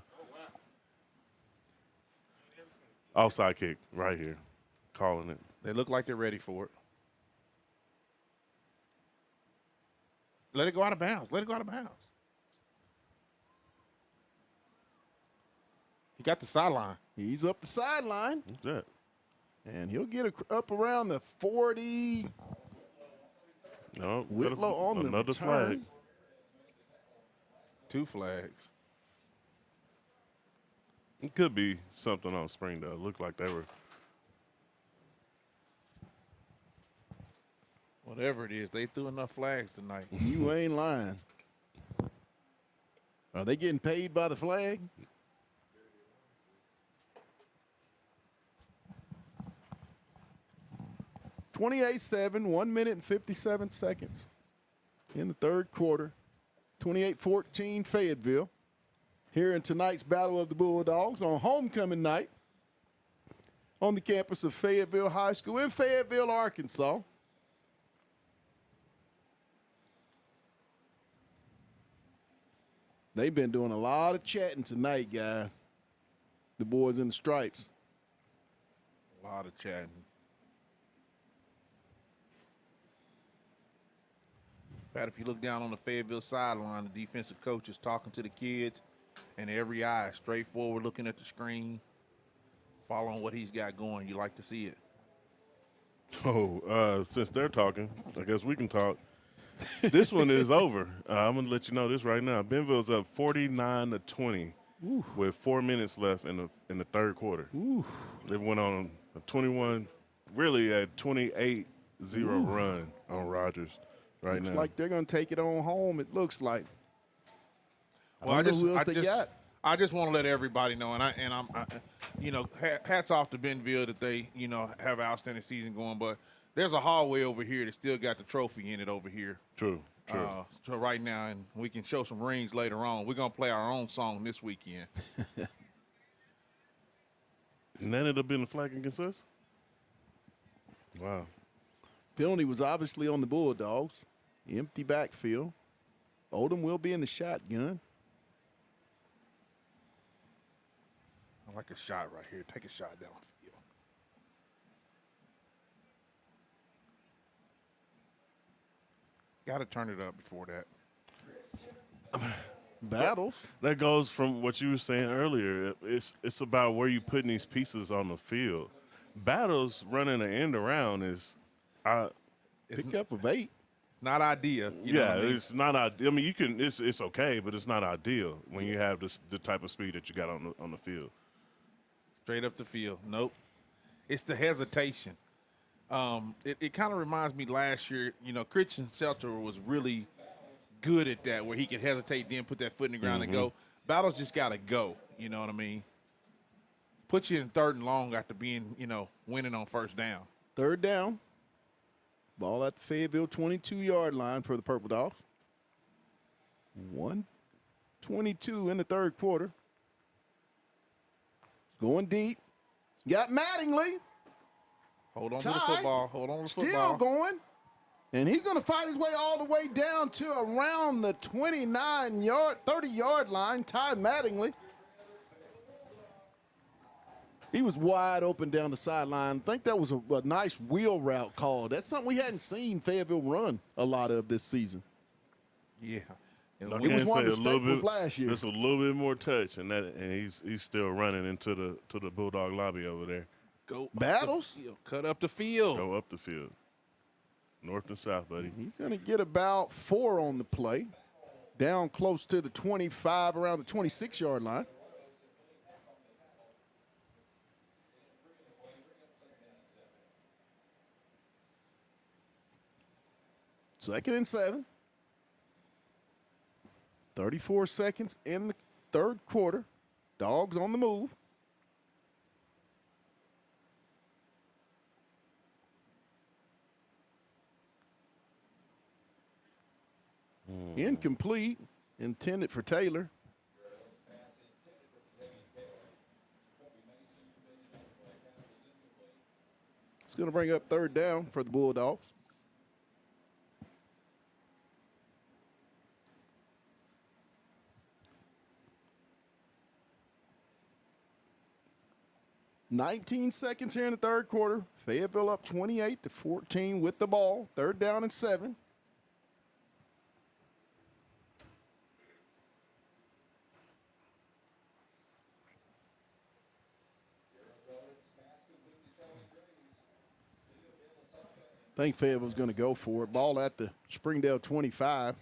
Offside kick right here, calling it. They look like they're ready for it. Let it go out of bounds. Let it go out of bounds. He got the sideline. He's up the sideline. What's that? And he'll get up around the 40. No, Whitlow on the another return. flag. 2 flags. It could be something on Springdale. It looked like they were. Whatever it is, they threw enough flags tonight. You ain't lying. Are they getting paid by the flag? (28-7), 1 minute and 57 seconds in the third quarter. 28-14 Fayetteville. Here in tonight's Battle of the Bulldogs on homecoming night on the campus of Fayetteville High School in Fayetteville, Arkansas. They've been doing a lot of chatting tonight, guys. The boys in the stripes. A lot of chatting. Pat, if you look down on the Fayetteville sideline, the defensive coach is talking to the kids, and every eye is straightforward looking at the screen, following what he's got going. You like to see it. Oh, since they're talking, I guess we can talk. This one is over. I'm going to let you know this right now. Benville's up 49-20 with 4 minutes left in the third quarter. They went on a 21, really a 28-0 run on Rogers right Looks now. like they're going to take it on home, it looks like. Well, I don't know who else they got. I just want to let everybody know, hats off to Benville that they, have an outstanding season going. But there's a hallway over here that still got the trophy in it over here. True. So right now, and we can show some rings later on. We're gonna play our own song this weekend. And then it'll be in the flag against us? Wow. Penalty was obviously on the Bulldogs. Empty backfield. Oldham will be in the shotgun. I like a shot right here. Take a shot downfield. Got to turn it up before that. Battles. That goes from what you were saying earlier. It's about where you putting these pieces on the field. Battles running an end around is Pick up of 8. Not ideal. You know what I mean? It's not ideal. I mean, you can. It's okay, but it's not ideal when you have the type of speed that you got on the field. Straight up the field. Nope. It's the hesitation. It kind of reminds me last year, Christian Shelter was really good at that, where he could hesitate, then put that foot in the ground and go. Battles just got to go. You know what I mean? Put you in third and long after being, winning on first down. Third down. Ball at the Fayetteville 22-yard line for the Purple Dogs. 1:22 in the third quarter. It's going deep. Got Mattingly. Hold on to the Ty, football. Hold on to the Still football. going. And he's going to fight his way all the way down to around the 30-yard line. Ty Mattingly. He was wide open down the sideline. I think that was a nice wheel route call. That's something we hadn't seen Fayetteville run a lot of this season. Yeah. It was one of the staples last year. Just a little bit more touch, and he's still running into the Bulldog lobby over there. Go Battles. Cut up the field. Go up the field. North and south, buddy. He's going to get about 4 on the play. Down close to the 25, around the 26-yard line. Second and 7. 34 seconds in the third quarter. Dogs on the move. Incomplete. Intended for Taylor. It's going to bring up third down for the Bulldogs. (19 seconds here in the third quarter. Fayetteville up 28-14 with the ball. Third down and 7. think Fayetteville's going to go for it. Ball at the Springdale 25.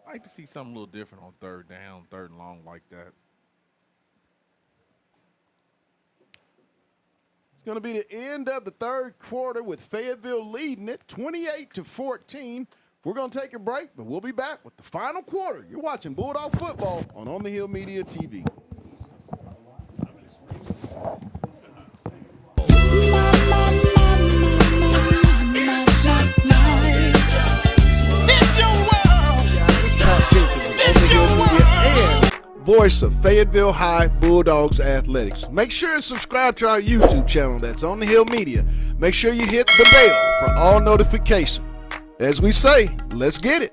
I like to see something a little different on third down, third and long like that. It's going to be the end of the third quarter with Fayetteville leading it 28-14. We're going to take a break, but we'll be back with the final quarter. You're watching Bulldog football on the Hill Media TV. Voice of Fayetteville High Bulldogs Athletics. Make sure and subscribe to our YouTube channel that's on the Hill Media. Make sure you hit the bell for all notifications. As we say, let's get it.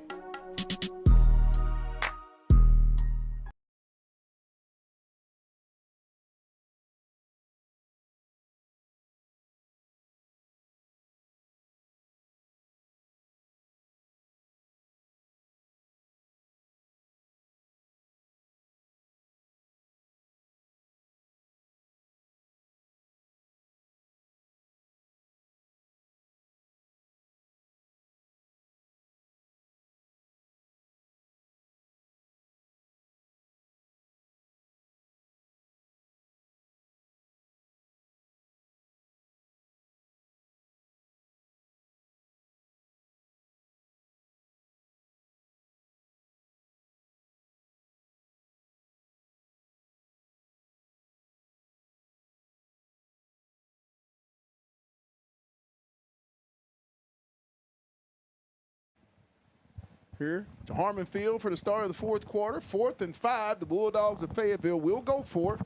Here to Harmon Field for the start of the fourth quarter. 4th and 5. The Bulldogs of Fayetteville will go for it.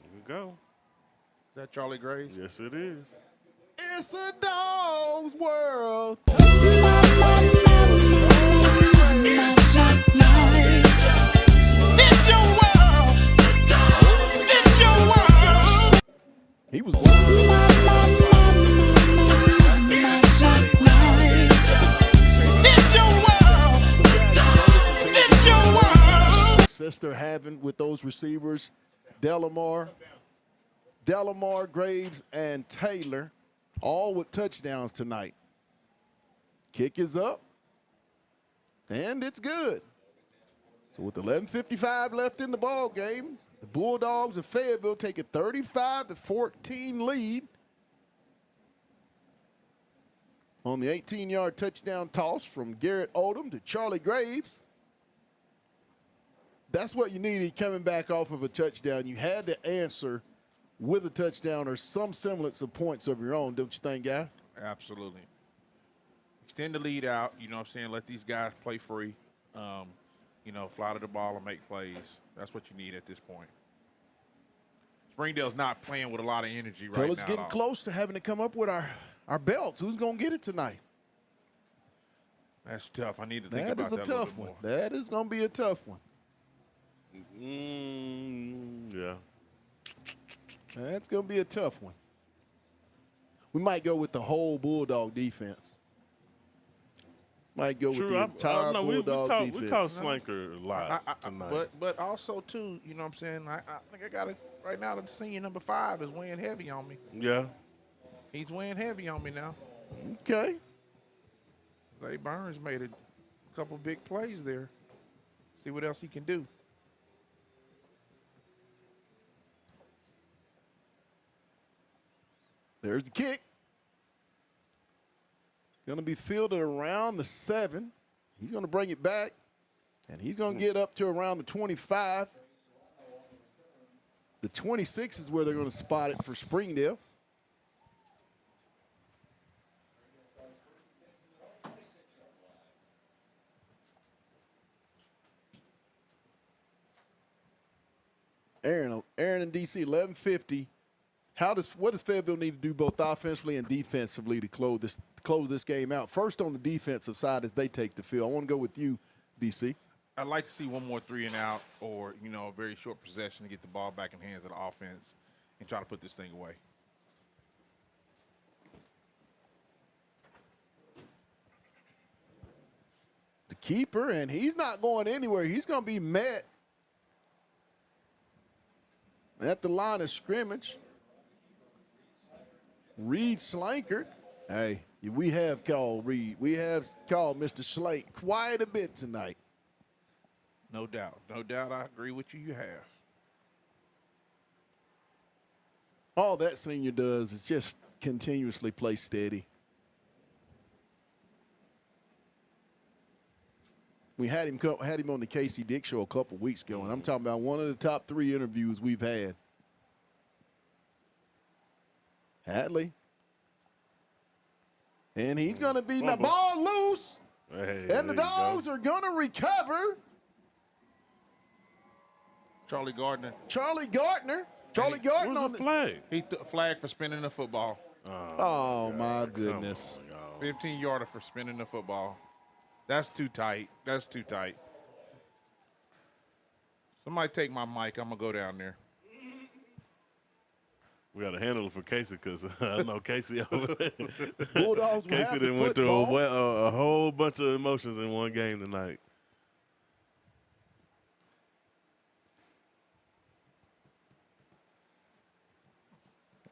Here we go. Is that Charlie Graves? Yes, it is. It's a dog's world. It's your world. It's your world. He was It's your world. It's your world. success they're having with those receivers, Delamar, Graves, and Taylor, all with touchdowns tonight. Kick is up, and it's good. So with 11:55 left in the ball game, the Bulldogs of Fayetteville take a 35-14 lead on the 18-yard touchdown toss from Garrett Odom to Charlie Graves. That's what you needed coming back off of a touchdown. You had to answer with a touchdown or some semblance of points of your own, don't you think, guys? Absolutely. Extend the lead out, you know what I'm saying? Let these guys play free. Fly to the ball and make plays. That's what you need at this point. Springdale's not playing with a lot of energy right now. It's getting close to having to come up with our belts. Who's going to get it tonight? That's tough. I need to think about that a little tough bit one. more. That is going to be a tough one. Yeah. That's going to be a tough one. We might go with the whole Bulldog defense. Might go with the entire Bulldog defense. We call Slanker a lot tonight. But also, too, you know what I'm saying? I think I got it right now. The senior number 5 is weighing heavy on me. Yeah. He's weighing heavy on me now. Okay. Zay Burns made a couple big plays there. See what else he can do. There's the kick. Going to be fielded around the 7. He's going to bring it back, and he's going to get up to around the 25. The 26 is where they're going to spot it for Springdale. Aaron and DC, 11:50. What does Fayetteville need to do both offensively and defensively to close this game out? First on the defensive side as they take the field. I want to go with you, DC. I'd like to see one more 3 and out or, a very short possession to get the ball back in the hands of the offense and try to put this thing away. The keeper, and he's not going anywhere. He's going to be met at the line of scrimmage. Reed Slankert. Hey, we have called Reed. We have called Mr. Slate quite a bit tonight. No doubt. No doubt. I agree with you. You have. All that senior does is just continuously play steady. We had him on the Casey Dick show a couple weeks ago, and I'm talking about one of the top 3 interviews we've had. Hadley. And he's going to be the ball loose. Hey, And the Dogs are going to recover. Charlie Gardner. Charlie Gardner on the flag. He took a flag for spinning the football. Oh, my goodness. 15-yarder for spinning the football. That's too tight. That's too tight. Somebody take my mic. I'm going to go down there. We got to handle it for Casey because I know Casey over there. Bulldogs will Casey have the done went through football. a whole bunch of emotions in one game tonight.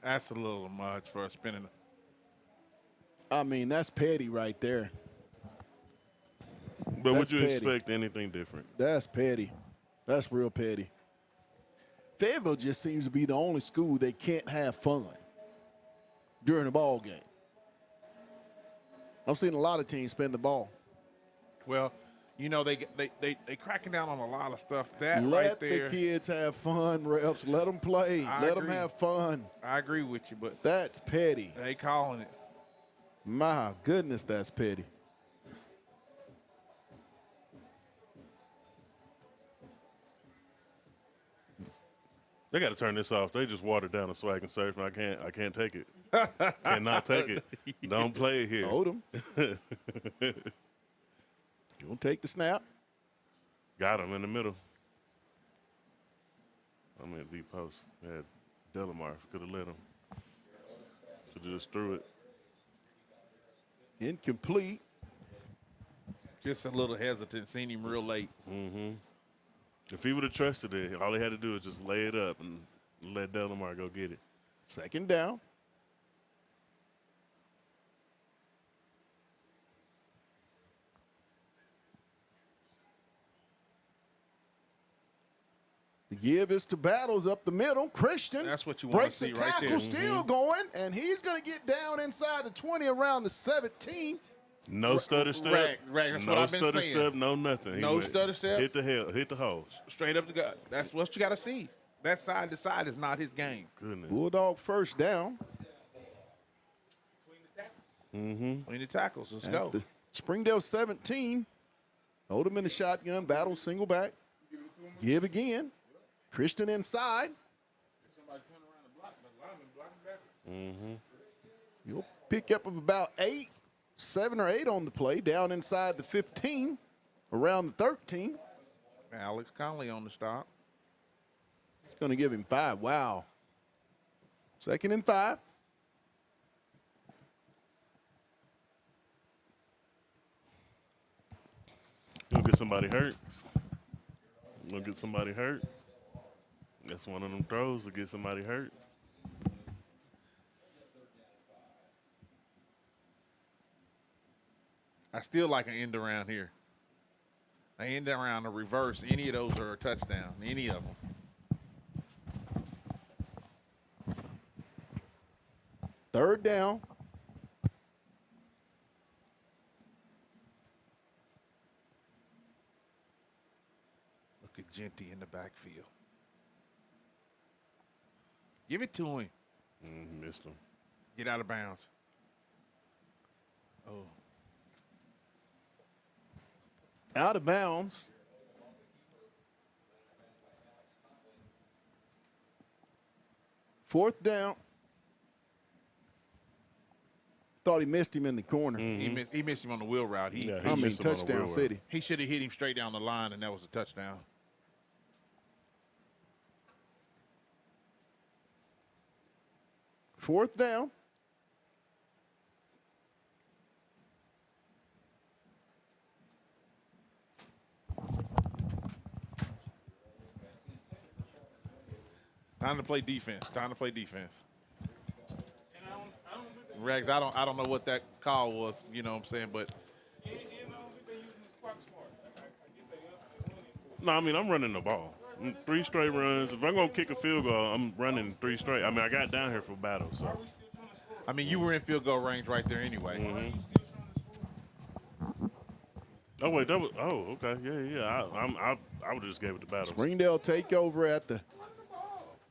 That's a little much for a spinning. I mean, that's petty right there. But That's would you petty. expect anything different? That's petty. That's real petty. Fayetteville just seems to be the only school that can't have fun during a ball game. I've seen a lot of teams spend the ball. Well, you know, they cracking down on a lot of stuff. That Let right there. the kids have fun, refs. Let them play. Let them agree. have fun. I agree with you, but That's petty. they calling it. My goodness, that's petty. They got to turn this off. They just watered down the swag and surf, and I can't take it. Cannot take it. Don't play it here. Hold them. You want to take the snap? Got him in the middle. I'm in deep post. Had Delamar could have let him. Should have just threw it. Incomplete. Just a little hesitant. Seen him real late. If he would have trusted it, all he had to do was just lay it up and let Delamar go get it. Second down. The give is to Battles up the middle. Christian That's what you want to breaks see the right tackle, there. still going, and he's going to get down inside the 20 around the 17. No stutter step. Right, that's no what I've been stutter saying. step, no nothing. He No went, stutter step. Hit the hole. Straight up the gut. That's what you got to see. That side to side is not his game. Goodness. Bulldog first down. Between the tackles. Let's At go. the Springdale 17. Hold him in the shotgun. Battle single back. Give again. Christian inside. You'll pick up of about 7 or 8 on the play. Down inside the 15. Around the 13. Alex Conley on the stop. It's going to give him 5. Wow. 2nd and 5. Gonna get somebody hurt. Gonna get somebody hurt. That's one of them throws to get somebody hurt. I still like an end around here. An end around, a reverse. Any of those are a touchdown. Any of them. Third down. Look at Genty in the backfield. Give it to him. Missed him. Get out of bounds. Oh. Out of bounds. Fourth down. Thought he missed him in the corner. He missed him on the wheel route. He Yeah, I mean, missed him on the touchdown wheel route. city. he should have hit him straight down the line, and that was a touchdown. Fourth down. Time to play defense. Rex, I don't know what that call was, you know what I'm saying, but No, I mean, I'm running the ball. 3 straight runs. If I'm going to kick a field goal, I'm running 3 straight. I mean, I got down here for battle, so. I mean, you were in field goal range right there anyway. Mm-hmm. Oh, wait, that was – oh, okay. Yeah. I would just gave it to battle. Springdale take over at the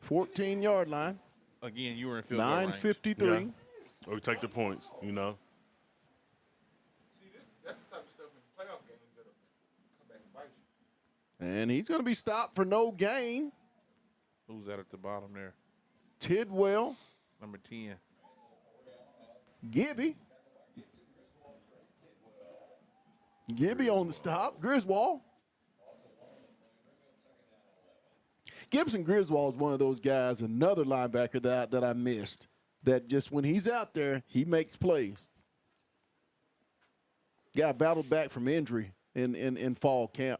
14-yard line. Again, you were in field goal range. 9:53. Yeah. Or we take the points, you know. That's the type of stuff in playoff games that'll come back and bite you. And he's going to be stopped for no gain. Who's that at the bottom there? Tidwell. Number 10. Gibby on the stop. Griswold. Gibson Griswold is one of those guys, another linebacker that I missed. That just when he's out there, he makes plays. Guy battled back from injury in fall camp.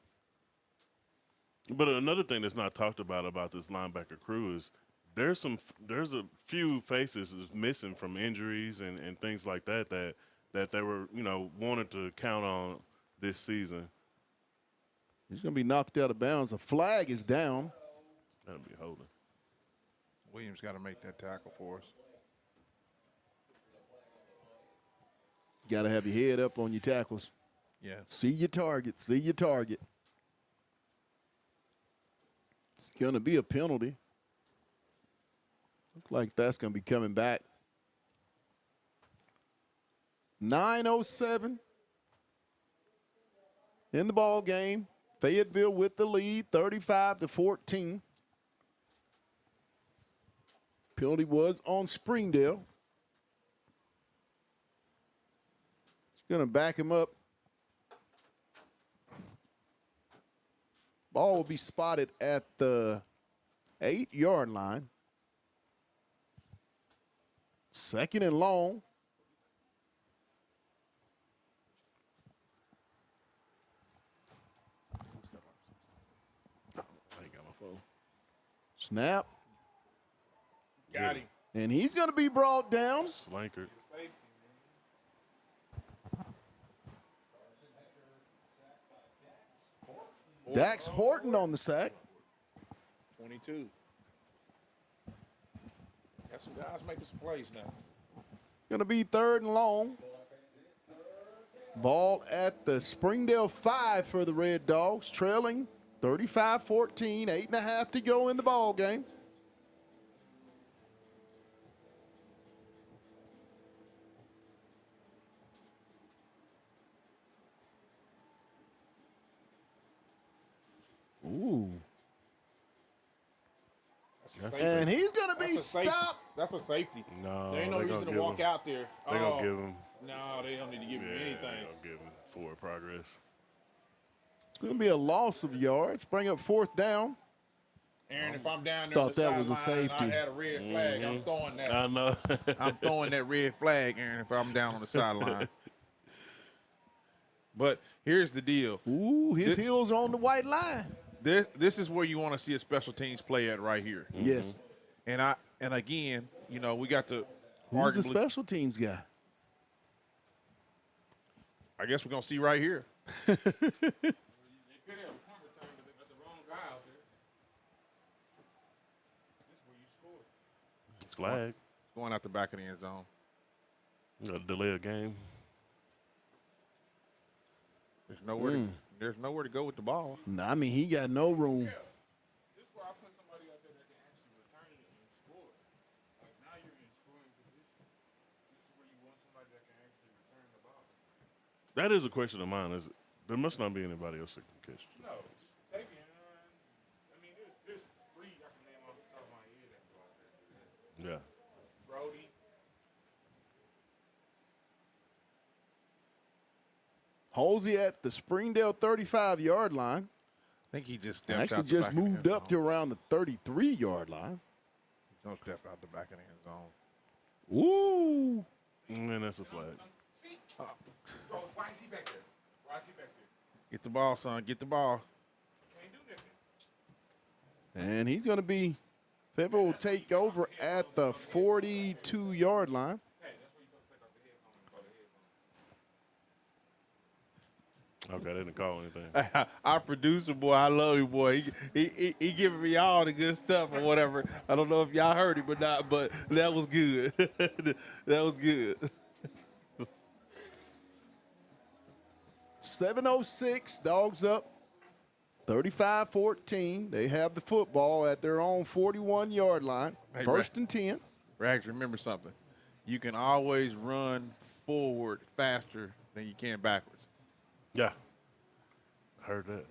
But another thing that's not talked about this linebacker crew is there's a few faces that's missing from injuries and things like that they were, wanted to count on this season. He's going to be knocked out of bounds. A flag is down. That'll be holding. Williams got to make that tackle for us. Got to have your head up on your tackles. Yeah. See your target. It's going to be a penalty. Looks like that's going to be coming back. 9:07 in the ball game. Fayetteville with the lead, 35-14. Penalty was on Springdale. It's going to back him up. Ball will be spotted at the 8-yard line. 2nd and long. Snap. Got him. And he's going to be brought down. Slankered. Dax Horton on the sack. 22. Got some guys making some plays now. Going to be 3rd and long. Ball at the Springdale 5 for the Red Dogs, trailing 35-14, 8.5 to go in the ball game. Ooh. And he's going to be stopped. That's a safety. No, there ain't no reason to walk out there. They're going to give him. No, they don't need to give him anything. They're going to give him forward progress. It's going to be a loss of yards. Bring up 4th down. Aaron, if I'm down there Thought on the that was a sideline safety. and I had a red flag, I'm throwing that. I know. I'm throwing that red flag, Aaron, if I'm down on the sideline. But here's the deal. Ooh, his heels on the white line. This is where you want to see a special teams play at right here. Yes. And again, we got to Who's the special teams guy? I guess we're gonna see right here. They could have a punt return, but they got the wrong guy out there. This is where you score. Flag. Going out the back of the end zone. Delay a game. There's nowhere to go with the ball. No, I mean, he got no room. This is where I put somebody out there that can actually return it and score. Like now you're in scoring position. This is where you want somebody that can actually return the ball. That is a question of mine. There must not be anybody else that can catch. No, Tavion. I mean, there's 3 I can name off the top of my head that go out there and do that. Yeah. Brody. Halsey at the Springdale 35-yard line. I think he just stepped Actually out the just back of the moved end up to zone. around the 33-yard line. He's gonna step out the back of the end zone. Ooh. And that's a flag. See? Bro, why is he back there? Get the ball, son. Get the ball. Can't do nothing. And he's going to be Fayetteville will take over at the 42-yard line. Okay, they didn't call anything. Our producer, boy, I love you, boy. He giving me all the good stuff or whatever. I don't know if y'all heard him or not, but that was good. That was good. 7:06, Dogs up 35-14. They have the football at their own 41-yard line. Hey, First and 10. Rags, remember something. You can always run forward faster than you can backwards. Yeah. Heard that.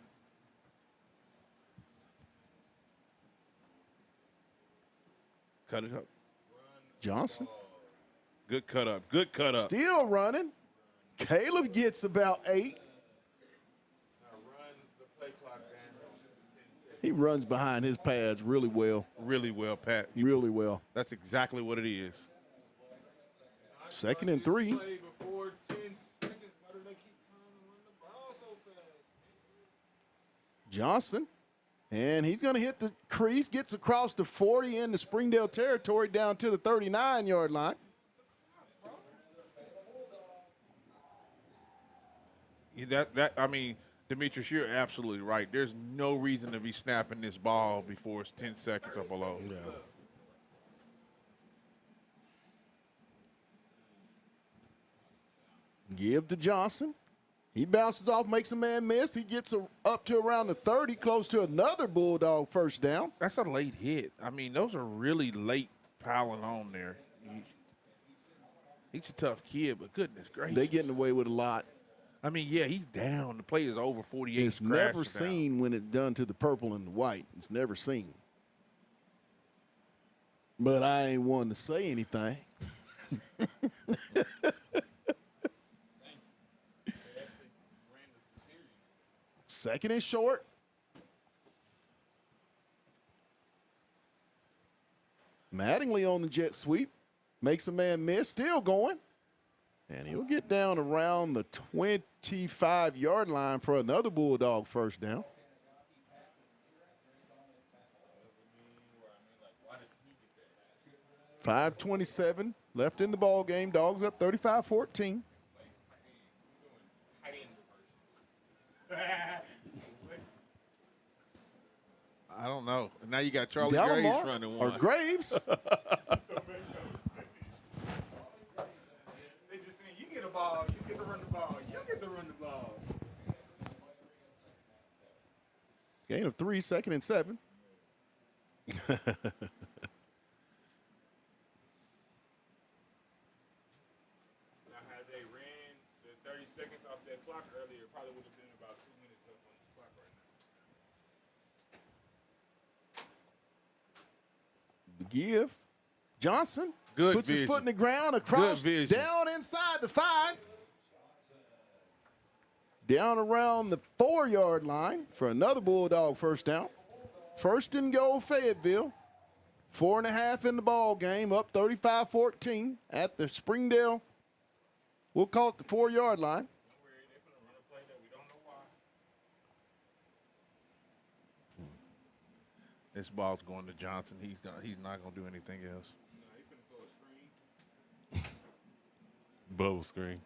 Cut it up. Johnson Good cut up. Good cut up. still running. Caleb gets about 8. He runs behind his pads really well. Really well, Pat. Really well. That's exactly what it is. Second and 3. Johnson. And he's going to hit the crease, gets across the 40 in the Springdale territory down to the 39-yard line. I mean, Demetrius, you're absolutely right. There's no reason to be snapping this ball before it's 10 seconds or below. Yeah. Give to Johnson. He bounces off, makes a man miss. He gets up to around the 30, close to another Bulldog first down. That's a late hit. I mean, those are really late piling on there. He's a tough kid, but goodness gracious. They getting away with a lot. I mean, yeah, he's down. The play is over 48. It's never seen when it's done to the purple and the white. It's never seen. But I ain't one to say anything. Second and short. Mattingly on the jet sweep. Makes a man miss. Still going. And he'll get down around the 25-yard line for another Bulldog first down. .527 left in the ball game. Dogs up 35-14. I don't know. Now you got Charlie Delamar Graves running one. or Graves. They just saying, you get a ball, you get to run the ball, you get to run the ball. Gain of 3, second and 7. Now, had they ran the 30 seconds off that clock earlier, it probably would have been about 2 minutes left on this clock right now. Give. Johnson Good puts his vision. foot in the ground, across, Good vision. down inside the 5. Down around the 4-yard line for another Bulldog first down. First and goal, Fayetteville. 4.5 in the ball game, up 35-14 at the Springdale. We'll call it the 4-yard line. This ball's going to Johnson. He's not going to do anything else. Bubble screen.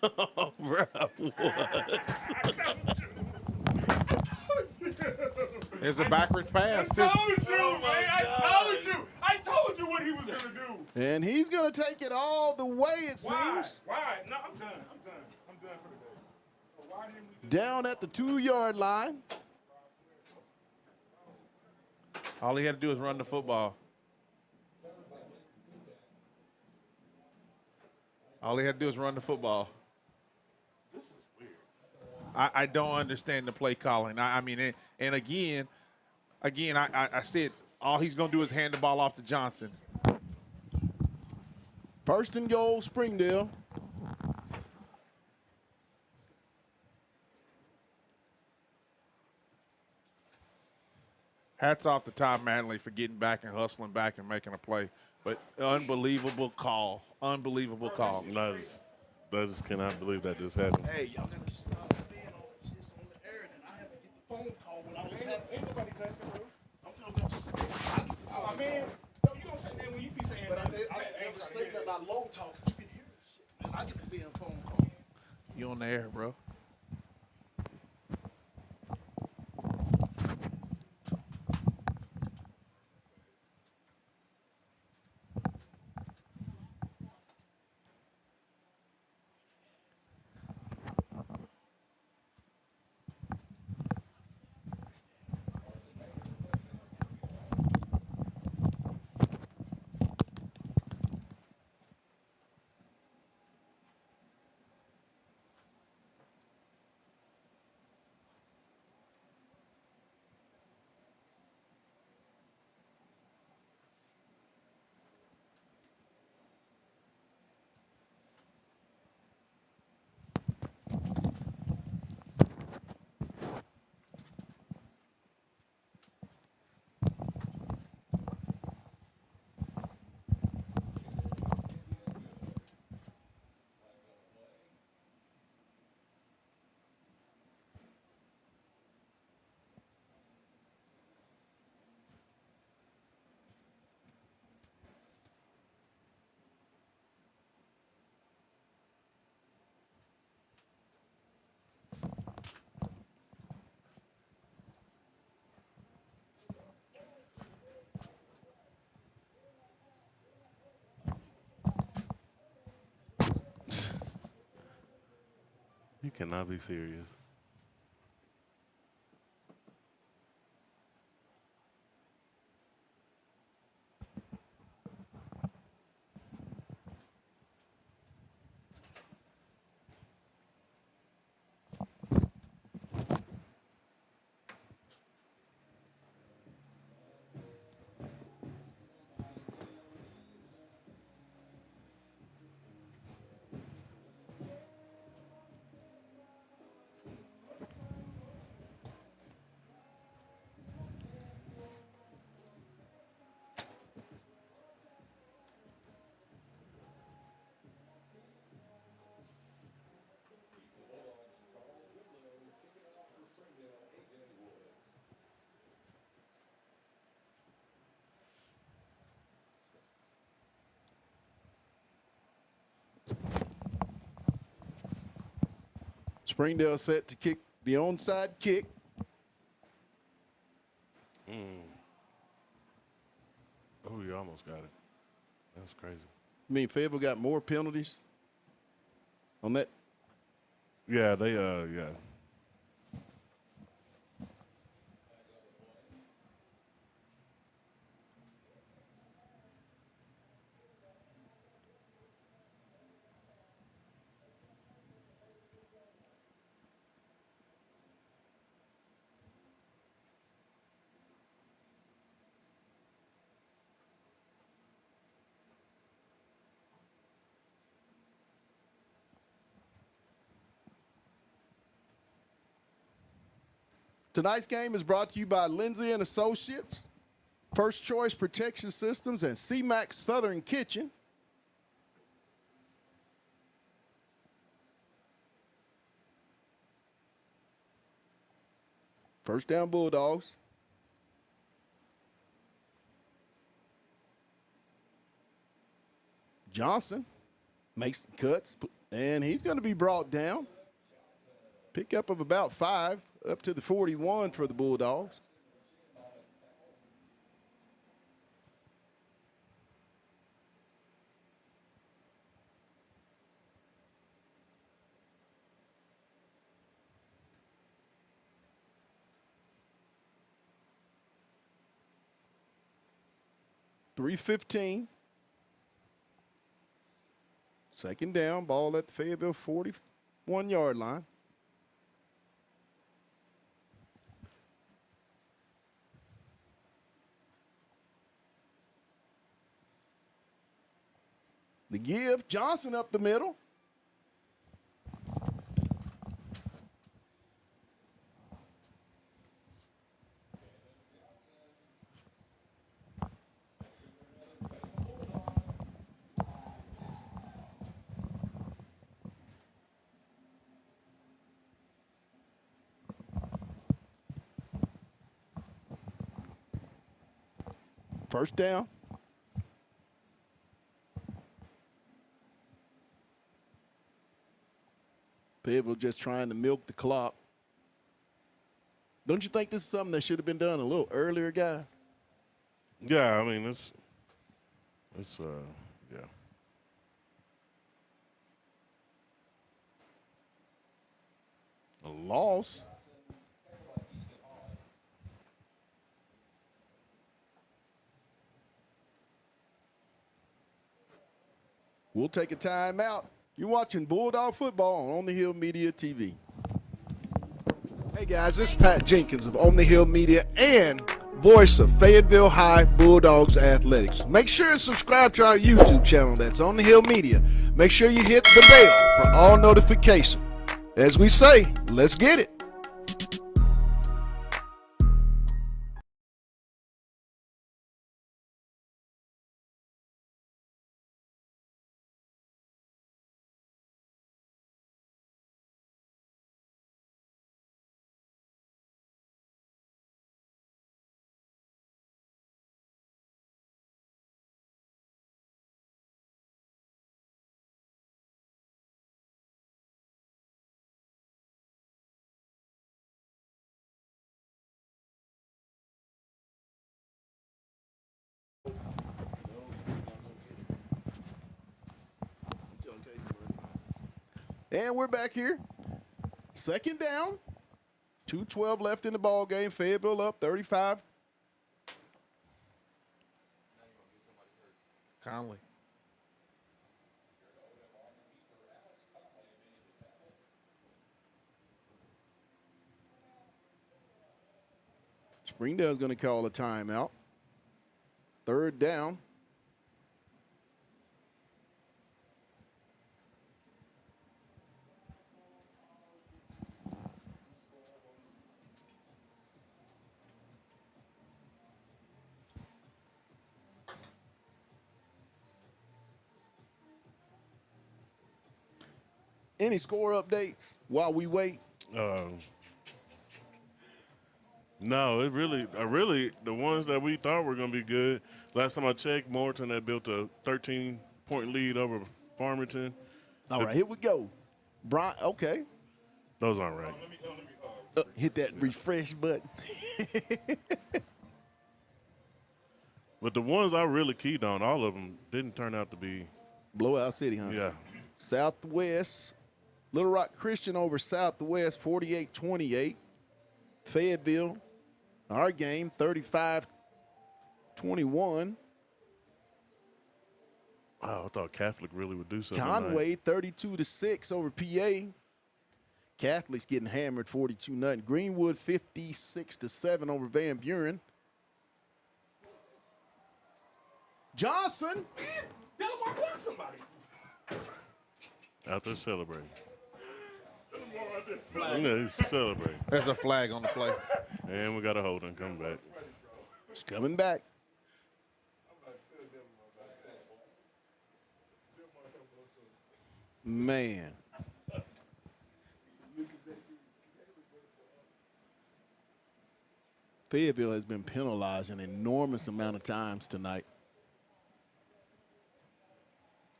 Oh, bro. There's a backwards pass. I told you, man. I told you what he was going to do. And he's going to take it all the way, it seems. Why? No, I'm done. I'm done for the day. So why didn't we do Down at the 2-yard line. All he had to do is run the football. All he had to do is run the football. This is weird. I don't understand the play calling. I mean, and again, I said all he's going to do is hand the ball off to Johnson. First and goal, Springdale. Hats off to Todd Manley for getting back and hustling back and making a play. But unbelievable call. Unbelievable call. I just cannot believe that just happened. Hey, y'all got to stop staying on the air, and I have to get the phone call when all this happens. never say that I low talk. You can hear this shit, man. I get to be on phone call. You on the air, bro. You cannot be serious. Springdale set to kick the onside kick. Oh, you almost got it. That was crazy. I mean, Fayetteville got more penalties on that. Yeah, yeah. Tonight's game is brought to you by Lindsay and Associates, First Choice Protection Systems, and C-Max Southern Kitchen. First down, Bulldogs. Johnson makes the cuts, and he's going to be brought down. Pickup of about 5 up to the 41 for the Bulldogs. .315. Second down, ball at the Fayetteville 41-yard line. The give, Johnson up the middle. First down. Fayetteville just trying to milk the clock. Don't you think this is something that should have been done a little earlier, guy? Yeah, I mean, it's yeah. A loss. We'll take a timeout. You're watching Bulldog football on the Hill Media TV. Hey guys, this is Pat Jenkins of On the Hill Media and voice of Fayetteville High Bulldogs Athletics. Make sure and subscribe to our YouTube channel that's On the Hill Media. Make sure you hit the bell for all notifications. As we say, let's get it. And we're back here. Second down. 2:12 left in the ball game. Fayetteville up 35. Conley. Springdale's going to call a timeout. Third down. Any score updates while we wait? No, it really, the ones that we thought were going to be good. Last time I checked, Morton had built a 13-point lead over Farmington. All right, here we go. Brian, okay. Those aren't right. Hit that refresh button. But the ones I really keyed on, all of them didn't turn out to be. Blowout City, huh? Yeah. Southwest, Little Rock Christian over Southwest, 48-28. Fayetteville, our game, 35-21. Wow, I thought Catholic really would do something. Conway, 32-6 over PA. Catholic's getting hammered, 42-0. Greenwood, 56-7 over Van Buren. Johnson. Delamar blocked somebody. Out there celebrating. He's celebrating. There's a flag on the play. And we got a holding coming back. It's coming back. Man. Fayetteville has been penalized an enormous amount of times tonight.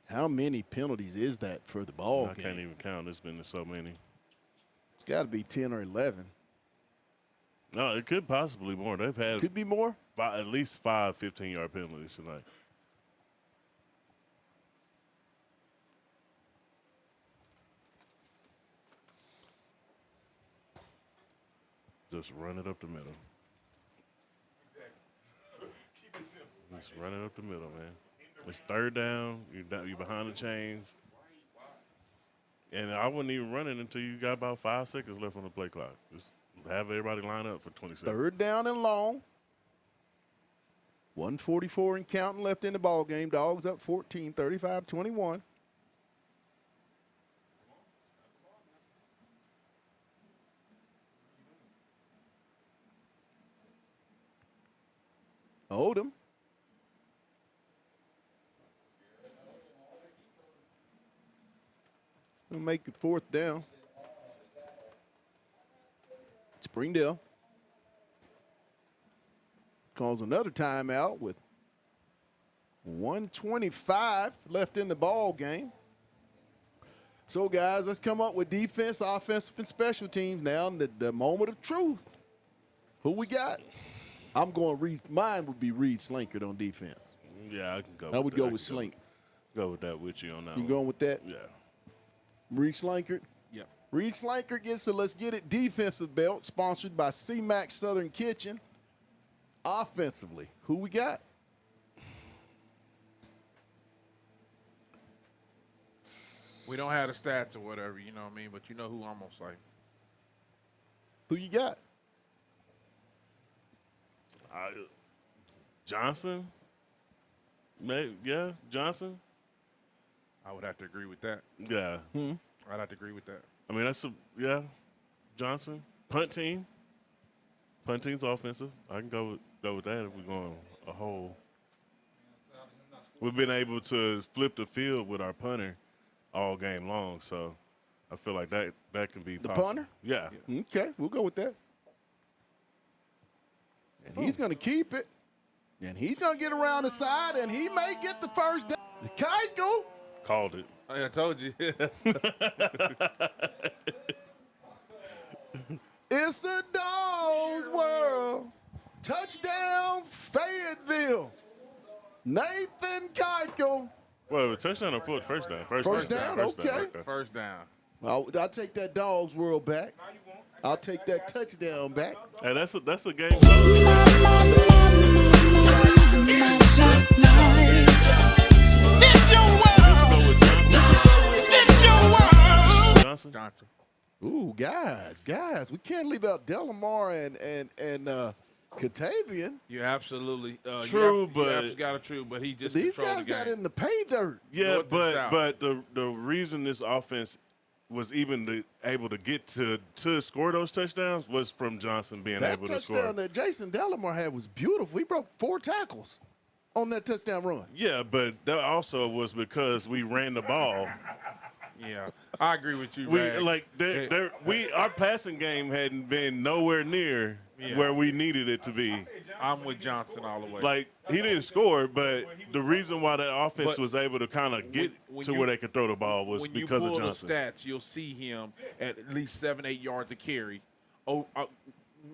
How many penalties is that for the ball game? I can't even count. There's been so many. It's got to be 10 or 11. No, it could possibly more. They've had Could be more. at least 5 15-yard penalties tonight. Just run it up the middle. Exactly. Keep it simple. Just run it up the middle, man. It's third down. You're behind the chains. And I wouldn't even run it until you got about 5 seconds left on the play clock. Just have everybody line up for 20 seconds. Third down and long. 1:44 and counting left in the ball game. Dogs up 14, 35-21. Odom. We'll make it fourth down. Springdale calls another timeout with 1:25 left in the ball game. So, guys, let's come up with defense, offensive, and special teams now. The moment of truth. Who we got? I'm going Reed. Mine would be Reed Slinkard on defense. Yeah, I can go. I would go with Slink. Go with that with you on that. You one. going with that? Yeah. Reed Slinkard? Yep. Reed Slinkard gets the Let's Get It defensive belt, sponsored by C-Mac Southern Kitchen. Offensively, who we got? We don't have the stats or whatever, you know what I mean? But you know who I'm going to say. Who you got? Johnson? Maybe, yeah, Johnson? I would have to agree with that. Yeah. I'd have to agree with that. I mean, Johnson. Punt team. Punt team's offensive. I can go with that if we're going a whole. We've been able to flip the field with our punter all game long, so I feel like that can be The possible. punter? Yeah. Okay, we'll go with that. And he's going to keep it. And he's going to get around the side, and he may get the first down. Keiko. Called it. I told you. It's a dog's world. Touchdown, Fayetteville. Nathan Keiko. Well, touchdown or first down? First down, okay. First down. I'll take that dog's world back. I'll take that touchdown back. Hey, that's a game. It's your world. It's your world. Johnson. Ooh, guys, we can't leave out Delamar and Katavian. You absolutely True, you but got it true. But he just These controlled guys the got game. in the pay dirt. Yeah, North and south. but the reason this offense was even able to get to score those touchdowns was from Johnson being That able to score. touchdown that Jason Delamar had was beautiful. He broke 4 tackles on that touchdown run. Yeah, but that also was because we ran the ball. Yeah, I agree with you. We Rag. our passing game hadn't been nowhere near where we needed it to be. I'm with Johnson all the way. Like, he didn't score, but the reason why that offense was able to kind of get to where they could throw the ball was because of Johnson. When you pull the stats, you'll see him at least 7-8 yards a carry.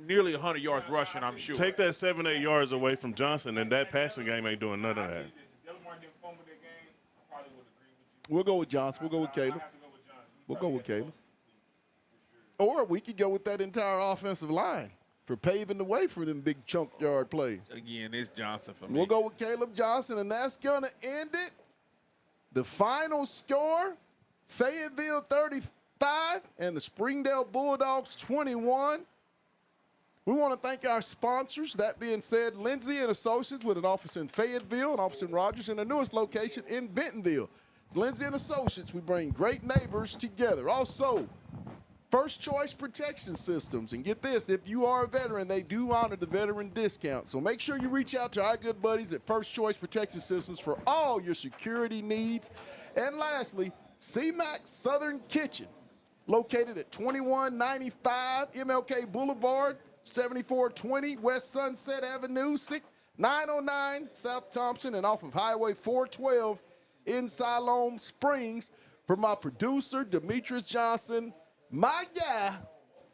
Nearly 100 yards rushing, I'm sure. Take that 7-8 yards away from Johnson, and that passing game ain't doing none of that. We'll go with Johnson. We'll go with Caleb. We'll go with Caleb. Or we could go with that entire offensive line for paving the way for them big chunk yard plays. Again, it's Johnson for me. We'll go with Caleb Johnson, and that's going to end it. The final score, Fayetteville 35 and the Springdale Bulldogs 21. We want to thank our sponsors. That being said, Lindsay and Associates with an office in Fayetteville, an office in Rogers, and the newest location in Bentonville. It's Lindsay and Associates. We bring great neighbors together. Also, First Choice Protection Systems. And get this, if you are a veteran, they do honor the veteran discount. So make sure you reach out to our good buddies at First Choice Protection Systems for all your security needs. And lastly, C-Mac Southern Kitchen, located at 2195 MLK Boulevard, 7420 West Sunset Avenue, 909 South Thompson, and off of Highway 412 in Siloam Springs. For my producer, Demetrius Johnson, my guy,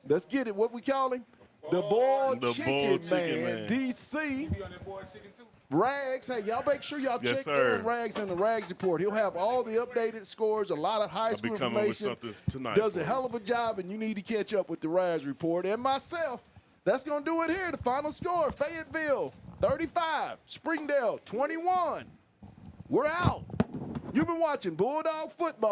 let's get it, what we call him? The boiled chicken man, DC. Rags, hey, y'all make sure y'all check Aaron Rags in the Rags Report. He'll have all the updated scores, a lot of high school information. Does a hell of a job, and you need to catch up with the Rags Report. And myself, that's going to do it here. The final score, Fayetteville 35, Springdale 21. We're out. You've been watching Bulldog Football.